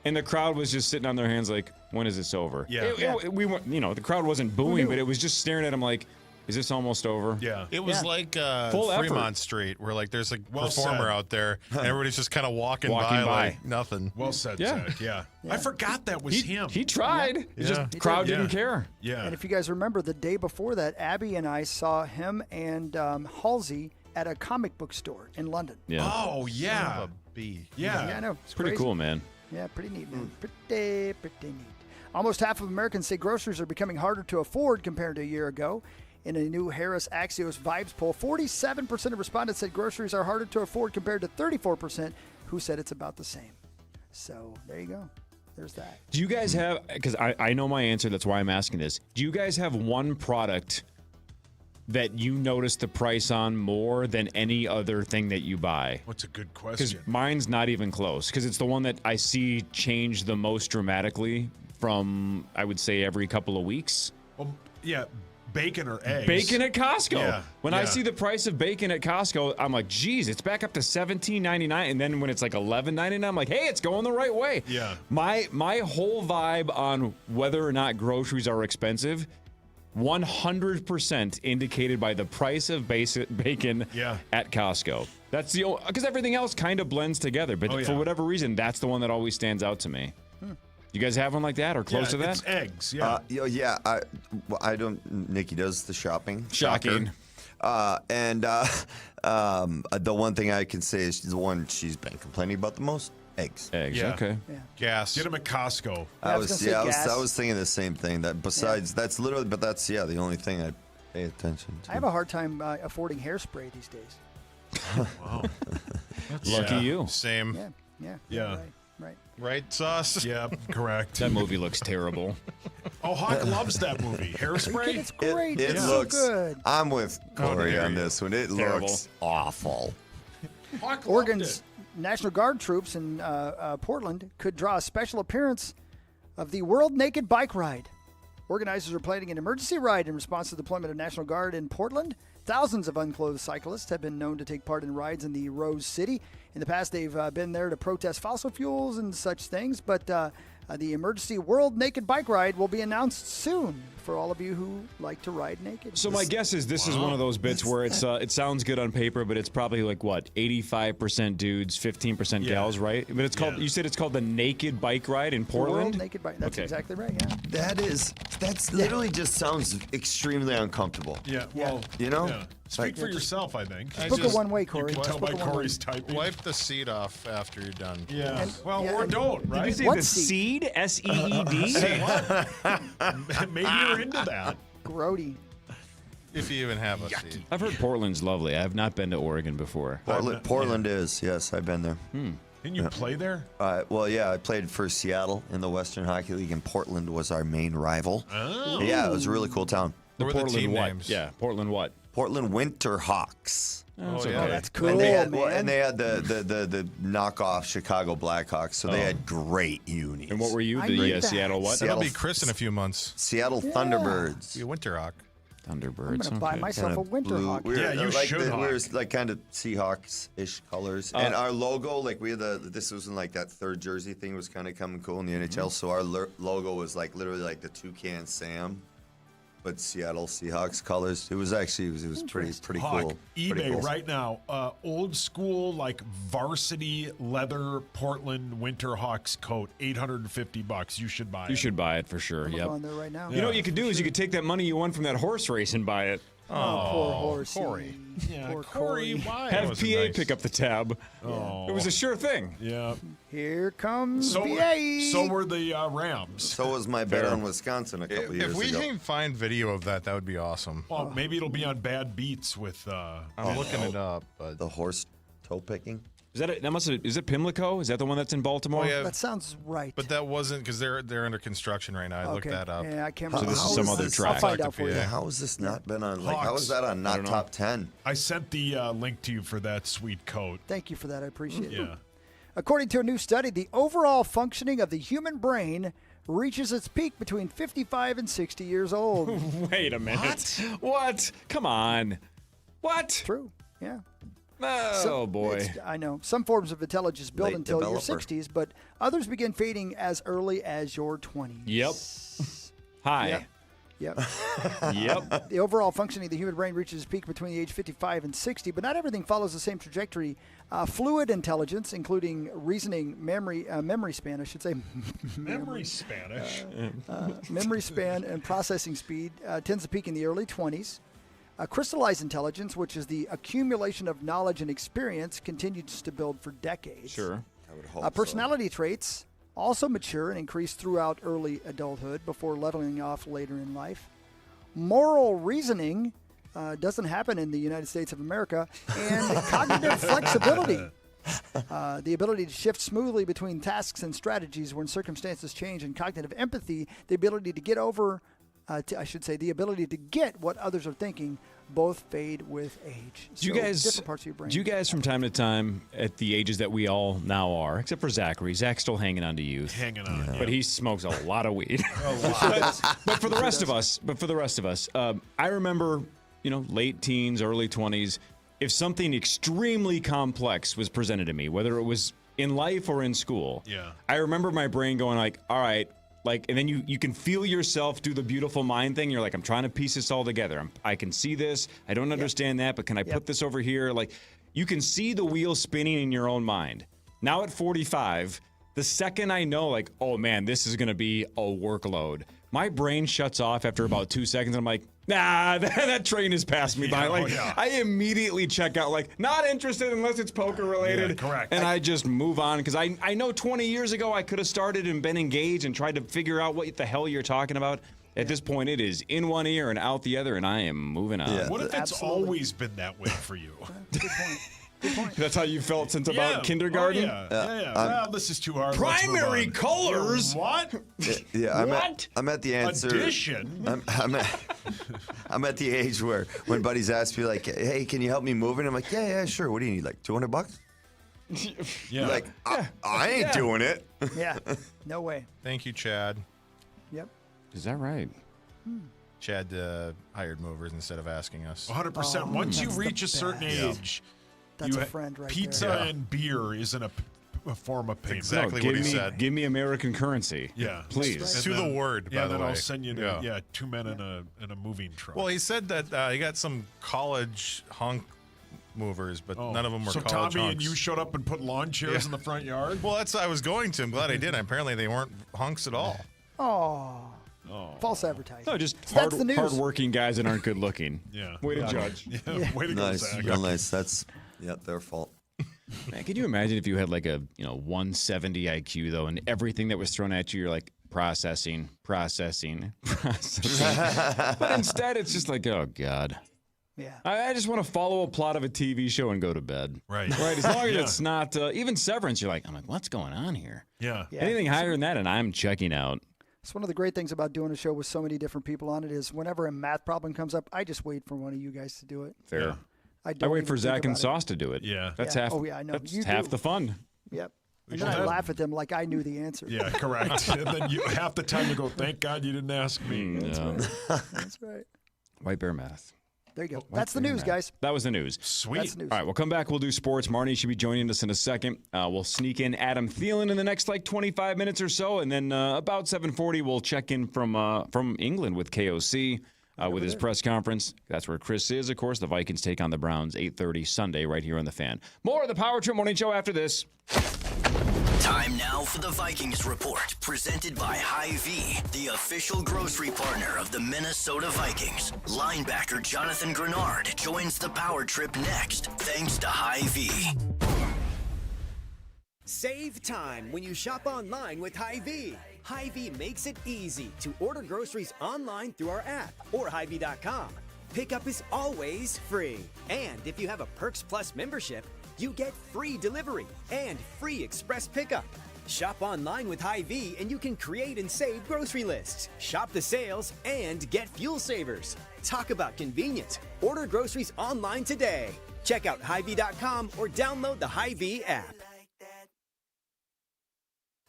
And the crowd was just sitting on their hands like, when is this over? We weren't, the crowd wasn't booing, but it was just staring at him like, is this almost over? Yeah. It was like Full Fremont effort. Street, where like there's a Well performer said. out there, and everybody's just kind of walking by like nothing. Well said, Zach. Yeah. I forgot that was him. He tried. Yeah. Just He crowd did. didn't care. Yeah. And if you guys remember, the day before that, Abby and I saw him and Halsey at a comic book store in London. Yeah. Oh, yeah. Son of a bee. Yeah, I know. It's pretty crazy. cool, man. Yeah, pretty neat, man. Pretty neat. Almost half of Americans say groceries are becoming harder to afford compared to a year ago. In a new Harris Axios Vibes poll, 47% of respondents said groceries are harder to afford compared to 34% who said it's about the same. So there you go. There's that. Do you guys have, because I know my answer, that's why I'm asking this. Do you guys have one product that you notice the price on more than any other thing that you buy? What's a good Because question? mine's not even close. Because it's the one that I see change the most dramatically from, I would say, every couple of weeks. Well, yeah, bacon or eggs. Bacon at Costco. Yeah, When I see the price of bacon at Costco, I'm like, geez, it's back up to $17.99. And then when it's like $11.99, I'm like, hey, it's going the right way. Yeah. My whole vibe on whether or not groceries are expensive, 100% indicated by the price of bacon at Costco. That's the only, because everything else kind of blends together. But for whatever reason, that's the one that always stands out to me. You guys have one like that or close to that? It's eggs. Yeah. I don't. Nikki does the shopping. Shocking. The one thing I can say is the one she's been complaining about the most. Eggs. Okay. Yeah. Gas. Get them at Costco. I was thinking the same thing. That besides that's literally, but that's the only thing I pay attention to. I have a hard time affording hairspray these days. Wow. Lucky you. Same. Yeah. Right. Right, Sauce? Yeah, correct. That movie looks terrible. Oh, Hawk loves that movie. Hairspray? It's great. It it's looks so good. I'm with Corey on this one. It Terrible. looks awful. Hawk loved Oregon's it. National Guard troops in Portland could draw a special appearance of the World Naked Bike Ride. Organizers are planning an emergency ride in response to the deployment of National Guard in Portland. Thousands of unclothed cyclists have been known to take part in rides in the Rose City. In the past, they've been there to protest fossil fuels and such things, but the emergency World Naked Bike Ride will be announced soon for all of you who like to ride naked. So my guess is this is one of those bits where it sounds good on paper, but it's probably like what, 85% dudes, 15% gals, right? But it's called. You said it's called the Naked Bike Ride in Portland. World Naked Bike. That's exactly right. Yeah. That's literally just sounds extremely uncomfortable. Yeah. Well, you know. Yeah. Speak for yourself, I think. Book a one-way, Corey. You can tell by Corey's typing. Wipe the seed off after you're done. Yeah. Or don't, right? Did you say the seed? SEED? Maybe you're into that. Grody. If you even have a seed. I've heard Portland's lovely. I have not been to Oregon before. Portland is, yes, I've been there. Didn't you play there? Well, yeah, I played for Seattle in the Western Hockey League, and Portland was our main rival. Oh. Yeah, it was a really cool town. What were the team what? names? Yeah, Portland what? Portland Winterhawks. Oh, yeah. That's cool, And they had, man. and they had the knockoff Chicago Blackhawks, so they had great unis. And what were you? I The need that. Seattle what? That'll be Chris in a few months. Seattle Thunderbirds. Be a Winter Rock. Thunderbirds. I'm going to buy myself a winter Blue. hawk. We were, you like should. we were like kind of Seahawks-ish colors, and our logo, like we had this was in like that third jersey thing was kind of coming cool in the NHL. So our logo was like literally like the toucan Sam, but Seattle Seahawks colors. It was pretty Hawk, cool. eBay Pretty cool. right now. Old school like varsity leather Portland Winterhawks coat, $850. You should buy it. You should buy it for sure. I'm Yep. on there right now. You know what you could do is you could take that money you won from that horse race and buy it. Oh, poor horse. Corey. Yeah, Poor Corey, why? Have was PA nice. pick up the tab. Oh. It was a sure thing. Yeah. Here comes So VA. were the Rams. So was my bet on Wisconsin a couple years If we ago. can find video of that, that would be awesome. Well, maybe it'll be on Bad Beats with. I'm looking it up, but The horse toe picking. Is that is it Pimlico? Is that the one that's in Baltimore? Oh, yeah. That sounds right. But that wasn't because they're under construction right now. I looked that up. Yeah, I can't So remember. this is some other track. I'll find out for you. Yeah, how has this not been on? Like, how Hawks. is that on not top 10? I sent the link to you for that sweet coat. Thank you for that. I appreciate it. Yeah. According to a new study, the overall functioning of the human brain reaches its peak between 55 and 60 years old. Wait a minute. What? Come on. What? True. Yeah. Oh, boy. I know. Some forms of intelligence build Late until developer. your 60s, but others begin fading as early as your 20s. Yep. Hi. Yep. Yep. The overall functioning of the human brain reaches its peak between the age 55 and 60, but not everything follows the same trajectory. Fluid intelligence, including reasoning, memory span, I should say. Memory Spanish. Memory span and processing speed tends to peak in the early 20s. Crystallized intelligence, which is the accumulation of knowledge and experience, continues to build for decades. Sure. I would hope Personality traits also mature and increase throughout early adulthood before leveling off later in life. Moral reasoning doesn't happen in the United States of America. And cognitive flexibility, the ability to shift smoothly between tasks and strategies when circumstances change, and cognitive empathy, the ability to get over, the ability to get what others are thinking, both fade with age. Do you So, guys, different parts of your brain. do you guys from time to time, at the ages that we all now are, except for Zachary, Zach's still hanging on to youth. Hanging on. But he smokes a lot of weed. A lot. But for the rest of us, I remember, late teens, early 20s, if something extremely complex was presented to me, whether it was in life or in school, I remember my brain going like, all right, and then you can feel yourself do the beautiful mind thing. You're like, I'm trying to piece this all together. I can see this. I don't understand that, but can I put this over here? Like, you can see the wheel spinning in your own mind. Now at 45, the second I know, like, oh man, this is going to be a workload, my brain shuts off after about 2 seconds. And I'm like, nah, that train has passed me by. I immediately check out, like, not interested unless it's poker related. Yeah, correct. And I just move on because I know 20 years ago I could have started and been engaged and tried to figure out what the hell you're talking about. At this point, it is in one ear and out the other, and I am moving on. What if it's always been that way for you? Good point. That's how you felt since about kindergarten? Oh, yeah. Well, this is too hard. Primary colors? What? I'm at the answer. Addition? I'm at the age where when buddies ask me, like, hey, can you help me move? And I'm like, yeah, sure. What do you need? Like $200? Yeah. Like, I ain't doing it. Yeah. No way. Thank you, Chad. Yep. Is that right? Chad hired movers instead of asking us. 100%. Once you reach a certain age, that's a friend right pizza there. and beer isn't a form of payment. Exactly what he said. Give me American currency. Yeah. Please. And To the word, by the then way. I'll send you to, 2 men in a moving truck. Well, he said that he got some college hunk movers, but none of them were so college Tommy hunks. and you showed up and put lawn chairs in the front yard? Well, that's I was going to. I'm glad I did. Apparently, they weren't hunks at all. Oh. False advertising. No, just That's the news. hardworking guys that aren't good looking. Yeah. Way to judge. Way to Nice, go, Zach. real nice. That's their fault. Man, can you imagine if you had like a 170 IQ though, and everything that was thrown at you, you're like processing. But instead, it's just like, oh God. Yeah. I just want to follow a plot of a TV show and go to bed. Right. Right. As long as it's not even Severance, I'm like, what's going on here? Yeah. Anything higher than that, and I'm checking out. It's one of the great things about doing a show with so many different people on it is whenever a math problem comes up, I just wait for one of you guys to do it. Fair. Yeah. I wait for Zach and Sauce to do it. Yeah. That's Yeah. half. Oh, yeah, I know. That's You half do. the fun. Yep. And should then I have- laugh at them like I knew the answer. Yeah, correct. And then half the time you go, thank God you didn't ask me. That's right. White Bear math. There you go. That's the news, guys. That was the news. Sweet. That's the news. All right, we'll come back. We'll do sports. Marnie should be joining us in a second. We'll sneak in Adam Thielen in the next 25 minutes or so, and then about 7:40 we'll check in from England with KOC with his press conference. That's where Chris is, of course. The Vikings take on the Browns 8:30 Sunday right here on the Fan. More of the Power Trip Morning Show after this. Time now for the Vikings Report, presented by Hy-Vee, the official grocery partner of the Minnesota Vikings. Linebacker Jonathan Grenard joins the Power Trip next, thanks to Hy-Vee. Save time when you shop online with Hy-Vee. Hy-Vee makes it easy to order groceries online through our app or Hy-Vee.com. Pickup is always free. And if you have a Perks Plus membership, you get free delivery and free express pickup. Shop online with Hy-Vee and you can create and save grocery lists, shop the sales, and get fuel savers. Talk about convenience. Order groceries online today. Check out Hy-Vee.com or download the Hy-Vee app.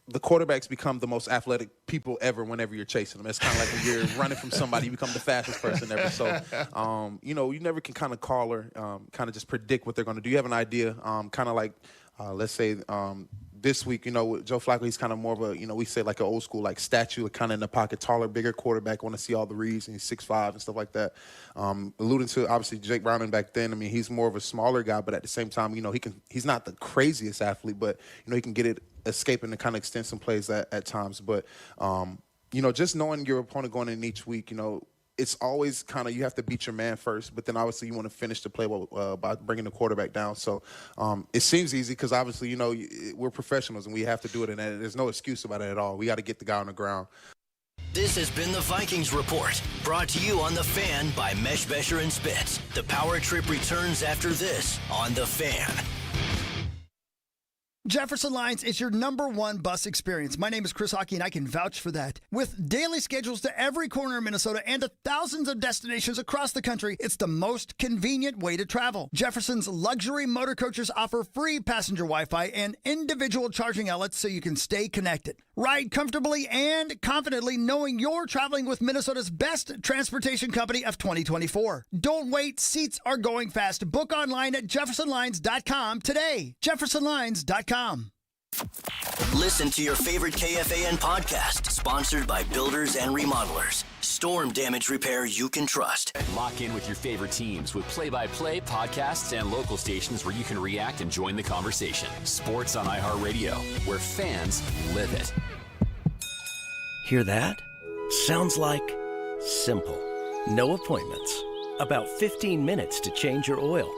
The quarterbacks become the most athletic people ever whenever you're chasing them. It's kind of like when you're running from somebody, you become the fastest person ever. So, you never can kind of call or kind of just predict what they're going to do. You have an idea, kind of like, let's say, this week, with Joe Flacco, he's kind of more of a, we say like an old school, like statue, kind of in the pocket, taller, bigger quarterback. Want to see all the reads, and he's 6'5" and stuff like that. Alluding to, obviously, Jake Browning back then, I mean, he's more of a smaller guy, but at the same time, he's not the craziest athlete, but, he can get it escaping to kind of extend some plays at times. But, just knowing your opponent going in each week, it's always kind of you have to beat your man first, but then obviously you want to finish the play by bringing the quarterback down. So it seems easy because obviously, we're professionals and we have to do it, and there's no excuse about it at all. We got to get the guy on the ground. This has been the Vikings Report, brought to you on The Fan by Mesh Besher and Spitz. The Power Trip returns after this on The Fan. Jefferson Lines is your #1 bus experience. My name is Chris Hockey, and I can vouch for that. With daily schedules to every corner of Minnesota and to thousands of destinations across the country, it's the most convenient way to travel. Jefferson's luxury motor coaches offer free passenger Wi-Fi and individual charging outlets so you can stay connected. Ride comfortably and confidently knowing you're traveling with Minnesota's best transportation company of 2024. Don't wait. Seats are going fast. Book online at jeffersonlines.com today. jeffersonlines.com. Listen to your favorite KFAN podcast, sponsored by Builders and Remodelers. Storm damage repair you can trust. Lock in with your favorite teams with play-by-play podcasts and local stations where you can react and join the conversation. Sports on iHeartRadio, where fans live it. Hear that? Sounds like simple. No appointments. About 15 minutes to change your oil.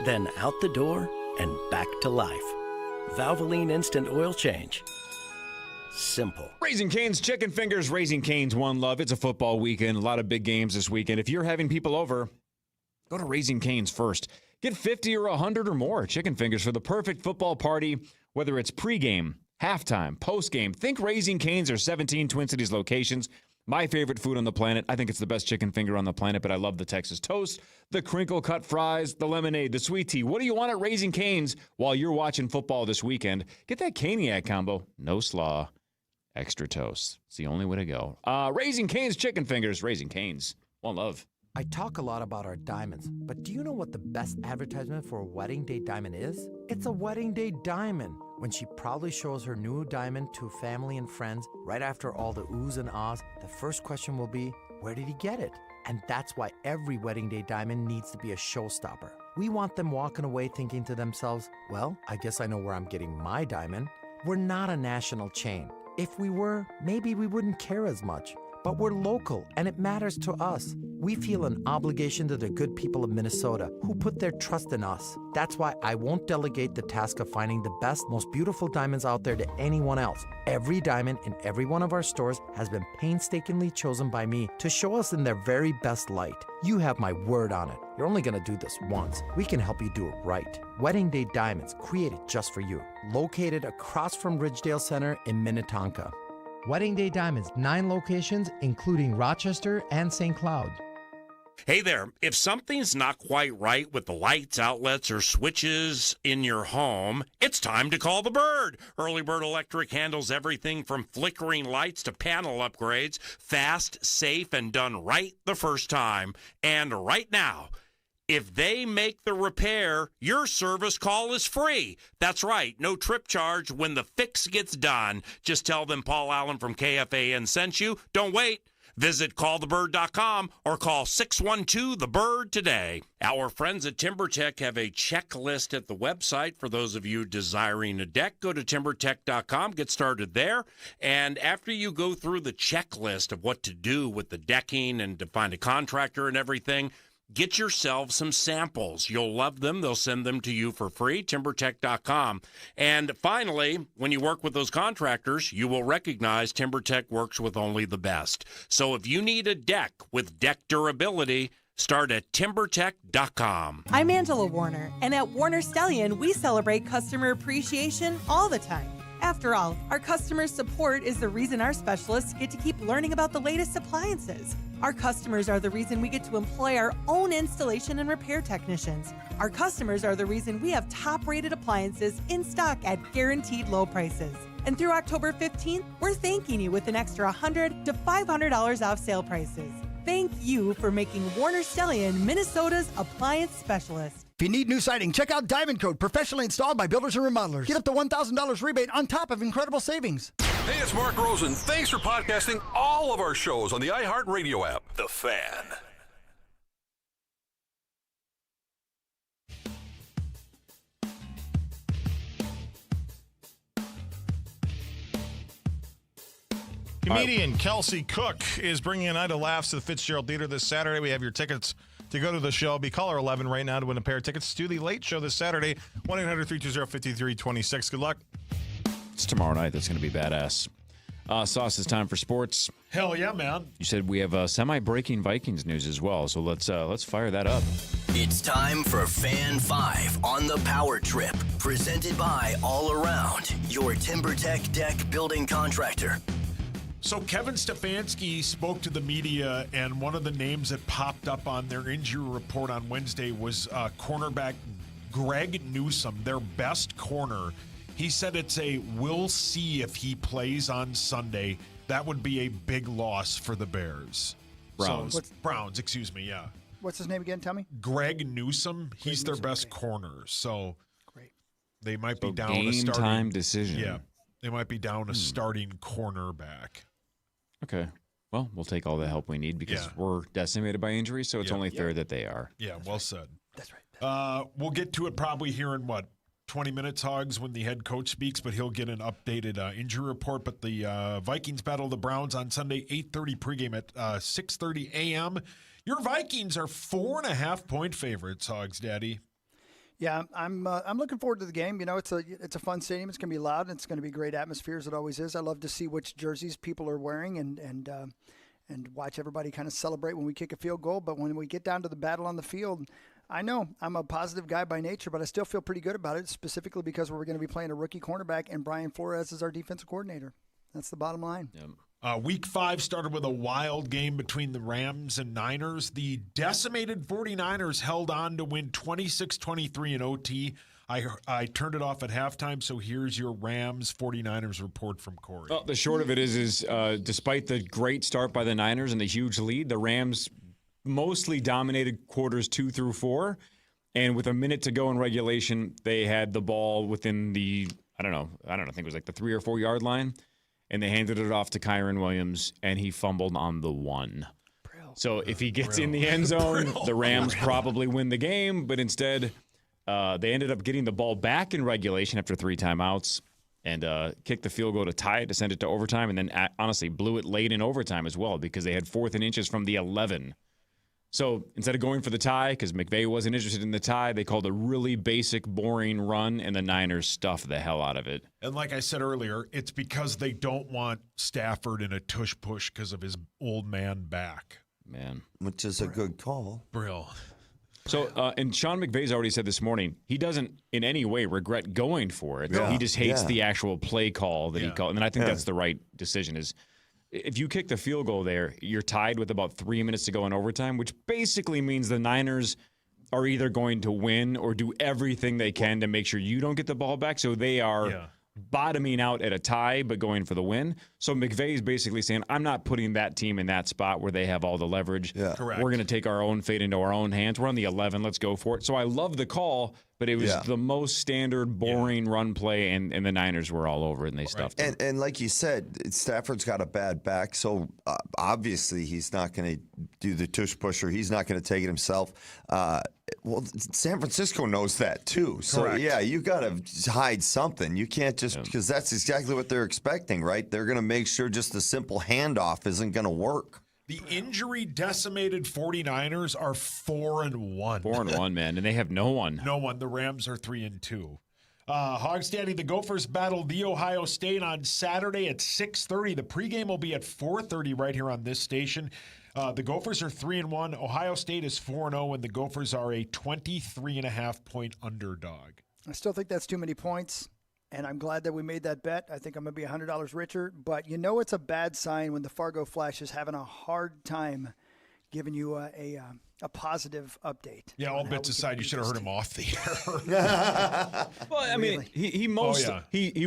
Then out the door and back to life. Valvoline Instant Oil Change. Simple. Raising Cane's Chicken Fingers, Raising Cane's One Love. It's a football weekend, a lot of big games this weekend. If you're having people over, go to Raising Cane's first. Get 50 or 100 or more chicken fingers for the perfect football party, whether it's pregame, halftime, postgame. Think Raising Cane's or 17 Twin Cities locations. My favorite food on the planet. I think it's the best chicken finger on the planet, but I love the Texas toast, the crinkle cut fries, the lemonade, the sweet tea. What do you want at Raising Cane's while you're watching football this weekend? Get that Caniac combo. No slaw. extra toast. It's the only way to go. Raising Cane's chicken fingers. Raising Cane's. One love. I talk a lot about our diamonds, but do you know what the best advertisement for a wedding day diamond is? It's a wedding day diamond. When she proudly shows her new diamond to family and friends, right after all the oohs and ahs, the first question will be, where did he get it? And that's why every wedding day diamond needs to be a showstopper. We want them walking away thinking to themselves, well, I guess I know where I'm getting my diamond. We're not a national chain. If we were, maybe we wouldn't care as much. But we're local, and it matters to us. We feel an obligation to the good people of Minnesota who put their trust in us. That's why I won't delegate the task of finding the best, most beautiful diamonds out there to anyone else. Every diamond in every one of our stores has been painstakingly chosen by me to show us in their very best light. You have my word on it. You're only going to do this once. We can help you do it right. Wedding Day Diamonds, created just for you. Located across from Ridgedale Center in Minnetonka. Wedding Day Diamonds, 9 locations, including Rochester and St. Cloud. Hey there, if something's not quite right with the lights, outlets, or switches in your home, it's time to call the Bird. Early Bird Electric handles everything from flickering lights to panel upgrades, fast, safe, and done right the first time. And right now, if they make the repair, your service call is free. That's right, no trip charge when the fix gets done. Just tell them Paul Allen from KFAN sent you. Don't wait. Visit callthebird.com or call 612-THE-BIRD today. Our friends at TimberTech have a checklist at the website for those of you desiring a deck. Go to timbertech.com, get started there. And after you go through the checklist of what to do with the decking and to find a contractor and everything, get yourself some samples. You'll love them. They'll send them to you for free, timbertech.com. And finally, when you work with those contractors, you will recognize TimberTech works with only the best. So if you need a deck with deck durability, start at timbertech.com. I'm Angela Warner, and at Warner Stellian, we celebrate customer appreciation all the time. After all, our customer support is the reason our specialists get to keep learning about the latest appliances. Our customers are the reason we get to employ our own installation and repair technicians. Our customers are the reason we have top-rated appliances in stock at guaranteed low prices. And through October 15th, we're thanking you with an extra $100 to $500 off sale prices. Thank you for making Warner Stellian Minnesota's appliance specialist. If you need new siding, check out Diamond Coat, professionally installed by builders and remodelers. Get up to $1,000 rebate on top of incredible savings. Hey, it's Mark Rosen. Thanks for podcasting all of our shows on the iHeartRadio app. The Fan. Comedian Kelsey Cook is bringing a night of laughs to the Fitzgerald Theater this Saturday. We have your tickets to go to the show. Be caller 11 right now to win a pair of tickets to the Late Show this Saturday. 1-800-320-5326. Good luck. It's tomorrow night. That's going to be badass. Sauce, it's time for sports. Hell yeah, man. You said we have semi-breaking Vikings news as well, so let's fire that up. It's time for Fan 5 on the Power Trip, presented by All Around, your TimberTech deck building contractor. So Kevin Stefanski spoke to the media, and one of the names that popped up on their injury report on Wednesday was cornerback Greg Newsome, their best corner. He said it's a we'll see if he plays on Sunday. That would be a big loss for the Bears. Browns. Browns, excuse me, yeah. What's his name again? Tell me. Greg Newsome. He's their best corner. So great. They might be down game a starting time decision. Yeah. They might be down a starting cornerback. Okay. Well, we'll take all the help we need because we're decimated by injury, so it's only fair that they are. Yeah, well said. That's right. We'll get to it probably here in 20 minutes, Hogs, when the head coach speaks, but he'll get an updated injury report. But the Vikings battle the Browns on Sunday, 8:30 pregame at 6:30 a.m. Your Vikings are 4.5-point favorites, Hogs Daddy. Yeah, I'm looking forward to the game. You know, it's a fun stadium. It's going to be loud, and it's going to be great atmosphere, as it always is. I love to see which jerseys people are wearing and watch everybody kind of celebrate when we kick a field goal. But when we get down to the battle on the field, I know I'm a positive guy by nature, but I still feel pretty good about it, specifically because we're going to be playing a rookie cornerback, and Brian Flores is our defensive coordinator. That's the bottom line. Yep. Week 5 started with a wild game between the Rams and Niners. The decimated 49ers held on to win 26-23 in OT. I turned it off at halftime, so here's your Rams 49ers report from Corey. Well, the short of it is despite the great start by the Niners and the huge lead, the Rams mostly dominated quarters 2 through 4. And with a minute to go in regulation, they had the ball within the, I don't know, I think it was like the 3 or 4 yard line. And they handed it off to Kyron Williams, and he fumbled on the 1. So if he gets in the end zone, the Rams probably win the game. But instead, they ended up getting the ball back in regulation after 3 timeouts and kicked the field goal to tie it, to send it to overtime, and then honestly blew it late in overtime as well because they had 4th and inches from the 11. So instead of going for the tie, because McVay wasn't interested in the tie, they called a really basic, boring run, and the Niners stuffed the hell out of it. And like I said earlier, it's because they don't want Stafford in a tush-push because of his old man back. Man. Which is a good call. Brill. So, and Sean McVay's already said this morning, he doesn't in any way regret going for it. Yeah. He just hates the actual play call that he called. And I think that's the right decision is if you kick the field goal there, you're tied with about 3 minutes to go in overtime, which basically means the Niners are either going to win or do everything they can to make sure you don't get the ball back. So they are bottoming out at a tie but going for the win. So McVay is basically saying, I'm not putting that team in that spot where they have all the leverage. Yeah. Correct. We're going to take our own fate into our own hands. We're on the 11. Let's go for it. So I love the call, but it was the most standard, boring run play, and the Niners were all over it, and they stuffed it. And like you said, Stafford's got a bad back, so obviously he's not going to do the tush pusher. He's not going to take it himself. Well, San Francisco knows that too. So, Correct. you got to hide something. You can't just, because that's exactly what they're expecting, right? They're going to make sure just a simple handoff isn't going to work. The injury-decimated 49ers are 4-1. 4-1, man, and they have no one. No one. The Rams are 3-2. Hogs Daddy, the Gophers battle the Ohio State on Saturday at 6:30. The pregame will be at 4:30 right here on this station. The Gophers are 3-1. Ohio State is 4-0, and the Gophers are a 23.5-point underdog. I still think that's too many points, and I'm glad that we made that bet. I think I'm going to be $100 richer. But you know it's a bad sign when the Fargo Flash is having a hard time giving you a positive update. Yeah, all bits aside, you should have heard him off the air. Well, I mean, he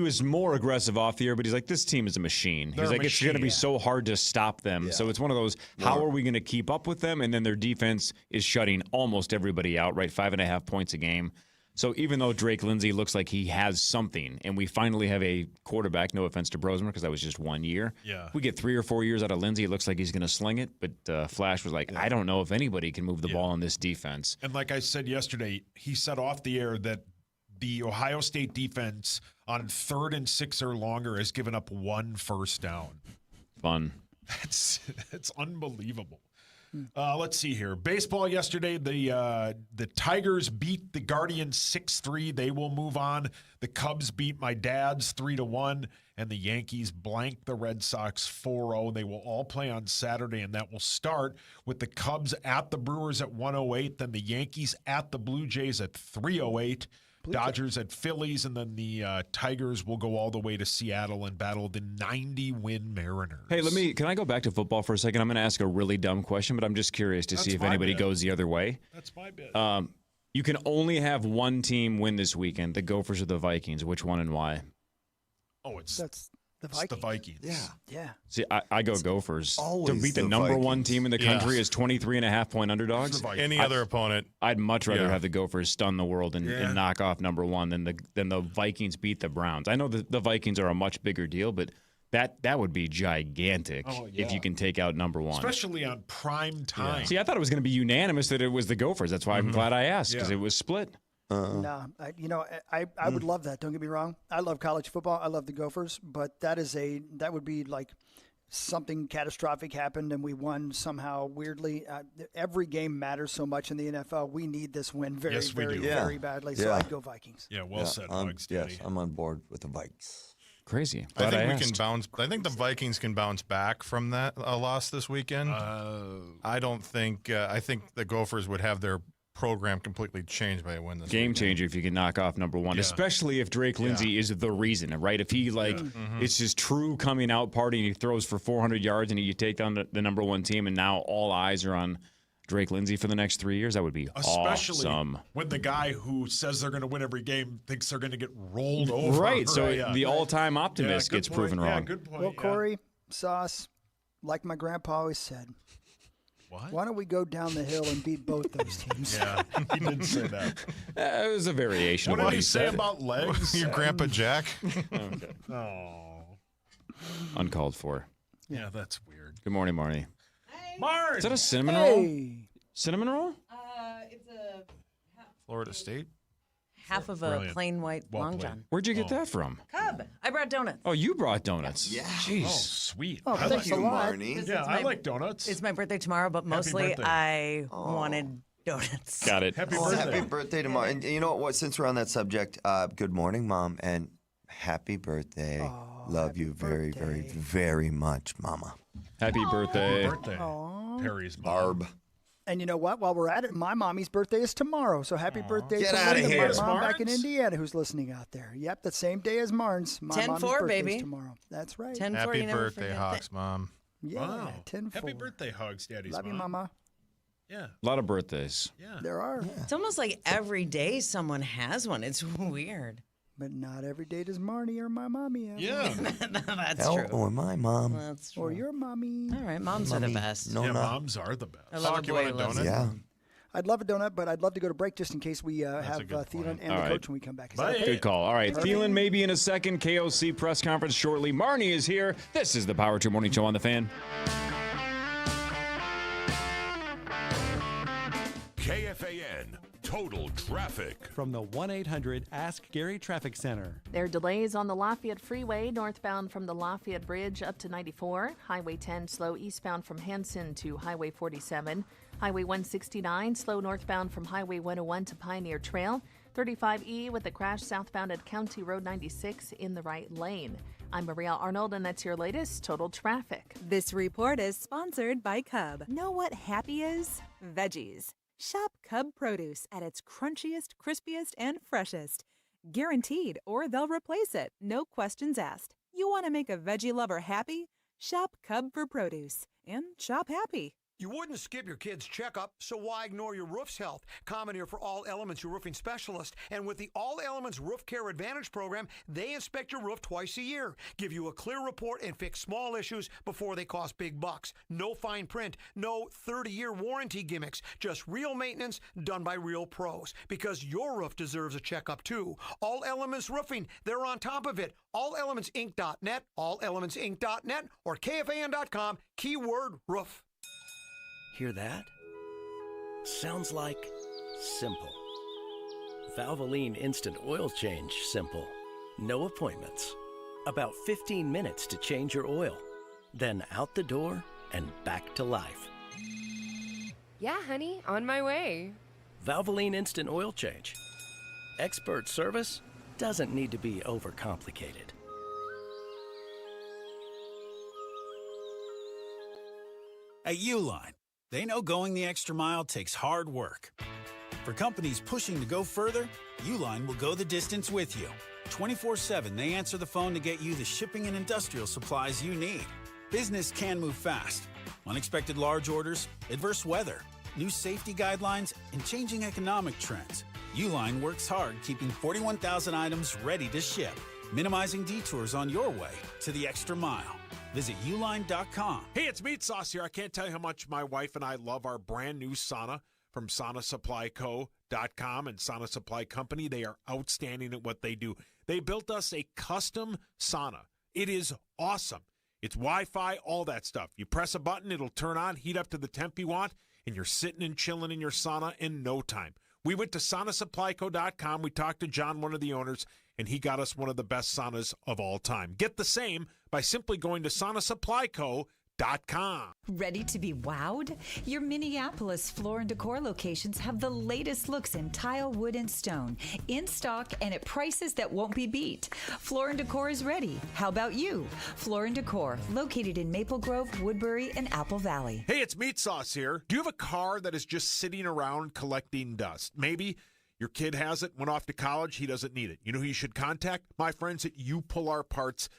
was more aggressive off the air, but he's like, this team is a machine. They're He's like, it's going to be machine. so hard to stop them. So it's one of those, how are we going to keep up with them? And then their defense is shutting almost everybody out, right? 5.5 points a game. So even though Drake Lindsay looks like he has something, and we finally have a quarterback, no offense to Brosmer, because that was just 1 year. Yeah. If we get 3 or 4 years out of Lindsay, it looks like he's going to sling it. But Flash was like, I don't know if anybody can move the ball on this defense. And like I said yesterday, he said off the air that the Ohio State defense on 3rd and 6 or longer has given up 1 first down. Fun. It's unbelievable. Let's see here. Baseball yesterday, the Tigers beat the Guardians 6-3. They will move on. The Cubs beat my dad's 3-1, and the Yankees blanked the Red Sox 4-0. They will all play on Saturday, and that will start with the Cubs at the Brewers at 1:08, then the Yankees at the Blue Jays at 3:08. Dodgers at Phillies, and then the Tigers will go all the way to Seattle and battle the 90-win Mariners. Hey, can I go back to football for a second? I'm going to ask a really dumb question, but I'm just curious to see if anybody goes the other way. That's my bit. You can only have one team win this weekend, the Gophers or the Vikings. Which one and why? Oh, That's the Vikings. the Vikings. Yeah. See, I go Gophers. Always to beat the the number Vikings. one team in the country is 23.5-point underdogs. Any other opponent. I'd much rather have the Gophers stun the world and knock off number one than the Vikings beat the Browns. I know the Vikings are a much bigger deal, but that would be gigantic if you can take out number one. Especially on prime time. See, I thought it was going to be unanimous that it was the Gophers. That's why I'm glad I asked, because it was split. No, I would love that. Don't get me wrong. I love college football. I love the Gophers, but that would be like something catastrophic happened and we won somehow weirdly. Every game matters so much in the NFL. We need this win very badly. So I'd go Vikings. Yeah, well said, Bugs. Yes, I'm on board with the Vikes. Crazy. I think we can bounce. I think the Vikings can bounce back from that loss this weekend. I don't think. I think the Gophers would have their program completely changed by a win this Game weekend. changer if you can knock off number one, especially if Drake Lindsay is the reason, right? If he it's his true coming out party and he throws for 400 yards and you take down the number one team, and now all eyes are on Drake Lindsay for the next 3 years. That would be Especially awesome. when the guy who says they're going to win every game thinks they're going to get rolled over. Right, so the all-time optimist gets proven wrong. Yeah, good point. Well, Corey, Sauce, like my grandpa always said, why don't we go down the hill and beat both those teams? Yeah, he did say that. It was a variation What of what did he he say said. about legs? Your Grandpa Jack? Okay. Oh. Uncalled for. Yeah, that's weird. Good morning, Marnie. Marn! Is that a cinnamon Hey. roll? Cinnamon roll? It's a Florida State? half of a Brilliant. plain white Long John. Where'd you get that from? Cub. I brought donuts. Oh, you brought donuts. Yeah. Jeez. Oh, sweet. Oh, I thanks like a lot. Because Yeah, it's I my- like donuts. It's my birthday tomorrow, but mostly birthday. I wanted donuts. Got it. Happy Oh, birthday. happy birthday tomorrow. And you know what? Since we're on that subject, good morning, Mom, and happy birthday. Love you very, very, very much, Mama. Happy birthday. Happy birthday. Aw. Perry's Barb. And you know what? While we're at it, my mommy's birthday is tomorrow. So happy birthday Get to outta Linda, here. my mom back in Marnes? Indiana who's listening out there. Yep, the same day as Marnes. My 10-4, mommy's birthday is baby. tomorrow. That's right. 10-4, Happy you never birthday, forget Hawks, Mom. Yeah, Wow. 10-4. Happy birthday, hugs, Daddy's Love you, mom. Mama. Yeah. A lot of birthdays. Yeah. There are. It's almost like every day someone has one. It's weird. But not every day does Marnie or my mommy have. Yeah. That's true. Or my mom. That's true. Or your mommy. All right, moms are the best. No, Yeah, no. moms are the best. I love Hawk, a you boy want who a loves donut? his Yeah. mom. I'd love a donut, but I'd love to go to break just in case we a have good Thielen point. and All the right. coach when we come back. Is that Bye. okay? Good call. All right. Perfect. Thielen maybe in a second. KOC press conference shortly. Marnie is here. This is the Power 2 Morning Show on the Fan. KFAN Total Traffic. From the 1-800-ASK-GARY Traffic Center. There are delays on the Lafayette Freeway, northbound from the Lafayette Bridge up to 94. Highway 10 slow eastbound from Hanson to Highway 47. Highway 169 slow northbound from Highway 101 to Pioneer Trail. 35E with a crash southbound at County Road 96 in the right lane. I'm Maria Arnold, and that's your latest Total Traffic. This report is sponsored by Cub. Know what happy is? Veggies. Shop Cub produce at its crunchiest, crispiest, and freshest. Guaranteed, or they'll replace it. No questions asked. You want to make a veggie lover happy? Shop Cub for produce. And shop happy. You wouldn't skip your kid's checkup, so why ignore your roof's health? Common here for All Elements, your roofing specialist. And with the All Elements Roof Care Advantage program, they inspect your roof twice a year, give you a clear report, and fix small issues before they cost big bucks. No fine print, no 30-year warranty gimmicks, just real maintenance done by real pros. Because your roof deserves a checkup too. All Elements Roofing, they're on top of it. AllElementsInc.net, AllElementsInc.net, or KFAN.com, keyword roof. Hear that? Sounds like simple. Valvoline Instant Oil Change simple. No appointments. About 15 minutes to change your oil. Then out the door and back to life. Yeah, honey, on my way. Valvoline Instant Oil Change. Expert service doesn't need to be overcomplicated. At Uline, they know going the extra mile takes hard work. For companies pushing to go further, Uline will go the distance with you. 24/7, they answer the phone to get you the shipping and industrial supplies you need. Business can move fast. Unexpected large orders, adverse weather, new safety guidelines, and changing economic trends. Uline works hard keeping 41,000 items ready to ship, minimizing detours on your way to the extra mile. Visit uline.com. Hey, it's Meat Sauce here. I can't tell you how much my wife and I love our brand new sauna from SaunaSupplyCo.com and Sauna Supply Company. They are outstanding at what they do. They built us a custom sauna. It is awesome. It's Wi-Fi, all that stuff. You press a button, it'll turn on, heat up to the temp you want, and you're sitting and chilling in your sauna in no time. We went to SaunaSupplyCo.com. We talked to John, one of the owners, and he got us one of the best saunas of all time. Get the same by simply going to SaunaSupplyCo.com. Ready to be wowed? Your Minneapolis Floor & Decor locations have the latest looks in tile, wood, and stone, in stock and at prices that won't be beat. Floor & Decor is ready. How about you? Floor & Decor, located in Maple Grove, Woodbury, and Apple Valley. Hey, it's Meat Sauce here. Do you have a car that is just sitting around collecting dust? Maybe your kid has it, went off to college, he doesn't need it. You know who you should contact? My friends at YouPullOurParts.com.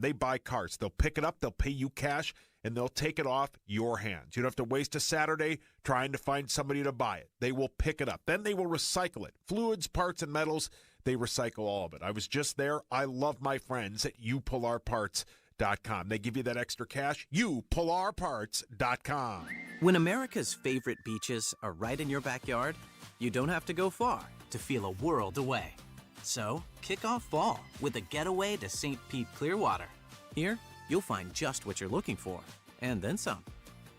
They buy cars. They'll pick it up. They'll pay you cash, and they'll take it off your hands. You don't have to waste a Saturday trying to find somebody to buy it. They will pick it up. Then they will recycle it. Fluids, parts, and metals, they recycle all of it. I was just there. I love my friends at youpullourparts.com. They give you that extra cash. youpullourparts.com. When America's favorite beaches are right in your backyard, you don't have to go far to feel a world away. So, kick off fall with a getaway to St. Pete Clearwater. Here, you'll find just what you're looking for, and then some.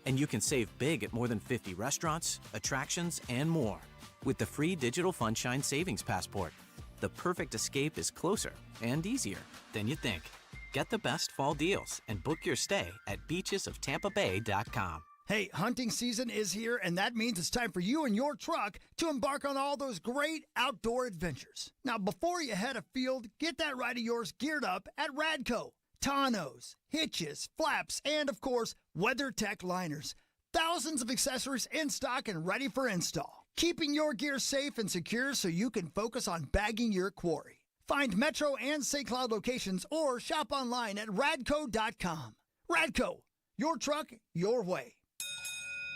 And you can save big at more than 50 restaurants, attractions, and more with the free digital Funshine Savings Passport. The perfect escape is closer and easier than you think. Get the best fall deals and book your stay at beachesoftampabay.com. Hey, hunting season is here, and that means it's time for you and your truck to embark on all those great outdoor adventures. Now, before you head afield, get that ride of yours geared up at Radco. Tonneaus, hitches, flaps, and, of course, WeatherTech liners. Thousands of accessories in stock and ready for install. Keeping your gear safe and secure so you can focus on bagging your quarry. Find Metro and St. Cloud locations or shop online at radco.com. Radco, your truck, your way.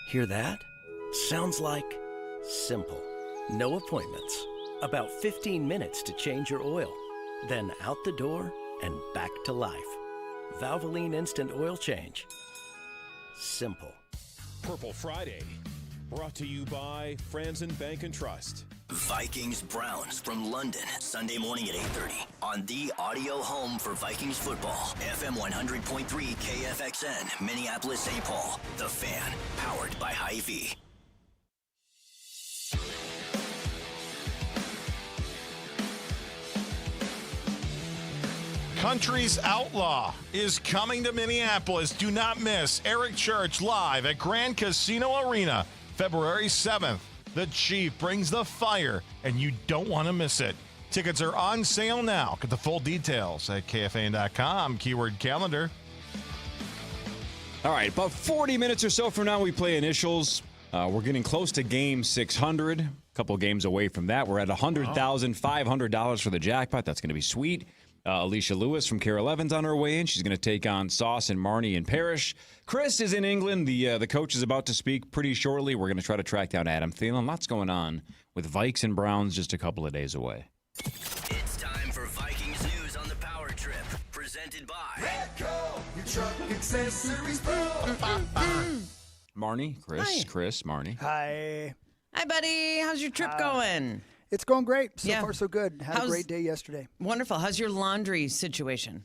Hear that? Sounds like simple. No appointments. About 15 minutes to change your oil. Then out the door and back to life. Valvoline Instant Oil Change. Simple. Purple Friday, brought to you by Franzen Bank and Trust. Vikings Browns from London, Sunday morning at 8:30 on the audio home for Vikings football. FM 100.3 KFXN, Minneapolis, St. Paul. The Fan, powered by Hy-Vee. Country's Outlaw is coming to Minneapolis. Do not miss Eric Church live at Grand Casino Arena, February 7th. The Chief brings the fire, and you don't want to miss it. Tickets are on sale now. Get the full details at KFAN.com, keyword calendar. All right, about 40 minutes or so from now, we play initials. We're getting close to game 600. A couple games away from that. We're at $100,500 for the jackpot. That's going to be sweet. Alicia Lewis from Care 11's on her way in. She's going to take on Sauce and Marnie and Parrish. Chris is in England. The coach is about to speak pretty shortly. We're going to try to track down Adam Thielen. Lots going on with Vikes and Browns just a couple of days away. It's time for Vikings news on the Power Trip, presented by Redco, your truck accessories pro. Marnie, Chris, Marnie. Hi. Hi, buddy. How's your trip going? It's going great. So far, so good. Had a great day yesterday. Wonderful. How's your laundry situation?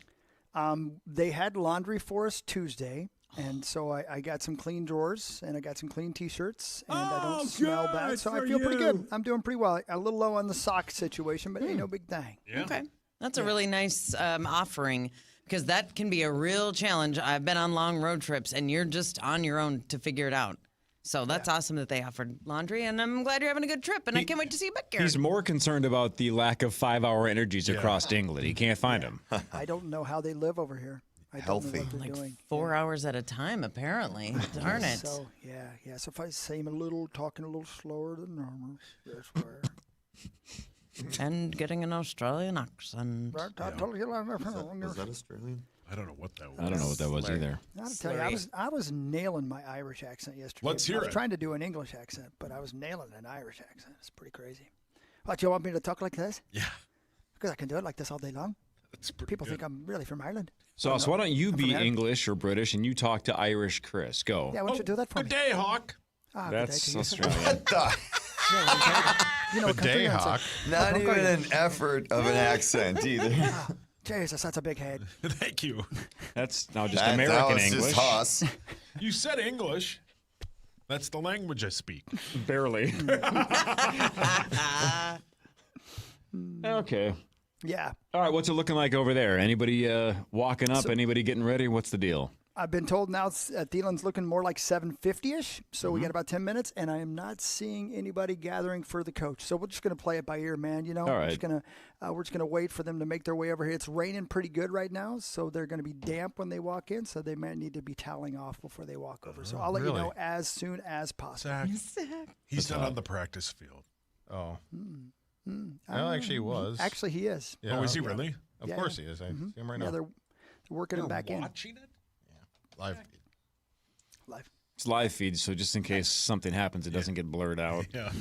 They had laundry for us Tuesday, and so I got some clean drawers, and I got some clean T-shirts, and I don't smell bad, so I feel pretty good. I'm doing pretty well. A little low on the sock situation, but ain't no big thing. Yeah. Okay. That's a really nice offering, because that can be a real challenge. I've been on long road trips, and you're just on your own to figure it out. So that's awesome that they offered laundry, and I'm glad you're having a good trip, and I can't wait to see you back here. He's more concerned about the lack of 5-hour energies across England. He can't find them. I don't know how they live over here. I don't know what they're doing. 4 hours at a time, apparently. Darn it. So, yeah. So if I seem talking a little slower than normal, that's where. And getting an Australian accent. Was that Australian? I don't know what that was. I don't know what that was either. I'll tell you, I was nailing my Irish accent yesterday. Let's hear I was it. trying to do an English accent, but I was nailing an Irish accent. It's pretty crazy. What, you want me to talk like this? Yeah. Because I can do it like this all day long. That's pretty People good. think I'm really from Ireland. So why don't you be English or British and you talk to Irish Chris? Go. Yeah, why don't you do that for Good me? day, Hawk. Ah, That's good day to you. Australian. What the? You know, Good day, Hawk. Not even an effort of an accent either. Jesus, that's a big head. Thank you. That's now just That American was just English. Hoss. You said English. That's the language I speak. Barely. Okay. Yeah. All right, what's it looking like over there? Anybody walking up? Anybody getting ready? What's the deal? I've been told now Thielen's looking more like 7:50-ish, so we got about 10 minutes, and I am not seeing anybody gathering for the coach. So we're just going to play it by ear, man. You know, All right. we're just gonna wait for them to make their way over here. It's raining pretty good right now, so they're going to be damp when they walk in, so they might need to be toweling off before they walk over. So I'll let you know as soon as possible. Zach, he's not on the practice field. Oh. Well, actually, he was. Actually, he is. Yeah. Oh, is he really? Of Yeah, course yeah. he is. I see him right Yeah, now. they're working him back in. Watching it? Live. Live. It's live feed, so just in case something happens, it doesn't get blurred out. Yeah.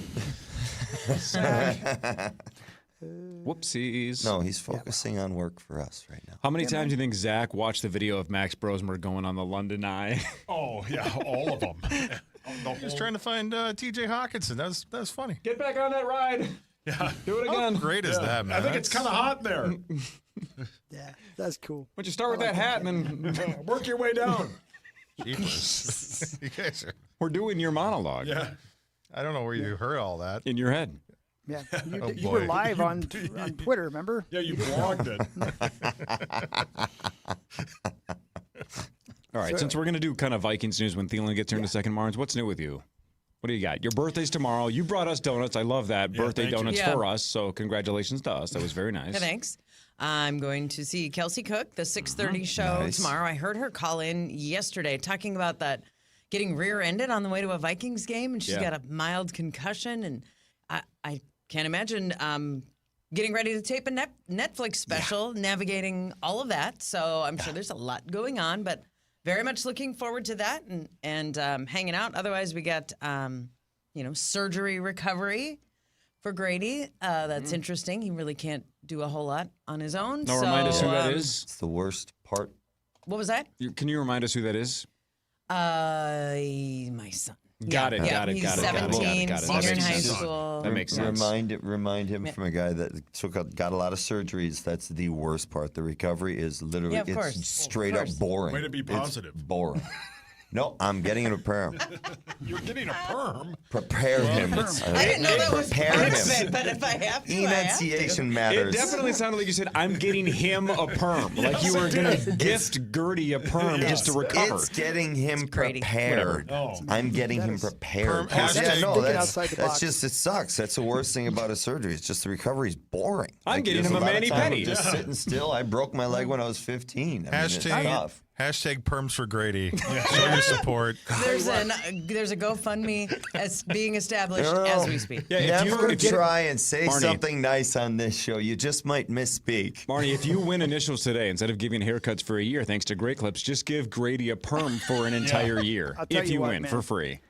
Whoopsies. No, he's focusing on work for us right now. How many times do you think Zach watched the video of Max Brosmer going on the London Eye? Oh, yeah, all of them. Just trying to find T.J. Hawkinson. That was funny. Get back on that ride. Yeah. Do it again. How great is that, man? I think it's kind of hot there. Yeah, that's cool. Why don't you start with that hat and then work your way down? Jeepers. You guys we're doing your monologue. Yeah. I don't know where you heard all that. In your head. Yeah, Oh, you were boy. live on Twitter, remember? Yeah, you blogged it. All right, since we're going to do kind of Vikings news when Thielen gets here in a second, Marnes, what's new with you? What do you got? Your birthday's tomorrow. You brought us donuts. I love that. Birthday donuts for us, so congratulations to us. That was very nice. Thanks. I'm going to see Kelsey Cook, the 6:30 show tomorrow. I heard her call in yesterday talking about that getting rear-ended on the way to a Vikings game, and she's got a mild concussion, and I can't imagine getting ready to tape a Netflix special, navigating all of that. So I'm sure there's a lot going on, but very much looking forward to that and hanging out. Otherwise, we got surgery recovery for Grady. That's interesting. He really can't do a whole lot on his own. Now remind us who that is. It's the worst part. What was that? Can you remind us who that is? My son. Got it. He's 17, senior in high school. That makes sense. Remind him from a guy that got a lot of surgeries. That's the worst part. The recovery is literally it's straight up boring. Way to be positive. It's boring. No, I'm getting him a perm. You're getting a perm? Prepare him. I didn't know that was part of it, but if I have to, Enunciation matters. It definitely sounded like you said, I'm getting him a perm. Like you were going to gift Gertie a perm just to recover. It's getting him prepared. I'm getting him prepared. That's just, it sucks. That's the worst thing about a surgery. It's just the recovery's boring. I'm getting him a mani-pedi. Just sitting still. I broke my leg when I was 15. It's tough. Hashtag perms for Grady. Show your support. There's a GoFundMe being established as we speak. Yeah, Never try and say something nice on this show. You just might misspeak. Marnie, if you win initials today, instead of giving haircuts for a year, thanks to Great Clips, just give Grady a perm for an entire year. If you win for free.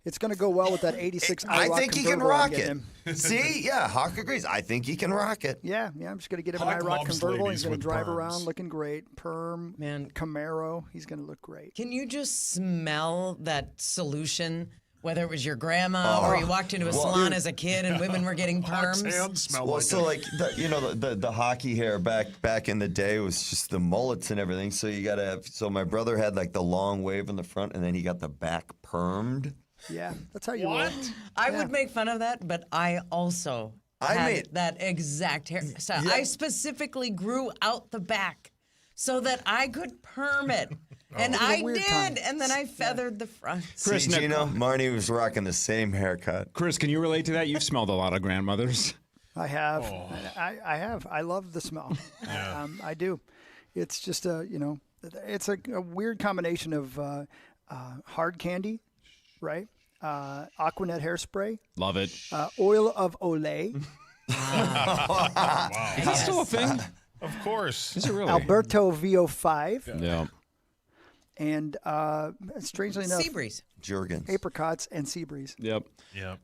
It's going to go well with that 86 I think he can convertible rock I'm getting it. him. See? Yeah, Hawk agrees. I think he can rock it. Yeah, I'm just going to get him an IROC convertible. He's going to drive around looking great. Perm, Camaro. He's going to look great. Can you just smell that solution? Whether it was your grandma or you walked into a salon as a kid and women were getting perms. The hockey hair back in the day was just the mullets and everything. So you got to have. So my brother had like the long wave in the front, and then he got the back permed. Yeah, that's how you roll. I would make fun of that, but I also had that exact hairstyle. I specifically grew out the back so that I could perm it. And I did, and then I feathered the front. Chris, Marnie was rocking the same haircut. Chris, can you relate to that? You've smelled a lot of grandmothers. I have. I have. I love the smell. I do. It's just it's a weird combination of hard candy, right? Aquanet hairspray. Love it. Oil of Olay. Wow. Is that still a thing? Of course. Is it really? Alberto VO5. Yeah. And strangely enough, Seabreeze. Jergens. Apricots and sea breeze. Yep.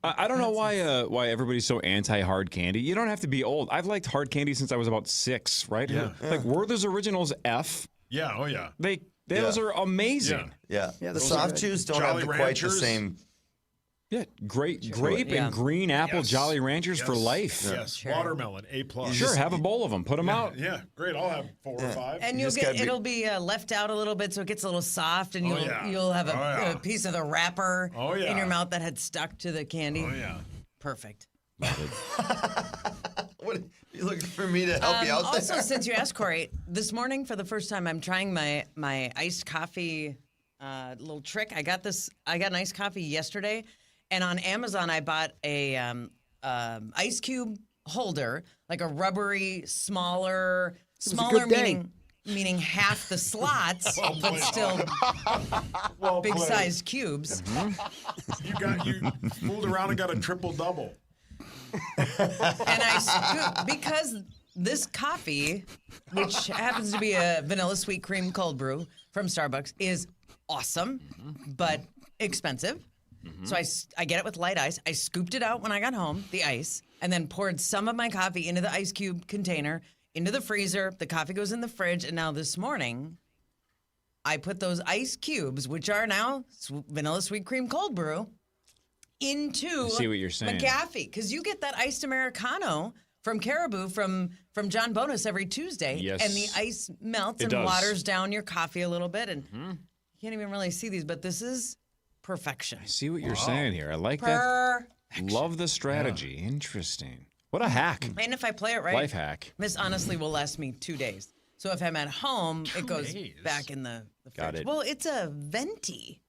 I don't know why everybody's so anti-hard candy. You don't have to be old. I've liked hard candy since I was about 6, right? Yeah. Like Werther's Originals F. Yeah, oh yeah. Those are amazing. Yeah. The soft chews don't have quite the same. Yeah, grape and green apple Jolly Ranchers for life. Yes, watermelon, A+. Sure, have a bowl of them. Put them out. Yeah, great. I'll have 4 or 5. And it'll be left out a little bit, so it gets a little soft, and you'll have a piece of the wrapper in your mouth that had stuck to the candy. Oh yeah, perfect. What, you looking for me to help you out there? Also, since you asked, Corey, this morning for the first time, I'm trying my iced coffee little trick. I got an iced coffee yesterday. And on Amazon, I bought a ice cube holder, like a rubbery, smaller meaning half the slots, but still big-sized cubes. You fooled around and got a triple-double. And I scooped, because this coffee, which happens to be a vanilla sweet cream cold brew from Starbucks, is awesome, but expensive. So I get it with light ice. I scooped it out when I got home, the ice, and then poured some of my coffee into the ice cube container, into the freezer. The coffee goes in the fridge, and now this morning, I put those ice cubes, which are now vanilla sweet cream cold brew, into I see what you're saying. McAfee, because you get that iced Americano from Caribou from John Bonus every Tuesday, Yes. and the ice melts It and does. waters down your coffee a little bit, and you can't even really see these, but this is perfection. I see what you're saying here. I like that. Love the strategy. Interesting. What a hack. And if I play it right, Life hack. this honestly will last me 2 days. So if I'm at home, it goes back in the fridge. Got it. Well, it's a venti.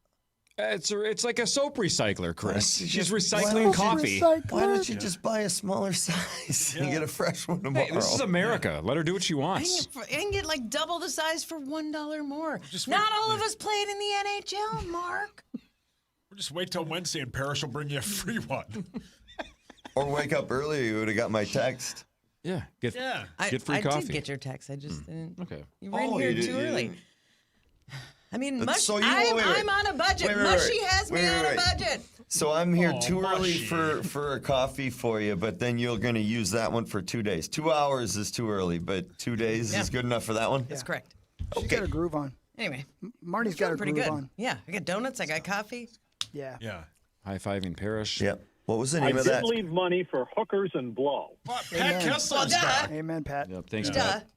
It's like a soap recycler, Chris. Why She's don't you recycling coffee. Why don't you just buy a smaller size and get a fresh one tomorrow? Hey, this is America. Let her do what she wants. I can get like double the size for $1 more. Not all of us played in the NHL, Mark. We'll just wait till Wednesday and Parrish will bring you a free one. Or wake up earlier, you would have got my text. Yeah, get free I coffee. did get your text. I just didn't. Okay. You were in here too early. I mean, So I'm on a budget. Mushy has me on a budget. So I'm here too early for a coffee for you, but then you're going to use that one for 2 days. 2 hours is too early, but 2 days is good enough for that one? That's correct. She's got a groove on. Anyway. Marty's got a pretty groove good. on. Yeah, I got donuts. I got coffee. Yeah. Yeah. High-fiving Parrish. Yep. What was the I name of did that? leave money for hookers and blow. Pat Kessler's got. Amen, Pat. Yep, thanks, Duh. Pat.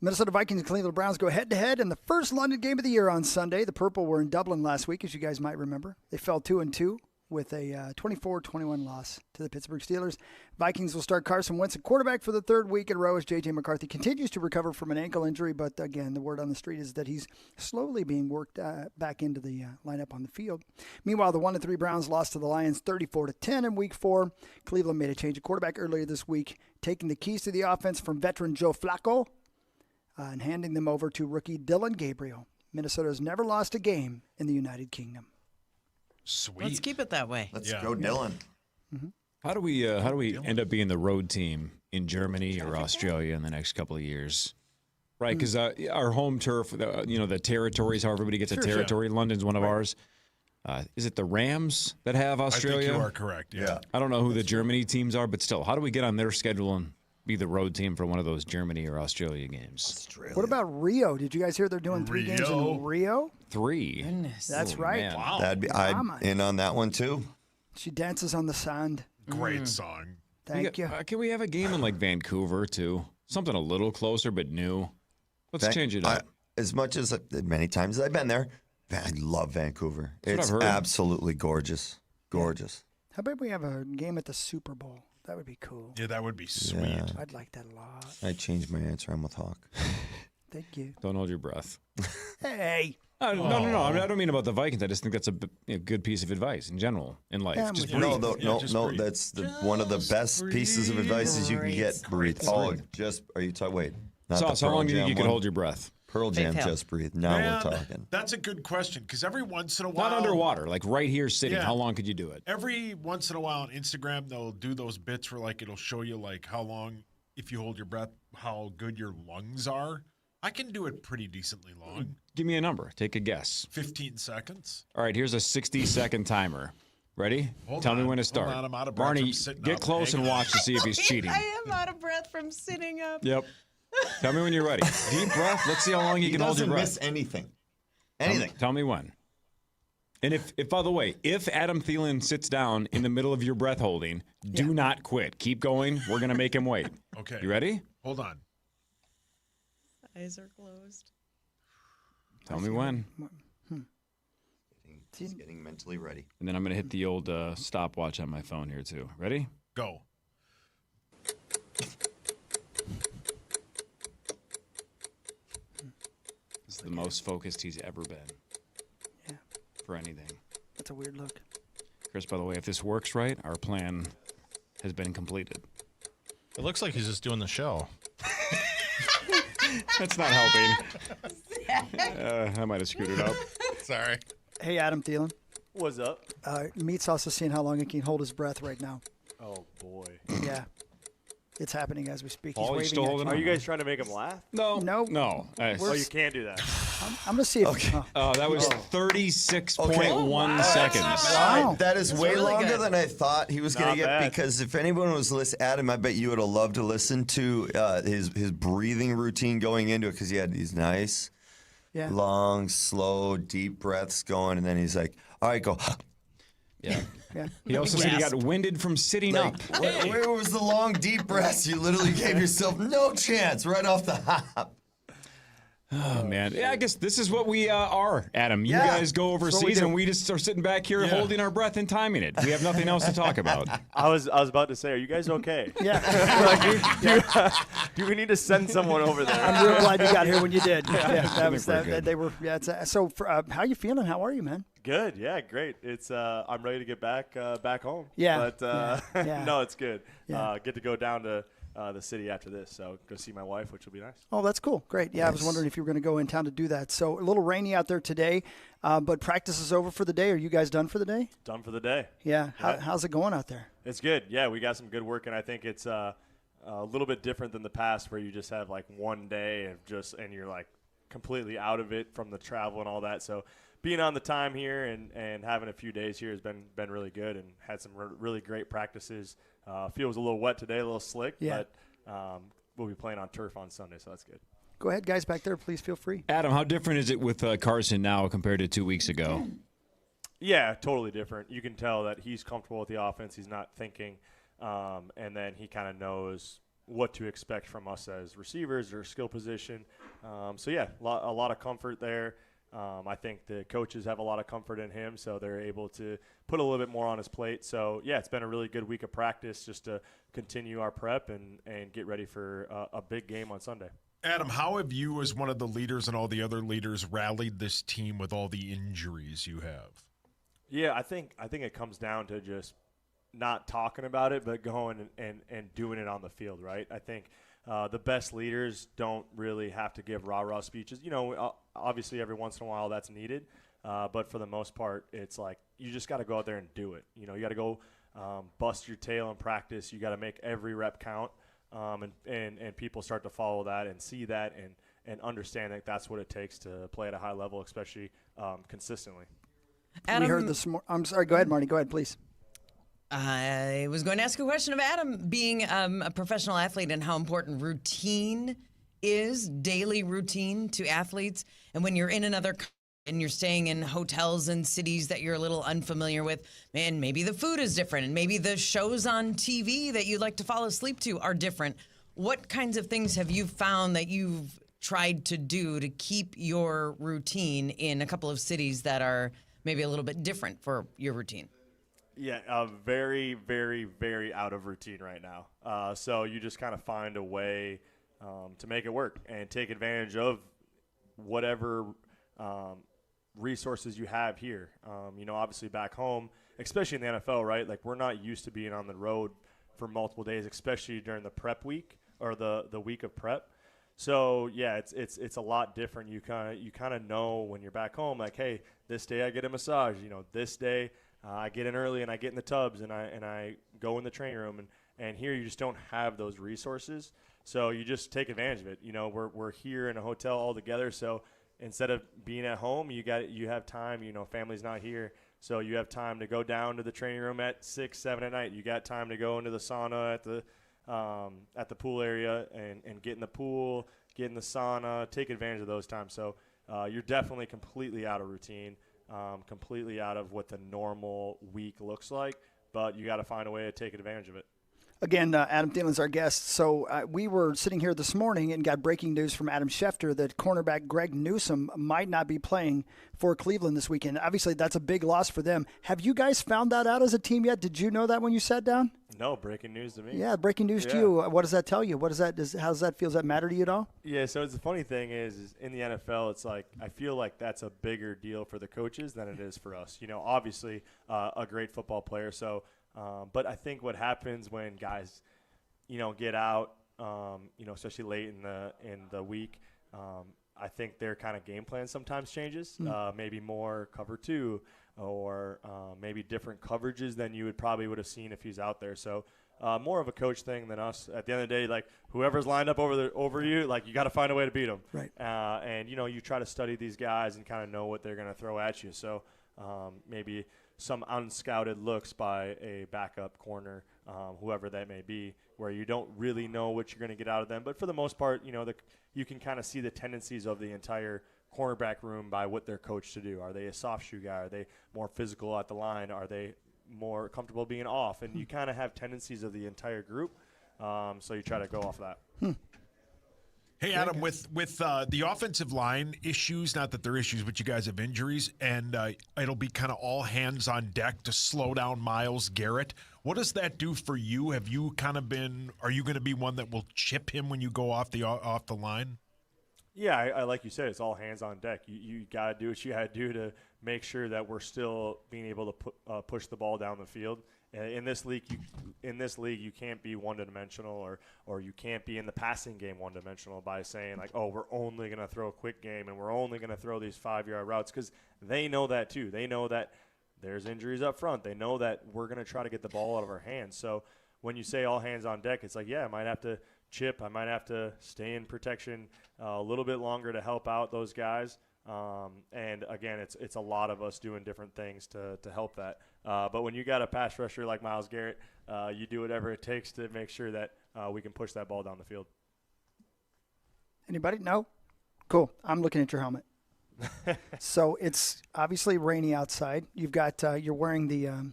Minnesota Vikings and Cleveland Browns go head-to-head in the first London game of the year on Sunday. The Purple were in Dublin last week, as you guys might remember. They fell 2-2 with a 24-21 loss to the Pittsburgh Steelers. Vikings will start Carson Wentz at quarterback for the third week in a row as J.J. McCarthy continues to recover from an ankle injury. But, again, the word on the street is that he's slowly being worked back into the lineup on the field. Meanwhile, the 1-3 Browns lost to the Lions 34-10 in Week 4. Cleveland made a change of quarterback earlier this week, taking the keys to the offense from veteran Joe Flacco and handing them over to rookie Dylan Gabriel. Minnesota has never lost a game in the United Kingdom. Sweet. Let's keep it that way. Let's go, Dylan. How do we end up being the road team in Germany or Australia in the next couple of years? Right, because our home turf, the territories, how everybody gets a territory. London's one of ours. Is it the Rams that have Australia? I think you are correct. Yeah. I don't know who the Germany teams are, but still, how do we get on their schedule and be the road team for one of those Germany or Australia games? What about Rio? Did you guys hear they're doing 3 games in Rio? 3. Goodness. That's right. Man. Wow. I'm in on that one, too. She dances on the sand. Great song. Thank you. Can we have a game in like Vancouver too? Something a little closer but new. Let's change it up. As much as many times as I've been there, I love Vancouver. That's It's what I've heard. absolutely gorgeous. Gorgeous. How about we have a game at the Super Bowl? That would be cool. Yeah, that would be sweet. Yeah. I'd like that a lot. I changed my answer. I'm with Hawk. Thank you. Don't hold your breath. Hey. No. I don't mean about the Vikings. I just think that's a good piece of advice in general in life. Yeah, Just I'm with breathe. you. No. That's one of the best pieces of advice is you can get. Breathe. Oh, are you talking? Wait. Not So the how long do you Pearl think you Jam could one. hold your breath? Pearl Jam, Faith Hill. just breathe. Now Man, we're talking. That's a good question because every once in a while. Not underwater, like right here sitting. Yeah. How long could you do it? Every once in a while on Instagram, they'll do those bits where like it'll show you like how long, if you hold your breath, how good your lungs are. I can do it pretty decently long. Give me a number. Take a guess. 15 seconds. All right, here's a 60-second timer. Ready? Tell me when to start. Hold on, I'm out of breath Barney, from sitting get up. close and watch to see if he's cheating. I am out of breath from sitting up. Yep. Tell me when you're ready. Deep breath. Let's see how long you He can hold your doesn't breath. miss anything. Anything. Tell me when. And if by the way, if Adam Thielen sits down in the middle of your breath holding, do not quit. Keep going. We're going to make him wait. Okay. You ready? Hold on. Eyes are closed. Tell me when. He's getting mentally ready. And then I'm going to hit the old stopwatch on my phone here too. Ready? Go. This is the most focused he's ever been. Yeah. For anything. That's a weird look. Chris, by the way, if this works right, our plan has been completed. It looks like he's just doing the show. That's not helping. I might have screwed it up. Sorry. Hey, Adam Thielen. What's up? Meat's also seeing how long he can hold his breath right now. Oh, boy. Yeah. It's happening as we speak. Paul, you He's still waving holding at Are you. you guys trying to make him laugh? No. No. No. Oh, you can't do that. I'm going to see if. Okay. That was 36.1 seconds. Wow. That is way really longer good. than I thought he was going to get. bad. Because if anyone was listening, Adam, I bet you would have loved to listen to his breathing routine going into it, because he had these nice, long, slow, deep breaths going, and then he's like, "All right, go." Yeah. Yeah. He also said he got winded from sitting up. Where was the long, deep breaths? You literally gave yourself no chance right off the hop. Oh, man. Yeah, I guess this is what we are, Adam. You guys go overseas, and we just are sitting back here holding our breath and timing it. We have nothing else to talk about. I was about to say, are you guys okay? Yeah. Do we need to send someone over there? I'm real glad you got here when you did. Yeah, that was that. They were. Yeah. So, how you feeling? How are you, man? Good, yeah, great. It's I'm ready to get back home. Yeah. But yeah. no, it's good. Yeah. Get to go down to the city after this, so go see my wife, which will be nice. Oh, that's cool. Great. Yeah, I was wondering if you were going to go in town to do that. So a little rainy out there today, but practice is over for the day. Are you guys done for the day? Done for the day. Yeah. How's it going out there? It's good. Yeah, we got some good work, and I think it's a little bit different than the past, where you just have like one day and you're like completely out of it from the travel and all that. So being on the time here and having a few days here has been really good, and had some really great practices. Feels a little wet today, a little slick, but we'll be playing on turf on Sunday, so that's good. Go ahead, guys back there. Please feel free. Adam, how different is it with Carson now compared to 2 weeks ago? Yeah, totally different. You can tell that he's comfortable with the offense. He's not thinking, and then he kind of knows what to expect from us as receivers or skill position. So, yeah, a lot of comfort there. I think the coaches have a lot of comfort in him, so they're able to put a little bit more on his plate. So, yeah, it's been a really good week of practice just to continue our prep and get ready for a big game on Sunday. Adam, how have you, as one of the leaders and all the other leaders, rallied this team with all the injuries you have? Yeah, I think it comes down to just not talking about it, but going and doing it on the field, right? I think the best leaders don't really have to give rah-rah speeches. You know, obviously every once in a while that's needed, but for the most part, it's like you just got to go out there and do it. You know, you got to go bust your tail in practice. You got to make every rep count, and people start to follow that and see that and understand that that's what it takes to play at a high level, especially consistently. Adam, we heard this morning. I'm sorry. Go ahead, Marty. Go ahead, please. I was going to ask a question of Adam, being a professional athlete, and how important routine is, daily routine to athletes. And when you're in another country and you're staying in hotels and cities that you're a little unfamiliar with, man, maybe the food is different, and maybe the shows on TV that you'd like to fall asleep to are different. What kinds of things have you found that you've tried to do to keep your routine in a couple of cities that are maybe a little bit different for your routine? Yeah, very, very, very out of routine right now. So you just kind of find a way to make it work and take advantage of whatever resources you have here. You know, obviously back home, especially in the NFL, right? Like, we're not used to being on the road for multiple days, especially during the prep week or the week of prep. So yeah, it's a lot different. You kind of know when you're back home, like, hey, this day I get a massage. You know, this day I get in early and I get in the tubs and I go in the training room, and here you just don't have those resources. So you just take advantage of it. You know, we're here in a hotel all together. So instead of being at home, you have time. You know, family's not here, so you have time to go down to the training room at 6, 7 at night. You got time to go into the sauna at the pool area and get in the pool, get in the sauna, take advantage of those times. So you're definitely completely out of routine. Completely out of what the normal week looks like, but you got to find a way to take advantage of it. Again, Adam Thielen's our guest. So we were sitting here this morning and got breaking news from Adam Schefter that cornerback Greg Newsome might not be playing for Cleveland this weekend. Obviously, that's a big loss for them. Have you guys found that out as a team yet? Did you know that when you sat down? No, breaking news to me. Yeah, breaking news to you. What does that tell you? How does that feel? Does that matter to you at all? Yeah, so the funny thing is in the NFL, it's like I feel like that's a bigger deal for the coaches than it is for us. You know, obviously a great football player, so but I think what happens when guys, you know, get out, you know, especially late in the week, I think their kind of game plan sometimes changes. Maybe more cover two, or maybe different coverages than you would have seen if he's out there. So more of a coach thing than us. At the end of the day, like whoever's lined up over you, like you got to find a way to beat them. Right. And you try to study these guys and kind of know what they're going to throw at you. So maybe some unscouted looks by a backup corner, whoever that may be, where you don't really know what you're going to get out of them. But for the most part, you can kind of see the tendencies of the entire cornerback room by what they're coached to do. Are they a soft shoe guy? Are they more physical at the line? Are they more comfortable being off? And you kind of have tendencies of the entire group, so you try to go off that. Hey, Adam, with the offensive line issues, not that they're issues, but you guys have injuries, and it'll be kind of all hands on deck to slow down Myles Garrett. What does that do for you? Have you are you going to be one that will chip him when you go off the line? Yeah, I like you said, it's all hands on deck. You got to do what you got to do to make sure that we're still being able to push the ball down the field. In this league, you can't be one-dimensional, or you can't be in the passing game one-dimensional by saying like, oh, we're only going to throw a quick game and we're only going to throw these 5-yard routes, because they know that too. They know that there's injuries up front. They know that we're going to try to get the ball out of our hands. So when you say all hands on deck, it's like, yeah, I might have to chip. I might have to stay in protection a little bit longer to help out those guys. And again, it's a lot of us doing different things to help that. But when you got a pass rusher like Myles Garrett, you do whatever it takes to make sure that we can push that ball down the field. Anybody? No? Cool. I'm looking at your helmet. So it's obviously rainy outside. You've got you're wearing the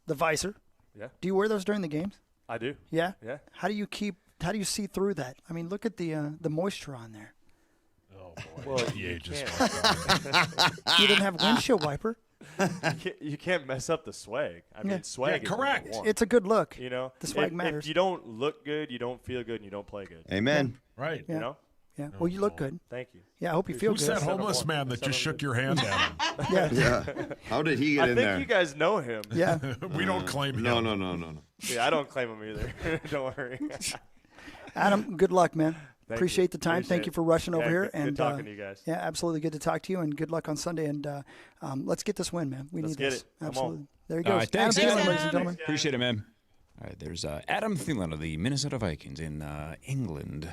visor. Yeah. Do you wear those during the games? I do. Yeah? Yeah. How do you see through that? I mean, look at the moisture on there. Oh boy. Well, you You didn't have windshield wiper. You can't mess up the swag. I mean, swag. Yeah, correct. Is It's a good look. the swag matters. If you don't look good, you don't feel good, and you don't play good. Amen. Right. Yeah. Yeah. Well, you look good. Thank you. Yeah, I hope you feel Who's good. that homeless man that just shook your hand at him? Yeah. How did he get in I there? think you guys know him. Yeah. We don't claim him. No. Yeah, I don't claim him either. Don't worry. Adam, good luck, man. Appreciate the time. Appreciate Thank you for rushing over here. Good talking to you guys. Yeah, absolutely. Good to talk to you, and good luck on Sunday. And let's get this win, man. We Let's need get this. it. Come Absolutely. on. There he All goes. right, thanks, Adam, Adam. ladies and gentlemen. Appreciate it, man. All right, there's Adam Thielen of the Minnesota Vikings in England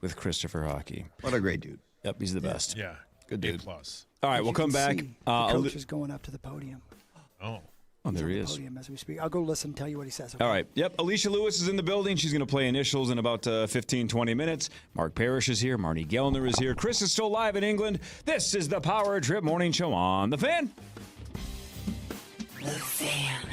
with Christopher Hockey. What a great dude. Yep, he's the best. Yeah. Good dude. A+. All right, we'll You come can back. see the coach is going up to the podium. Oh, there he The is. podium as we speak. I'll go listen and tell you what he says. All right. Yep. Alicia Lewis is in the building. She's going to play initials in about 15, 20 minutes. Mark Parrish is here. Marty Gellner is here. Chris is still live in England. This is the Power Trip Morning Show on The Fan. The Fan.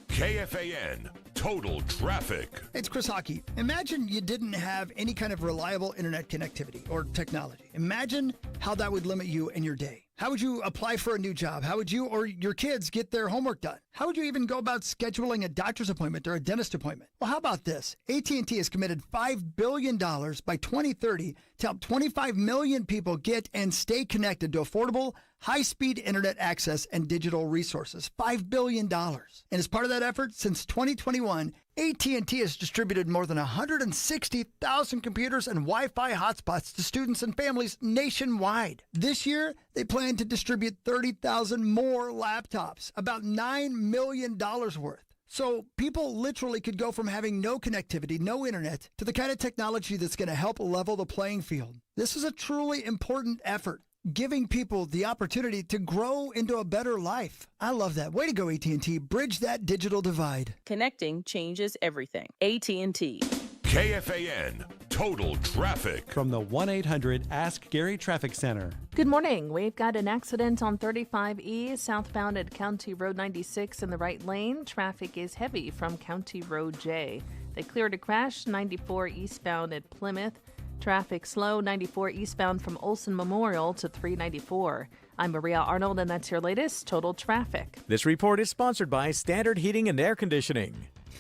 KFAN Total Traffic. It's Chris Hockey. Imagine you didn't have any kind of reliable internet connectivity or technology. Imagine how that would limit you in your day. How would you apply for a new job? How would you or your kids get their homework done? How would you even go about scheduling a doctor's appointment or a dentist appointment? Well, how about this? AT&T has committed $5 billion by 2030 to help 25 million people get and stay connected to affordable, high-speed internet access and digital resources. $5 billion. And as part of that effort, since 2021, AT&T has distributed more than 160,000 computers and Wi-Fi hotspots to students and families nationwide. This year, they plan to distribute 30,000 more laptops, about $9 million worth. So people literally could go from having no connectivity, no internet, to the kind of technology that's going to help level the playing field. This is a truly important effort, giving people the opportunity to grow into a better life. I love that. Way to go, AT&T. Bridge that digital divide. Connecting changes everything. AT&T. KFAN Total Traffic. From the 1-800-ASK-GARY Traffic Center. Good morning. We've got an accident on 35E southbound at County Road 96 in the right lane. Traffic is heavy from County Road J. They cleared a crash 94 eastbound at Plymouth. Traffic slow 94 eastbound from Olson Memorial to 394. I'm Maria Arnold, and that's your latest Total Traffic. This report is sponsored by Standard Heating and Air Conditioning.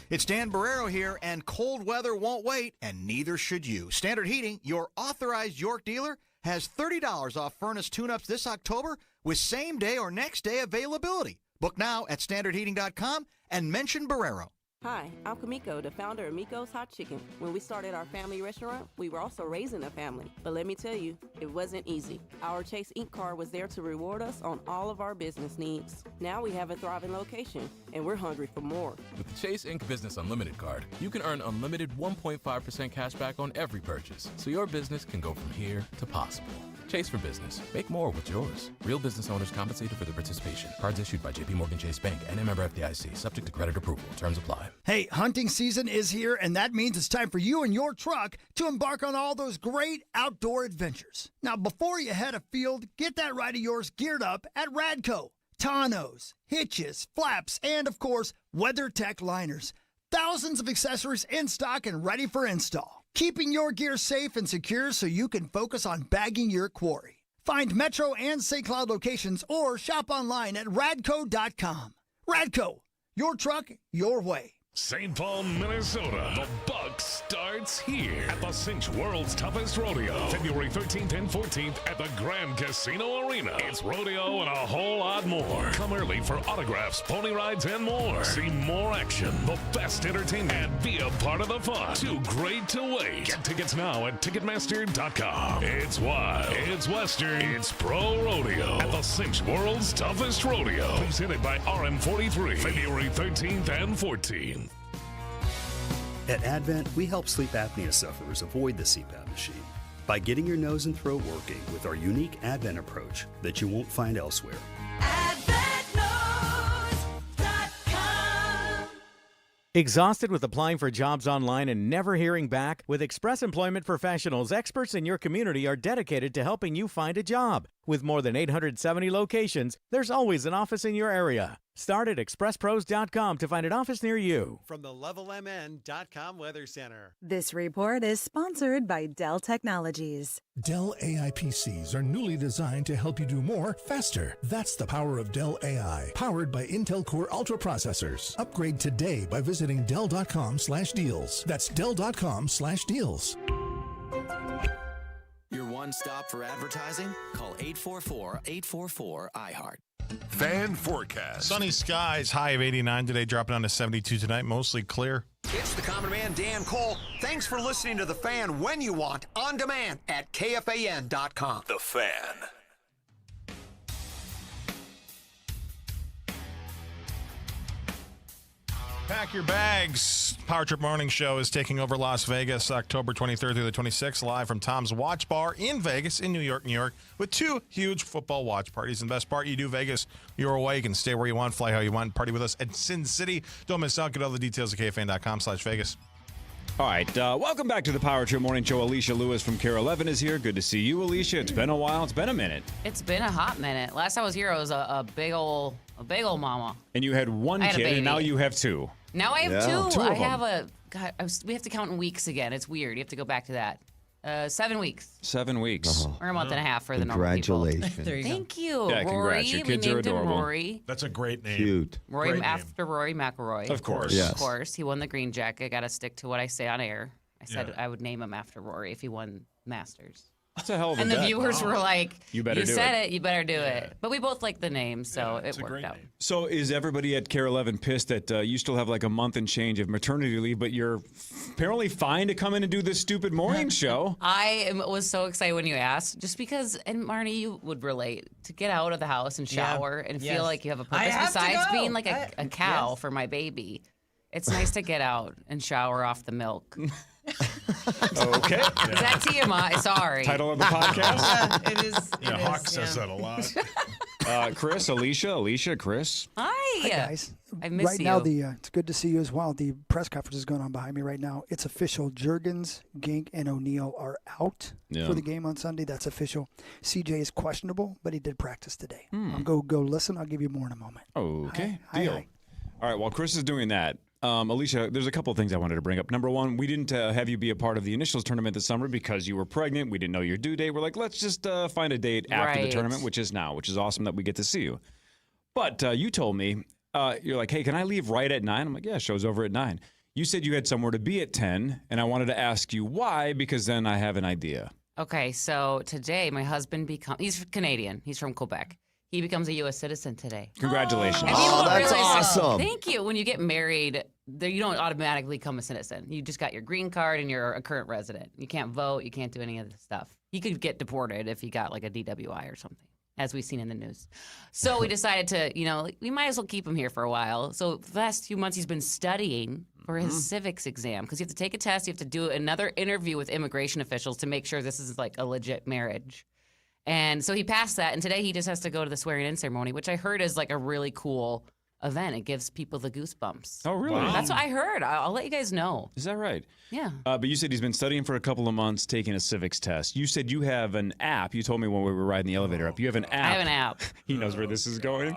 It's Dan Barrero here, and cold weather won't wait, and neither should you. Standard Heating, your authorized York dealer, has $30 off furnace tune-ups this October with same-day or next-day availability. Book now at standardheating.com and mention Barrero. Hi, I'm Kamiko, the founder of Miko's Hot Chicken. When we started our family restaurant, we were also raising a family. But let me tell you, it wasn't easy. Our Chase Ink card was there to reward us on all of our business needs. Now we have a thriving location, and we're hungry for more. With the Chase Ink Business Unlimited card, you can earn unlimited 1.5% cash back on every purchase, so your business can go from here to possible. Chase for business. Make more with yours. Real business owners compensated for their participation. Cards issued by JPMorgan Chase Bank and a member FDIC. Subject to credit approval. Terms apply. Hey, hunting season is here, and that means it's time for you and your truck to embark on all those great outdoor adventures. Now, before you head afield, get that ride of yours geared up at Radco. Tonneaus, hitches, flaps, and, of course, WeatherTech liners. Thousands of accessories in stock and ready for install. Keeping your gear safe and secure so you can focus on bagging your quarry. Find Metro and St. Cloud locations or shop online at radco.com. Radco, your truck, your way. St. Paul, Minnesota. The buck starts here at the Cinch World's Toughest Rodeo. February 13th and 14th at the Grand Casino Arena. It's rodeo and a whole lot more. Come early for autographs, pony rides, and more. See more action, the best entertainment, and be a part of the fun. Too great to wait. Get tickets now at Ticketmaster.com. It's wild. It's Western. It's pro rodeo at the Cinch World's Toughest Rodeo. Presented by RM43. February 13th and 14th. At Advent, we help sleep apnea sufferers avoid the CPAP machine by getting your nose and throat working with our unique Advent approach that you won't find elsewhere. Exhausted with applying for jobs online and never hearing back? With Express Employment Professionals, experts in your community are dedicated to helping you find a job. With more than 870 locations, there's always an office in your area. Start at expresspros.com to find an office near you. From the LevelMN.com Weather Center. This report is sponsored by Dell Technologies. Dell AI PCs are newly designed to help you do more faster. That's the power of Dell AI, powered by Intel Core Ultra processors. Upgrade today by visiting Dell.com/deals. That's Dell.com/deals. Your one stop for advertising? Call 844-844-iHeart. Fan forecast. Sunny skies, high of 89 today, dropping down to 72 tonight, mostly clear. It's the Common Man, Dan Cole. Thanks for listening to The Fan when you want, on demand at KFAN.com. The Fan. Pack your bags. Power Trip Morning Show is taking over Las Vegas October 23rd through the 26th, live from Tom's Watch Bar in Vegas, in New York, with two huge football watch parties. And the best part, you do Vegas your way. You can stay where you want, fly how you want, party with us at Sin City. Don't miss out. Get all the details at KFAN.com/Vegas. All right, welcome back to the Power Trip Morning Show. Alicia Lewis from Care 11 is here. Good to see you, Alicia. It's been a while. It's been a minute. It's been a hot minute. Last time I was here, I was a big old mama. And you had one kid, and now you have two. Now I have two. Two I of them. have we have to count in weeks again. It's weird. You have to go back to that. 7 weeks. 7 weeks. Or a month and a half for the normal people. Congratulations. There you go. Thank you. Yeah, Rory. congrats. Your kids we are named him adorable. Rory. That's a great name. Cute. Rory Great after Rory McIlroy. Of course. Yes. Of course. He won the green jacket. Got to stick to what I say on air. I said I would name him after Rory if he won Masters. That's a hell of a And the bet. viewers were like, You better do said it." it. You better do it. But we both like the name, so it worked out. So is everybody at Care 11 pissed that you still have like a month and change of maternity leave, but you're apparently fine to come in and do this stupid morning show? Was so excited when you asked, just because, and Marnie, you would relate, to get out of the house and shower and feel like you have a I purpose have to besides go. being like a cow for my baby. It's nice to get out and shower off the milk. Okay. Is that TMI? Sorry. Title of the podcast? It is. Yeah, Hawk says that a lot. Chris, Alicia, Chris. Hi. guys. I miss right you. now, it's good to see you as well. The press conference is going on behind me right now. It's official. Juergens, Gink, and O'Neal are out for the game on Sunday. That's official. CJ is questionable, but he did practice today. I'll go listen. I'll give you more in a moment. Okay. Hi, Deal. hi. All right. While Chris is doing that, Alicia, there's a couple of things I wanted to bring up. Number one, we didn't have you be a part of the initials tournament this summer because you were pregnant. We didn't know your due date. We're like, let's just find a date after the Right. tournament, which is now, which is awesome that we get to see you. But you told me, you're like, hey, can I leave right at 9? I'm like, yeah, show's over at 9. You said you had somewhere to be at 10, and I wanted to ask you why, because then I have an idea. Okay, so today my husband he's Canadian. He's from Quebec. He becomes a U.S. citizen today. Congratulations. And you won't that's realize- awesome. Thank you. When you get married you don't automatically become a citizen. You just got your green card and you're a current resident. You can't vote. You can't do any of this stuff. He could get deported if he got like a DWI or something, as we've seen in the news. So we decided to, we might as well keep him here for a while. So the last few months he's been studying for his civics exam because you have to take a test. You have to do another interview with immigration officials to make sure this is like a legit marriage. And so he passed that. And today he just has to go to the swearing-in ceremony, which I heard is like a really cool event. It gives people the goosebumps. Oh, really? Wow. That's what I heard. I'll let you guys know. Is that right? Yeah. But you said he's been studying for a couple of months, taking a civics test. You said you have an app. You told me when we were riding the elevator up. You have an app. I have an app. He knows where this is going.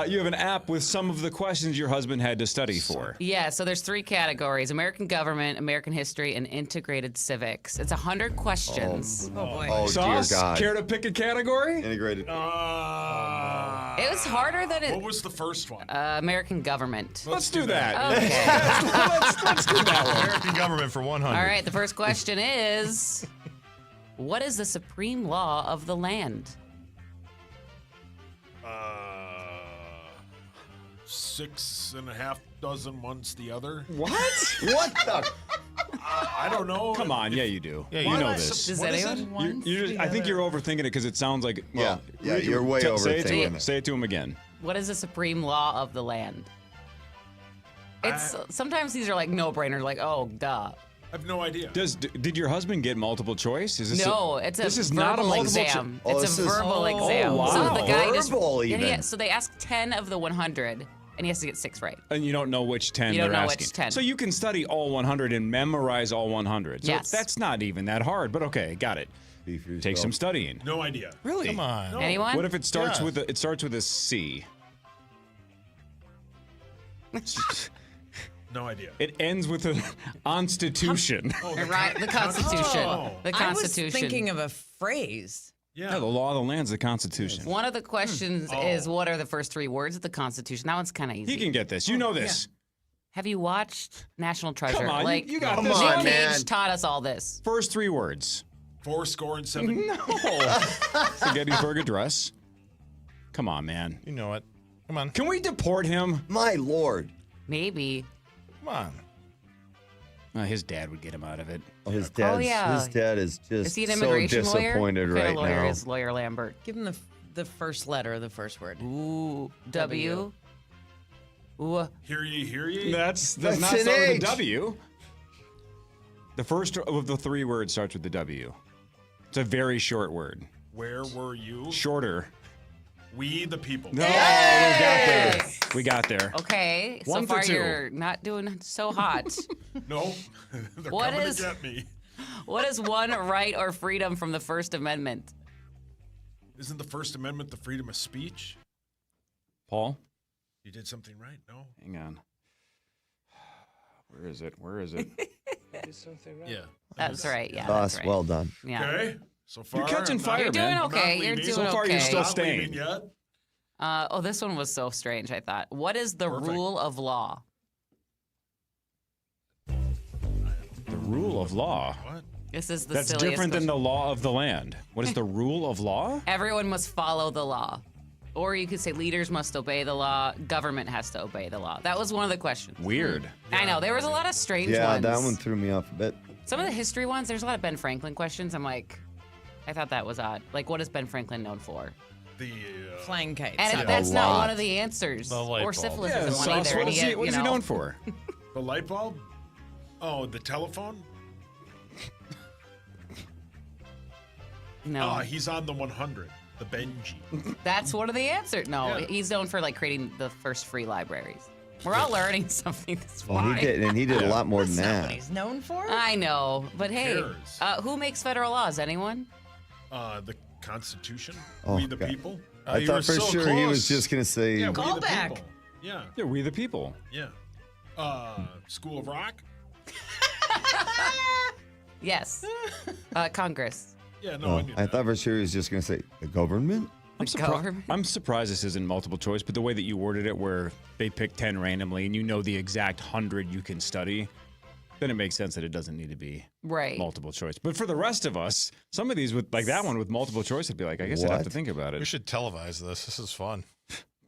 You have an app with some of the questions your husband had to study for. Yeah, so there's 3 categories: American government, American history, and integrated civics. It's 100 questions. Oh boy. Sauce, dear God. care to pick a category? Integrated. It was harder than it. What was the first one? American government. Let's do that. Okay. let's do that one. American government for 100. All right, the first question is, what is the supreme law of the land? 6.5 dozen once the other. What? What the? I don't know. Come on, yeah, you do. Yeah, you know this. Does anyone? I think you're overthinking it because it sounds like. Well, Yeah, you're way overthinking it. Say it to him again. What is the supreme law of the land? It's sometimes these are like no-brainers, like duh. I have no idea. Did your husband get multiple choice? Is this No, it's a verbal exam. It's a verbal exam. wow. So the guy Verbal even. so they ask 10 of the 100, and he has to get 6 right. And you don't know which 10 You don't they're know asking. which 10. So you can study all 100 and memorize all 100. So Yes. that's not even that hard, but okay, got it. Take some studying. No idea. Really? Come on. No. Anyone? What if it starts Yeah. with a C? No idea. It ends with a constitution. Right, the Constitution. The I was Constitution. thinking of a phrase. Yeah, the law of the land's the Constitution. One of the questions is, what are the first 3 words of the Constitution? That one's kind of easy. He can get this. You know this. Have you watched National Treasure? Come on, like, you got Nick this. Cage Come on, man. taught us all this. First 3 words. 4.7. No. Gettysburg Address. Come on, man. You know it. Come on. Can we deport him? My Lord. Maybe. Come on. His dad would get him out of it. His dad. yeah. His dad is just Is he an so immigration lawyer? disappointed What kind right of lawyer now. is Lawyer Lambert? Give him the first letter of the first word. Ooh, W. Ooh. Hear ye, hear ye. That's That's not an start with a H. W. The first of the 3 words starts with the W. It's a very short word. Where were you? Shorter. We the people. No, we got there. Okay, One so for far 2. you're not doing so hot. No. They're What coming is- to get me. What is one right or freedom from the First Amendment? Isn't the First Amendment the freedom of speech? Paul? You did something right, no? Hang on. Where is it? Where is it? Yeah. That's right. Yeah, Boss, that's right. well done. Yeah. Okay. So far, You're catching I'm not- fire, You're doing man. okay. I'm not You're leaving. doing So far, okay. you're still Not staying. leaving yet. This one was so strange, I thought. What is the Perfect. rule of law? The rule of law. What? This is the That's silliest different than question. the law of the land. What is the rule of law? Everyone must follow the law. Or you could say leaders must obey the law, government has to obey the law. That was one of the questions. Weird. I know, there was a lot of strange Yeah, ones. that one threw me off a bit. Some of the history ones, there's a lot of Ben Franklin questions. I'm like, I thought that was odd. Like, what is Ben Franklin known for? The Flying kites. And that's not one of the answers. The light Or bulb. syphilis Yeah, isn't one Sauce, either. what is he, what is he known for? the light bulb? Oh, the telephone? No. He's on the 100. The Benji. That's one of the answers. No, Yeah. he's known for like creating the first free libraries. We're all learning something this Well, morning. he did a lot more than That's not that. what he's known for. I know, but hey, cares? who makes federal laws? Anyone? The Constitution? Oh, We the God. people? I You thought were for so sure he was close. just gonna say. Yeah, Call we the back. people. Yeah, Yeah, we the people. yeah. School of Rock? Yes. Congress. Yeah, no, Oh, I knew I that. thought for sure he was just gonna say the government. Government? I'm surprised this isn't multiple choice, but the way that you worded it, where they pick 10 randomly and you know the exact 100 you can study, then it makes sense that it doesn't need to be Right. multiple choice. But for the rest of us, some of these with like that one with multiple choice, I'd be like, I guess I'd have to What? think about We it. should televise this. This is fun.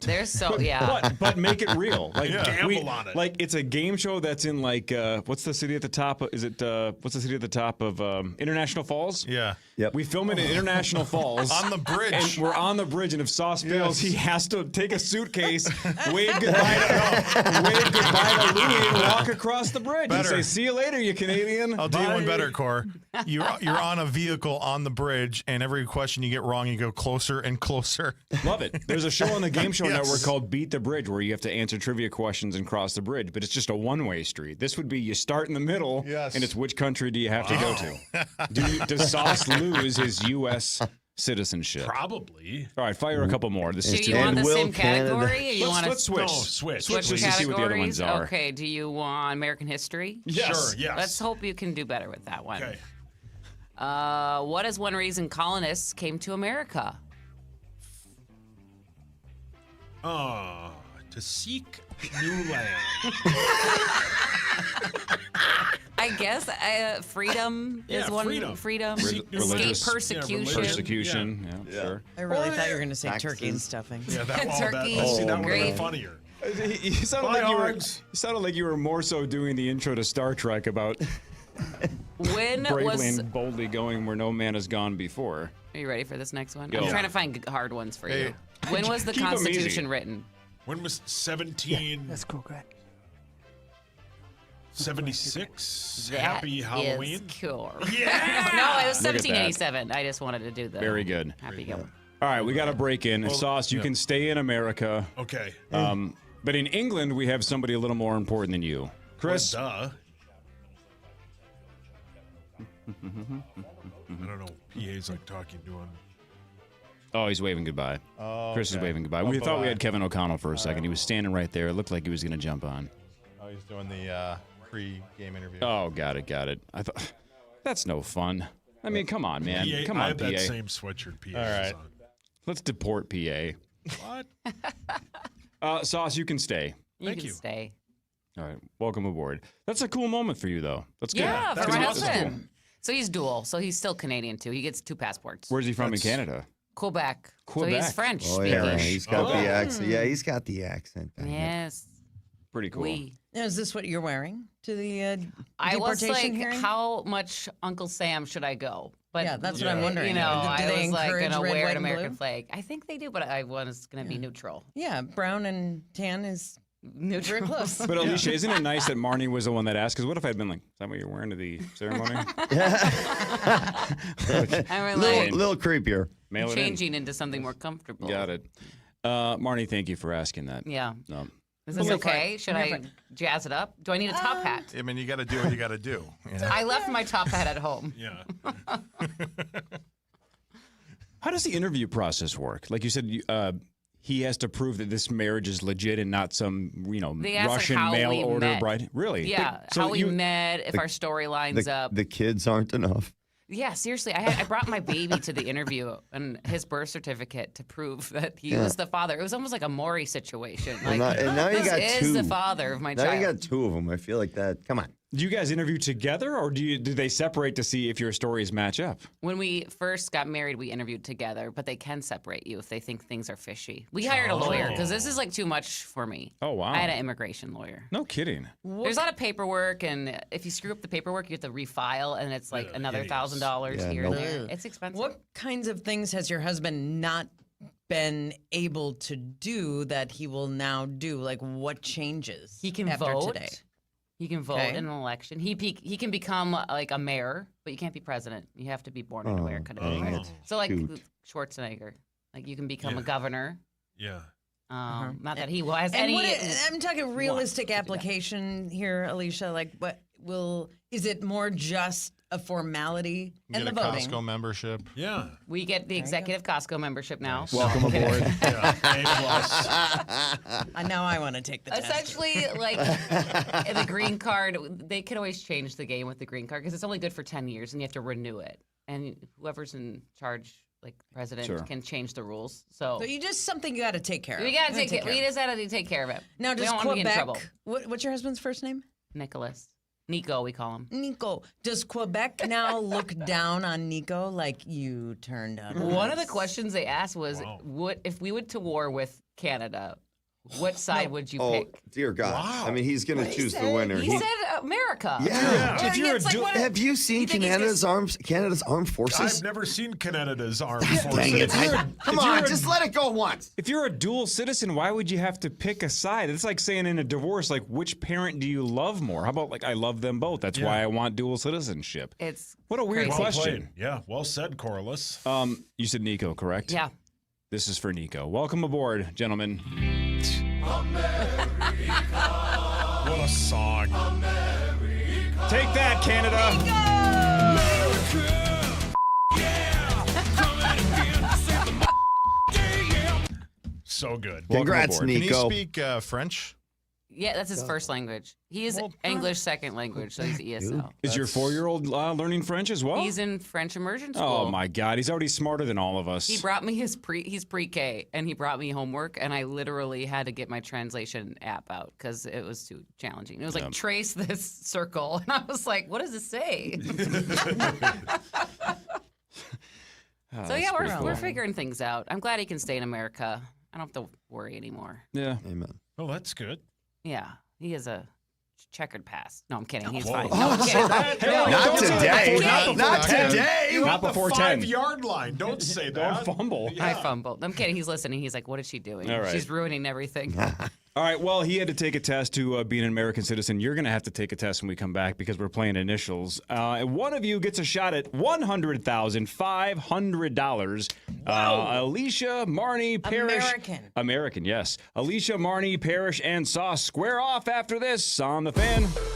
They're so yeah. But make it real. Like gamble on it. Like it's a game show that's in like what's the city at the top? Is it what's the city at the top of International Falls? Yeah. Yep. We film it in International Falls On the bridge. and we're on the bridge. And if Sauce fails, he has to take a suitcase, wave goodbye to Louie, and walk across the bridge and say, "See you later, you Canadian." I'll do you Bye." one better, Cor. You're on a vehicle on the bridge, and every question you get wrong, you go closer and closer. Love it. There's a show on the Game Show Network called Beat the Bridge where you have to answer trivia questions and cross the bridge, but it's just a one-way street. This would be you start in the middle, and it's which country do you have to go to? Does Sauce lose his U.S. citizenship? Probably. All right, fire a couple more. This is Do you want the same category? Or you want let's switch. No, switch. Switch just to see what the other ones are. Okay, do you want American history? Yes. Sure, yes. Let's hope you can do better with that one. Okay. What is one reason colonists came to America? To seek new land. I guess freedom is one. Freedom. Escape persecution. Persecution. Yeah, sure. I really thought you were going to say turkey and stuffing. Yeah, Turkey. that would Great. have been funnier. You sounded like you were more so doing the intro to Star Trek about When bravely was? and boldly going where no man has gone before. Are you ready for this next one? Go. I'm trying to find hard ones for you. When was the Keep 'em Constitution easy. written? When was 17? That's cool, Greg. 76? That Happy Halloween? is cool. Yeah! No, it was Look at that. 1787. I just wanted to do the Very good. Happy go. All right, we got to break in. Sauce, you can stay in America. Okay. But in England, we have somebody a little more important than you. Chris? Well, I don't know. PA's like talking to him. Oh, he's waving goodbye. Oh, Chris is okay. waving goodbye. Oh, We thought we bye-bye. had Kevin O'Connell for a second. He was standing right there. It looked like he was going to jump on. Oh, he's doing the pre-game interview. Oh, got it. I thought that's no fun. I mean, come on, man. PA, Come I on, have PA. that same sweatshirt PA. All right. Let's deport PA. What? Sauce, you can stay. You can stay. All right, welcome aboard. That's a cool moment for you, though. That's good. Yeah, That's for my good. That's husband. cool. So he's dual. So he's still Canadian too. He gets 2 passports. Where's he from in Canada? Quebec. So Quebec. he's French Oh, speaking. yeah, he's got the accent. Yeah, he's got the accent. Yes. Pretty cool. Now, is this what you're wearing to the I was deportation like, hearing? how much Uncle Sam should I go? But Yeah, that's what I'm wondering. You know, Do they I was like encourage gonna red, wear white, an and American blue? flag. I think they do, but I was gonna be neutral. Yeah, brown and tan is neutral. very close. But Alicia, isn't it nice that Marnie was the one that asked? Because what if I'd been like, is that what you're wearing to the ceremony? I mean, like, little creepier. Mail it in. changing into something more comfortable. Got it. Marnie, thank you for asking that. Yeah. No. Is this okay? Should I jazz it up? Do I need a top hat? I mean, you got to do what you got to do. I left my top hat at home. Yeah. How does the interview process work? Like you said, he has to prove that this marriage is legit and not some, They ask, like, Russian how mail we order met. bride. Really? Yeah, So how we you- met, if The- our story lines up. The kids aren't enough. Yeah, seriously. I brought my baby to the interview and his birth certificate to prove that he was the father. It was almost like a Maury situation. Like, and now you this got is two. the father of my now child. you got 2 of them. I feel like that. Come on. Do you guys interview together, or do they separate to see if your stories match up? When we first got married, we interviewed together, but they can separate you if they think things are fishy. We hired a lawyer because this is like too much for me. Oh, wow. I had an immigration lawyer. No kidding. There's a lot of paperwork, and if you screw up the paperwork, you have to refile, and it's like another $1,000 Yeah, here and nope. there. It's expensive. What kinds of things has your husband not been able to do that he will now do? Like, what changes? He can after vote. today? He can vote in an election. He can become like a mayor, but you can't be president. You have to be born in America to be president. So like shoot. Schwarzenegger, like you can become a governor. Yeah. Not that he has And any. I'm talking realistic application here, Alicia. Like, is it more just a formality Get and a the voting? Costco membership. Yeah. We get the executive Costco membership now. Welcome aboard. Now I want to take the test. Essentially, like the green card, they can always change the game with the green card because it's only good for 10 years and you have to renew it. And whoever's in charge, like the president, can change the rules. So you just something you got to take care of. we gotta You take it. We just gotta take care of it. Now, we does don't want to be in Quebec? trouble. What's your husband's first name? Nicholas. Nico, we call him. Nico. Does Quebec now look down on Nico like you turned on us? One of the questions they asked was, "What if we went to war with Canada? What side would you pick?" Oh, dear God. Wow. I mean, he's going to choose the winner. He said America. Yeah. If you're have you seen Canada's armed forces? I've never seen Canada's armed Dang forces. it. Come on, just let it go once. If you're a dual citizen, why would you have to pick a side? It's like saying in a divorce, like, which parent do you love more? How about, like, I love them both. That's why I want dual citizenship. It's what a weird crazy. question. Yeah, well said, Corliss. You said Nico, correct? Yeah. This is for Nico. Welcome aboard, gentlemen. What a song. Take that, Canada. So good. Congrats, Can Nico. you speak French? Yeah, that's his first language. He's English second language, so he's ESL. Is your 4-year-old learning French as well? He's in French immersion school. Oh my God, he's already smarter than all of us. He brought me he's pre-K, and he brought me homework, and I literally had to get my translation app out because it was too challenging. It was like, trace this circle, and I was like, what does it say? So yeah, we're figuring things out. I'm glad he can stay in America. I don't have to worry anymore. Yeah. Amen. Oh, that's good. Yeah, he has a checkered past. No, I'm kidding. He's Whoa. fine. No, I'm kidding. Not today. Not today. Not before 10. 5-yard line. Don't say that. Don't fumble. I fumbled. I'm kidding. He's listening. He's like, what is she doing? All right. She's ruining everything. All right, well, he had to take a test to be an American citizen. You're going to have to take a test when we come back because we're playing initials. And one of you gets a shot at $100,500. Alicia, Marnie, Parrish. American, yes. Alicia, Marnie, Parrish, and Sauce square off after this on The Fan.